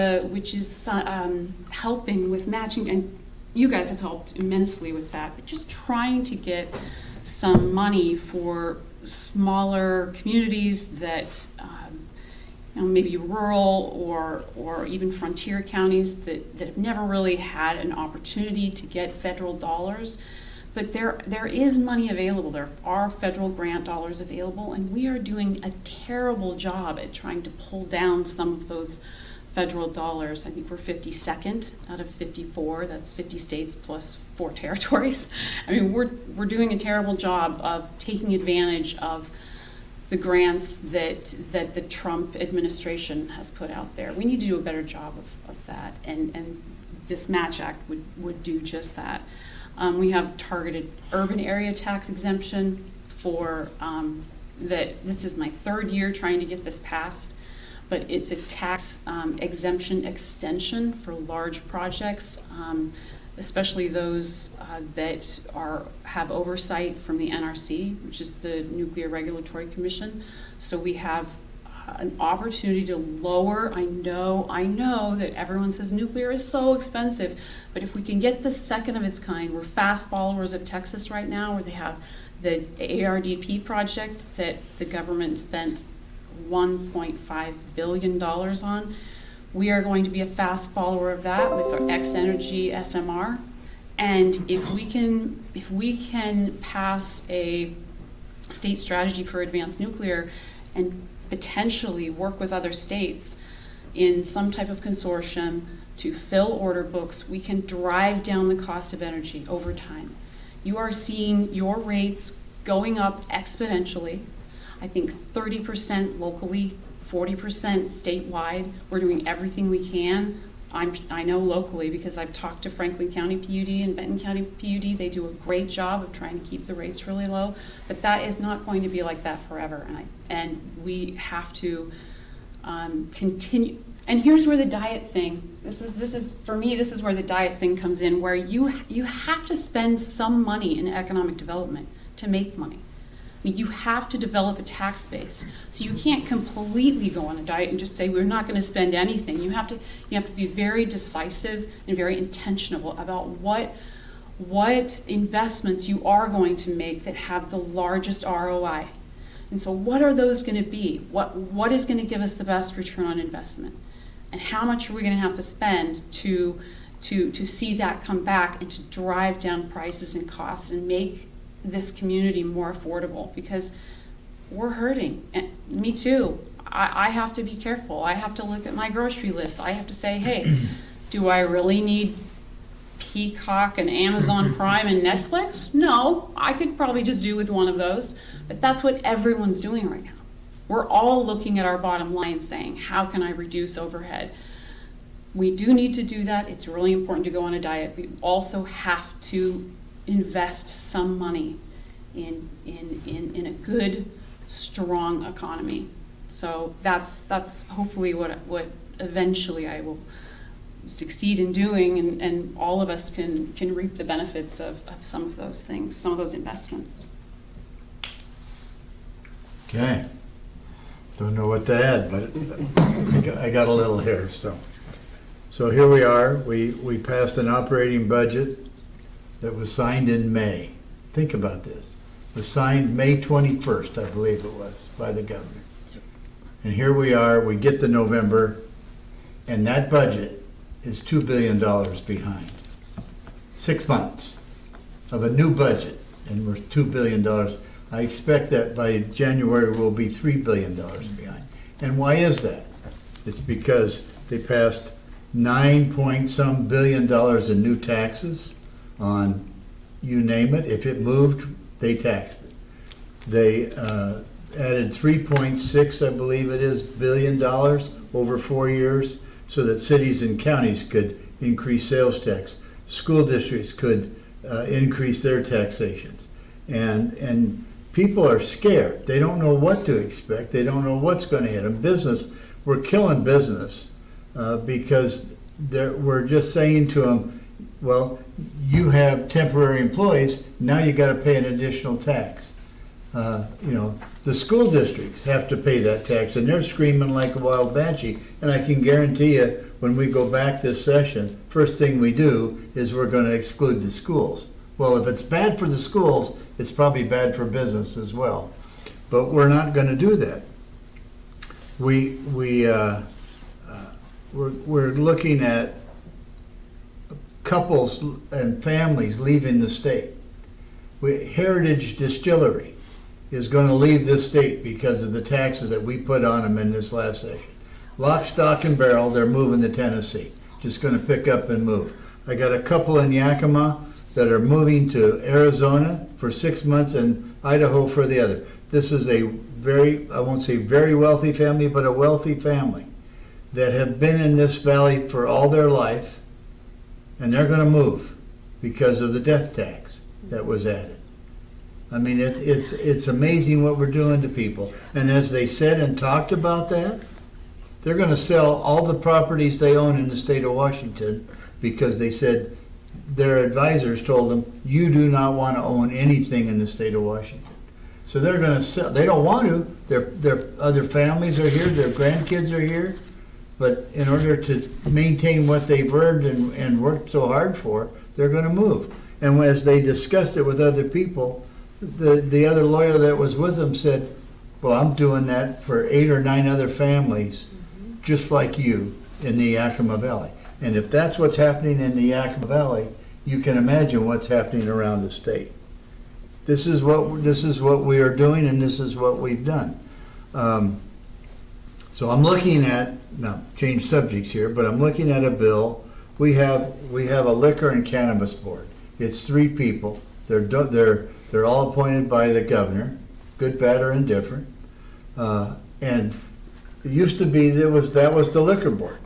helping with matching, and you guys have helped immensely with that. But just trying to get some money for smaller communities that maybe rural or even frontier counties that have never really had an opportunity to get federal dollars, But there is money available. There are federal grant dollars available, and we are doing a terrible job at trying to pull down some of those federal dollars. I think we're 52nd out of 54. That's 50 states plus 4 territories. I mean, we're doing a terrible job of taking advantage of the grants that the Trump administration has put out there. We need to do a better job of that, and this Match Act would do just that. We have targeted urban area tax exemption for that. This is my 3rd year trying to get this passed, but it's a tax exemption extension for large projects, especially those that have oversight from the NRC, which is the Nuclear Regulatory Commission. So we have an opportunity to lower. I know that everyone says nuclear is so expensive, but if we can get the second of its kind, we're fast followers of Texas right now, where they have the ARDP project that the government spent $1.5 billion on. We are going to be a fast follower of that with our X-Energy SMR. And if we can pass a state strategy for advanced nuclear and potentially work with other states in some type of consortium to fill order books, we can drive down the cost of energy over time. You are seeing your rates going up exponentially. I think 30% locally, 40% statewide. We're doing everything we can. I know locally because I've talked to Franklin County PUD and Benton County PUD. They do a great job of trying to keep the rates really low, but that is not going to be like that forever. And we have to continue. And here's where the diet thing. This is for me. This is where the diet thing comes in, where you have to spend some money in economic development to make money. I mean, you have to develop a tax base. So you can't completely go on a diet and just say we're not going to spend anything. You have to be very decisive and very intentional about what investments you are going to make that have the largest ROI. And so what are those going to be? What is going to give us the best return on investment? And how much are we going to have to spend to see that come back and to drive down prices and costs and make this community more affordable? Because we're hurting. And me too. I have to be careful. I have to look at my grocery list. I have to say, hey, do I really need Peacock and Amazon Prime and Netflix? No, I could probably just do with one of those. But that's what everyone's doing right now. We're all looking at our bottom line saying, how can I reduce overhead? We do need to do that. It's really important to go on a diet. We also have to invest some money in a good, strong economy. So that's hopefully what eventually I will succeed in doing, and all of us can reap the benefits of some of those things, some of those investments. Okay. Don't know what to add, but I got a little here. So here we are. We passed an operating budget that was signed in May. Think about this. It was signed May 21st, I believe it was, by the governor. And here we are, we get to November, and that budget is $2 billion behind. 6 months of a new budget, and we're $2 billion. I expect that by January we'll be $3 billion behind. And why is that? It's because they passed $9 billion in new taxes on, you name it. If it moved, they taxed it. They added 3.6, I believe it is, $billion over 4 years so that cities and counties could increase sales tax. School districts could increase their taxations. And people are scared. They don't know what to expect. They don't know what's going to hit them. Business, we're killing business because we're just saying to them, well, you have temporary employees, now you got to pay an additional tax. The school districts have to pay that tax, and they're screaming like a wild banshee. And I can guarantee you, when we go back this session, first thing we do is we're going to exclude the schools. Well, if it's bad for the schools, it's probably bad for business as well. But we're not going to do that. We're looking at couples and families leaving the state. Heritage Distillery is going to leave this state because of the taxes that we put on them in this last session. Lock, stock, and barrel, they're moving to Tennessee. Just going to pick up and move. I got a couple in Yakima that are moving to Arizona for 6 months and Idaho for the other. This is a very, I won't say very wealthy family, but a wealthy family that have been in this valley for all their life, and they're going to move because of the death tax that was added. I mean, it's amazing what we're doing to people. And as they said and talked about that, they're going to sell all the properties they own in the state of Washington because they said their advisors told them, you do not want to own anything in the state of Washington. So they're going to sell. They don't want to. Their other families are here. Their grandkids are here. But in order to maintain what they've earned and worked so hard for, they're going to move. And as they discussed it with other people, the other lawyer that was with them said, well, I'm doing that for 8 or 9 other families, just like you, in the Yakima Valley. And if that's what's happening in the Yakima Valley, you can imagine what's happening around the state. This is what we are doing, and this is what we've done. So I'm looking at, now change subjects here, but I'm looking at a bill. We have a liquor and cannabis board. It's 3 people. They're all appointed by the governor, good, bad, or indifferent. And it used to be that was the liquor board.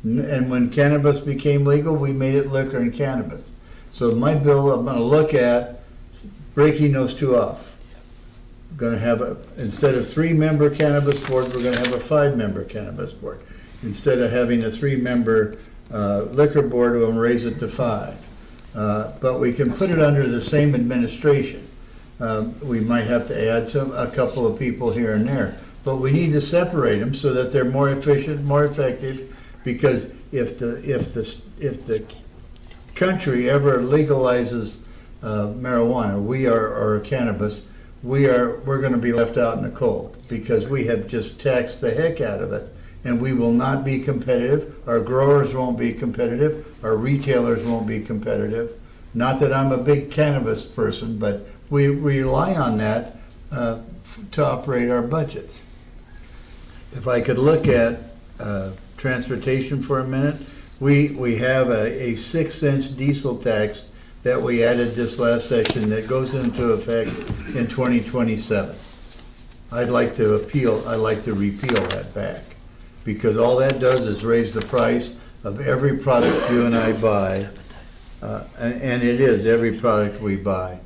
And when cannabis became legal, we made it liquor and cannabis. So my bill, I'm going to look at breaking those 2 off. We're going to have instead of 3-member cannabis board, we're going to have a 5-member cannabis board. Instead of having a 3-member liquor board, we'll raise it to 5. But we can put it under the same administration. We might have to add a couple of people here and there, but we need to separate them so that they're more efficient, more effective. Because if the country ever legalizes marijuana, or cannabis, we're going to be left out in the cold because we have just taxed the heck out of it, and we will not be competitive. Our growers won't be competitive. Our retailers won't be competitive. Not that I'm a big cannabis person, but we rely on that to operate our budgets. If I could look at transportation for a minute, we have a 6-cent diesel tax that we added this last session that goes into effect in 2027. I'd like to repeal that back, because all that does is raise the price of every product you and I buy, and it is every product we buy.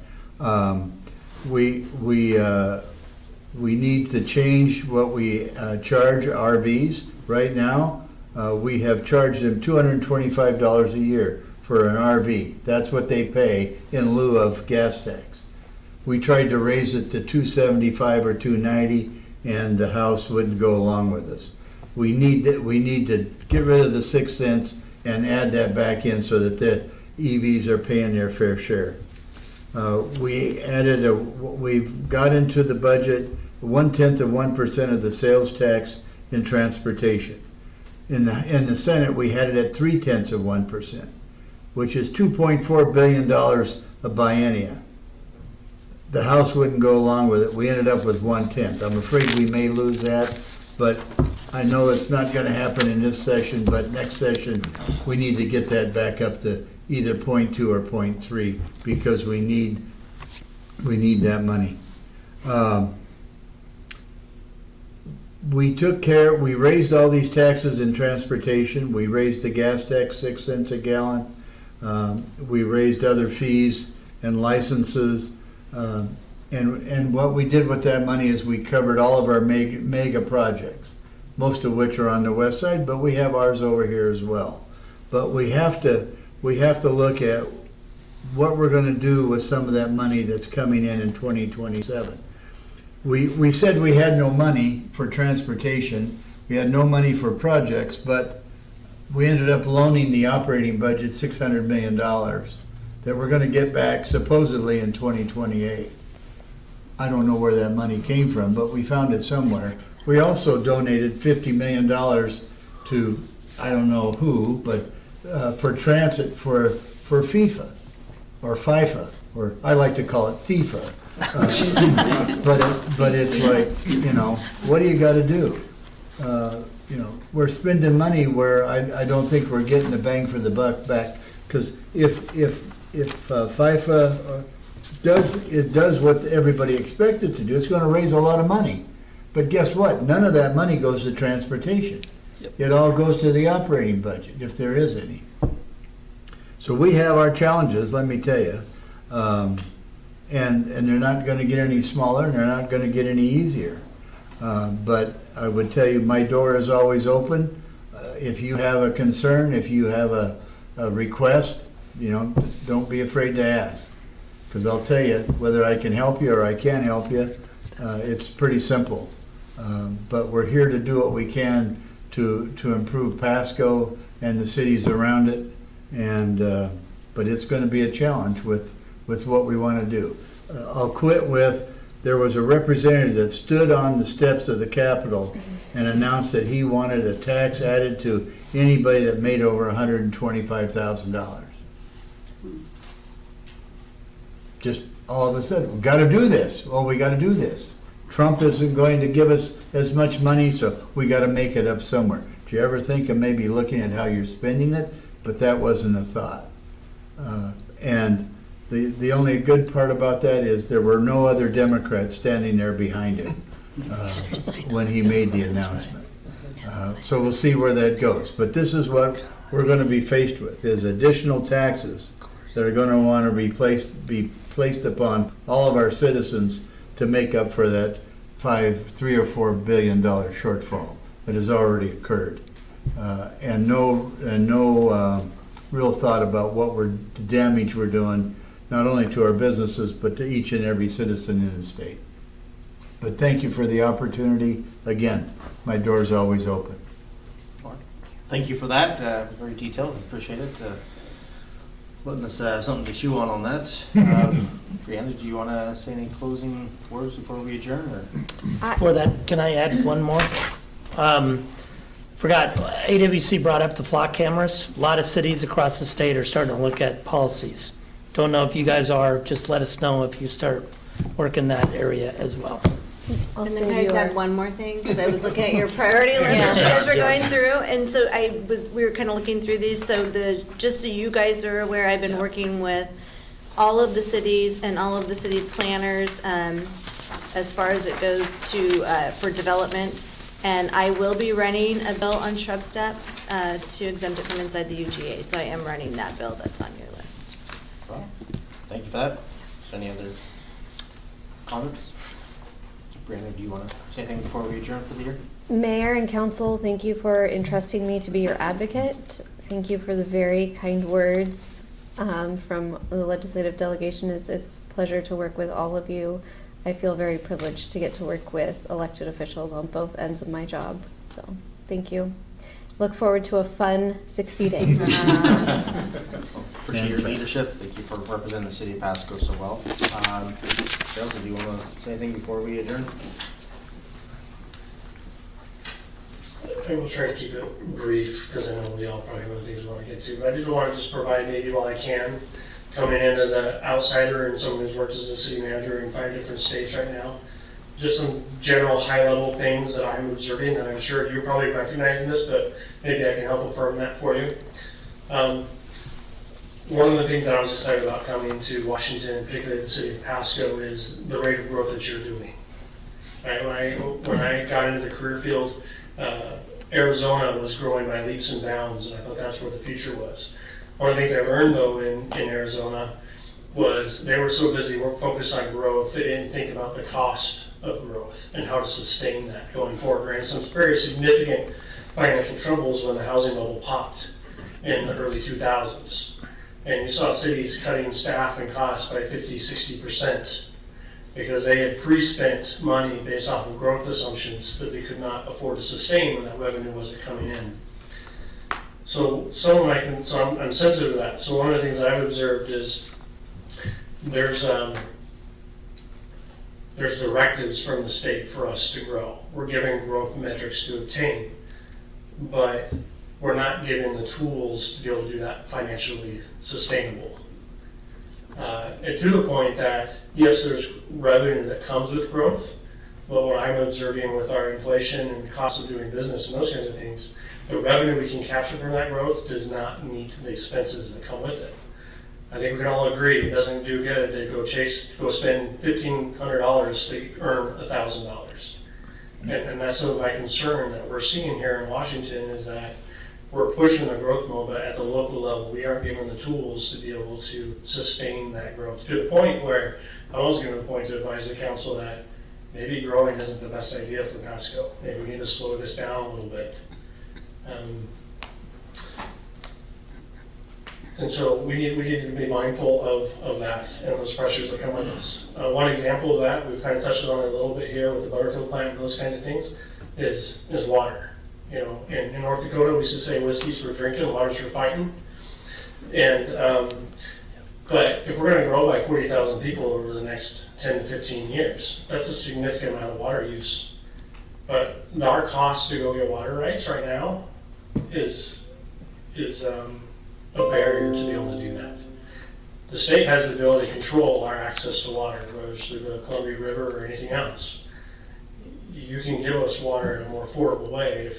We need to change what we charge RVs. Right now, we have charged them $225 a year for an RV. That's what they pay in lieu of gas tax. We tried to raise it to $275 or $290, and the House wouldn't go along with us. We need to get rid of the 6 cents and add that back in so that the EVs are paying their fair share. We've got into the budget 0.1% of the sales tax in transportation. In the Senate, we had it at 0.3%, which is $2.4 billion a biennia. The House wouldn't go along with it. We ended up with 0.1. I'm afraid we may lose that, but I know it's not going to happen in this session, but next session we need to get that back up to either 0.2 or 0.3 because we need that money. We raised all these taxes in transportation. We raised the gas tax 6 cents a gallon. We raised other fees and licenses. And what we did with that money is we covered all of our mega projects, most of which are on the west side, but we have ours over here as well. But we have to look at what we're going to do with some of that money that's coming in 2027. We said we had no money for transportation, we had no money for projects, but we ended up loaning the operating budget $600 million that we're going to get back supposedly in 2028. I don't know where that money came from, but we found it somewhere. We also donated $50 million to, I don't know who, but for transit for FIFA or FIFA. or I like to call it FIFA. But it's like, you know, what do you gotta do? You know, we're spending money where I don't think we're getting the bang for the buck back. Because if FIFA does what everybody expects it to do, it's gonna raise a lot of money. But guess what? None of that money goes to transportation. It all goes to the operating budget, if there is any. So we have our challenges, let me tell you. And they're not gonna get any smaller, and they're not gonna get any easier. But I would tell you, my door is always open. If you have a concern, if you have a request, you know, don't be afraid to ask. Because I'll tell you, whether I can help you or I can't help you, it's pretty simple. But we're here to do what we can to improve Pasco and the cities around it. And but it's going to be a challenge with what we want to do. I'll quit with, there was a representative that stood on the steps of the Capitol and announced that he wanted a tax added to anybody that made over $125,000. Just all of a sudden, we got to do this. Well, we got to do this. Trump isn't going to give us as much money, so we got to make it up somewhere. Do you ever think of maybe looking at how you're spending it? But that wasn't a thought. And the only good part about that is there were no other Democrats standing there behind him when he made the announcement. So we'll see where that goes. But this is what we're going to be faced with, is additional taxes that are going to want to be placed upon all of our citizens to make up for that $3 or $4 billion shortfall that has already occurred. And no real thought about the damage we're doing, not only to our businesses, but to each and every citizen in the state. But thank you for the opportunity. Again, my door is always open. Thank you for that. Very detailed. Appreciate it. Letting us have something to chew on that. Brianna, do you want to say any closing words before we adjourn? Or? For that, can I add one more? Forgot, AWC brought up the flock cameras. A lot of cities across the state are starting to look at policies. Don't know if you guys are, just let us know if you start working that area as well. And then can I just add one more thing? Because I was looking at your priority list that you guys were going through. And so we were kind of looking through these. So just so you guys are aware, I've been working with all of the cities and all of the city planners as far as it goes to for development. And I will be running a bill on shrub step to exempt it from inside the UGA. So I am running that bill that's on your list. Well, thank you for that. Any other comments? Brandon, do you want to say anything before we adjourn for the year? Mayor and council, thank you for entrusting me to be your advocate. Thank you for the very kind words from the legislative delegation. It's a pleasure to work with all of you. I feel very privileged to get to work with elected officials on both ends of my job. So thank you. Look forward to a fun 60 days. Appreciate your leadership. Thank you for representing the city of Pasco so well. Chelsea, do you want to say anything before we adjourn? I think we'll try to keep it brief because I know we all probably have other things we want to get to. But I did want to just provide, maybe while I can, coming in as an outsider and someone who's worked as a city manager in 5 different states right now, just some general high-level things that I'm observing, and I'm sure you're probably recognizing this, but maybe I can help affirm that for you. One of the things that I was excited about coming to Washington, and particularly the city of Pasco, is the rate of growth that you're doing. Right? When I got into the career field, Arizona was growing by leaps and bounds, and I thought that's where the future was. One of the things I learned, though, in Arizona was they were so busy focused on growth, they didn't think about the cost of growth and how to sustain that going forward. Ran some very significant financial troubles when the housing bubble popped in the early 2000s. And you saw cities cutting staff and costs by 50, 60% because they had pre-spent money based off of growth assumptions that they could not afford to sustain when that revenue wasn't coming in. So I'm sensitive to that. So one of the things I've observed is there's directives from the state for us to grow. We're giving growth metrics to obtain, but we're not given the tools to be able to do that financially sustainable. And to the point that, yes, there's revenue that comes with growth, but what I'm observing with our inflation and cost of doing business and those kinds of things, the revenue we can capture from that growth does not meet the expenses that come with it. I think we can all agree it doesn't do good to go spend $1,500 to earn $1,000. And that's some of my concern that we're seeing here in Washington is that we're pushing the growth mode, but at the local level, we aren't given the tools to be able to sustain that growth to the point where I was given a point to advise the council that maybe growing isn't the best idea for Pasco. Maybe we need to slow this down a little bit. And so we need to be mindful of that and those pressures that come with us. One example of that, we've kind of touched on it a little bit here with the Butterfield plant and those kinds of things, is water. You know, in North Dakota, we used to say whiskey's for drinking, water's for fighting. And but if we're going to grow by 40,000 people over the next 10 to 15 years, that's a significant amount of water use. But our cost to go get water rights right now is a barrier to be able to do that. The state has the ability to control our access to water, whether it's through the Columbia River or anything else. You can give us water in a more affordable way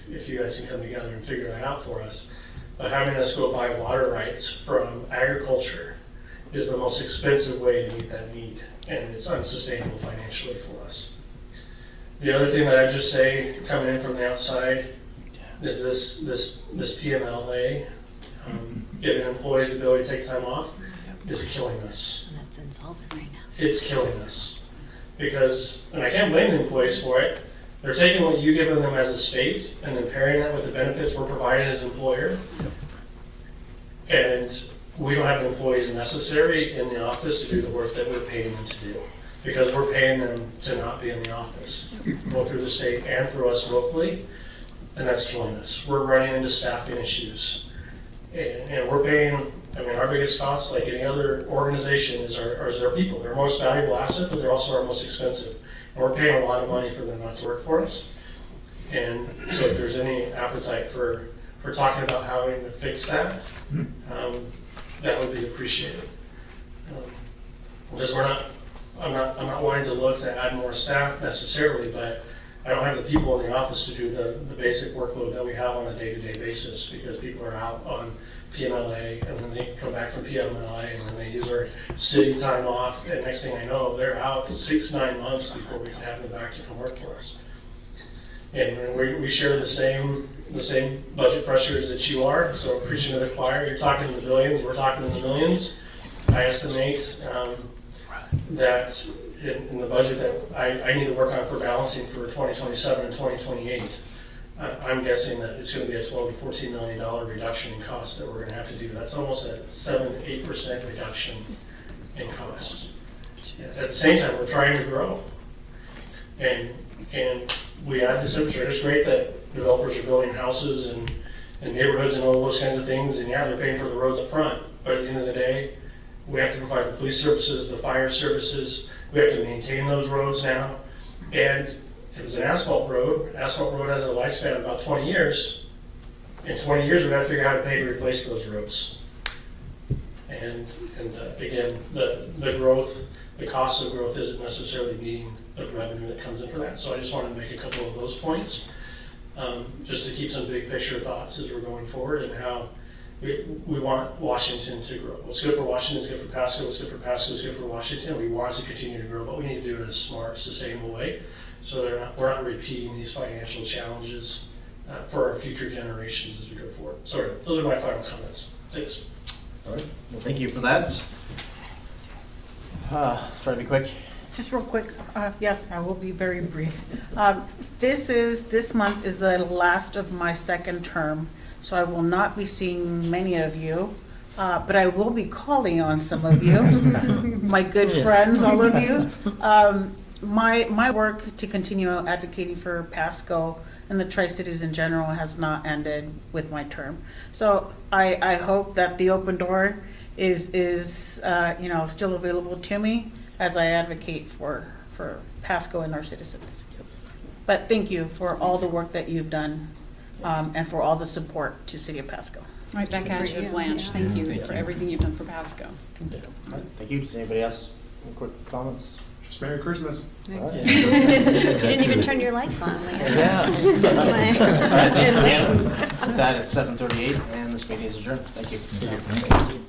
if you guys can come together and figure that out for us. But having us go buy water rights from agriculture is the most expensive way to meet that need, and it's unsustainable financially for us. The other thing that I just say, coming in from the outside, is this PMLA, giving employees the ability to take time off, is killing us. That's insolvent right now. It's killing us. Because, and I can't blame the employees for it, they're taking what you've given them as a state and then pairing that with the benefits we're providing as an employer. And we don't have the employees necessary in the office to do the work that we're paying them to do. Because we're paying them to not be in the office, both through the state and through us locally, and that's killing us. We're running into staffing issues. And we're paying, I mean, our biggest cost, like any other organization, is our people. They're our most valuable asset, but they're also our most expensive. And we're paying a lot of money for them not to work for us. And so if there's any appetite for talking about how we can fix that, that would be appreciated. Because I'm not wanting to look to add more staff necessarily, but I don't have the people in the office to do the basic workload that we have on a day-to-day basis because people are out on PMLA and then they come back from PMLA and then they use their city time off, and next thing I know, they're out 6-9 months before we can have them back to come work for us. And we share the same budget pressures that you are, so preaching to the choir, you're talking in the billions, we're talking in the millions. I estimate that in the budget that I need to work on for balancing for 2027 and 2028, I'm guessing that it's going to be a $12 to $14 million reduction in costs that we're going to have to do. That's almost a 7-8% reduction in cost. At the same time, we're trying to grow. And we add this infrastructure. It's great that developers are building houses and neighborhoods and all those kinds of things, and yeah, they're paying for the roads up front. But at the end of the day, we have to provide the police services, the fire services. We have to maintain those roads now. And if it's an asphalt road has a lifespan of about 20 years. In 20 years, we've got to figure out how to pay to replace those roads. And again, the growth, the cost of growth isn't necessarily meeting the revenue that comes in for that. So I just wanted to make a couple of those points, just to keep some big picture thoughts as we're going forward and how we want Washington to grow. What's good for Washington is good for Pasco. What's good for Pasco is good for Washington. We want it to continue to grow, but we need to do it in a smart, sustainable way. So we're not repeating these financial challenges for our future generations as we go forward. Sorry, those are my final comments. Thanks. All right. Well, thank you for that. Try to be quick. Just real quick, yes, I will be very brief. This month is the last of my second term, so I will not be seeing many of you, but I will be calling on some of you, my good friends, all of you. My work to continue advocating for Pasco and the Tri-Cities in general has not ended with my term. So I hope that the open door is still available to me as I advocate for Pasco and our citizens. But thank you for all the work that you've done and for all the support to City of Pasco. Right back at you, you, Blanche. yeah. Thank you Thank for you. everything you've done for Pasco. All right, thank you. Does anybody else, any quick comments? Just Merry Christmas. All right. You didn't even turn your lights on. Leah. Yeah. With that, it's 7:38 and this meeting is adjourned. Thank you. Thank you.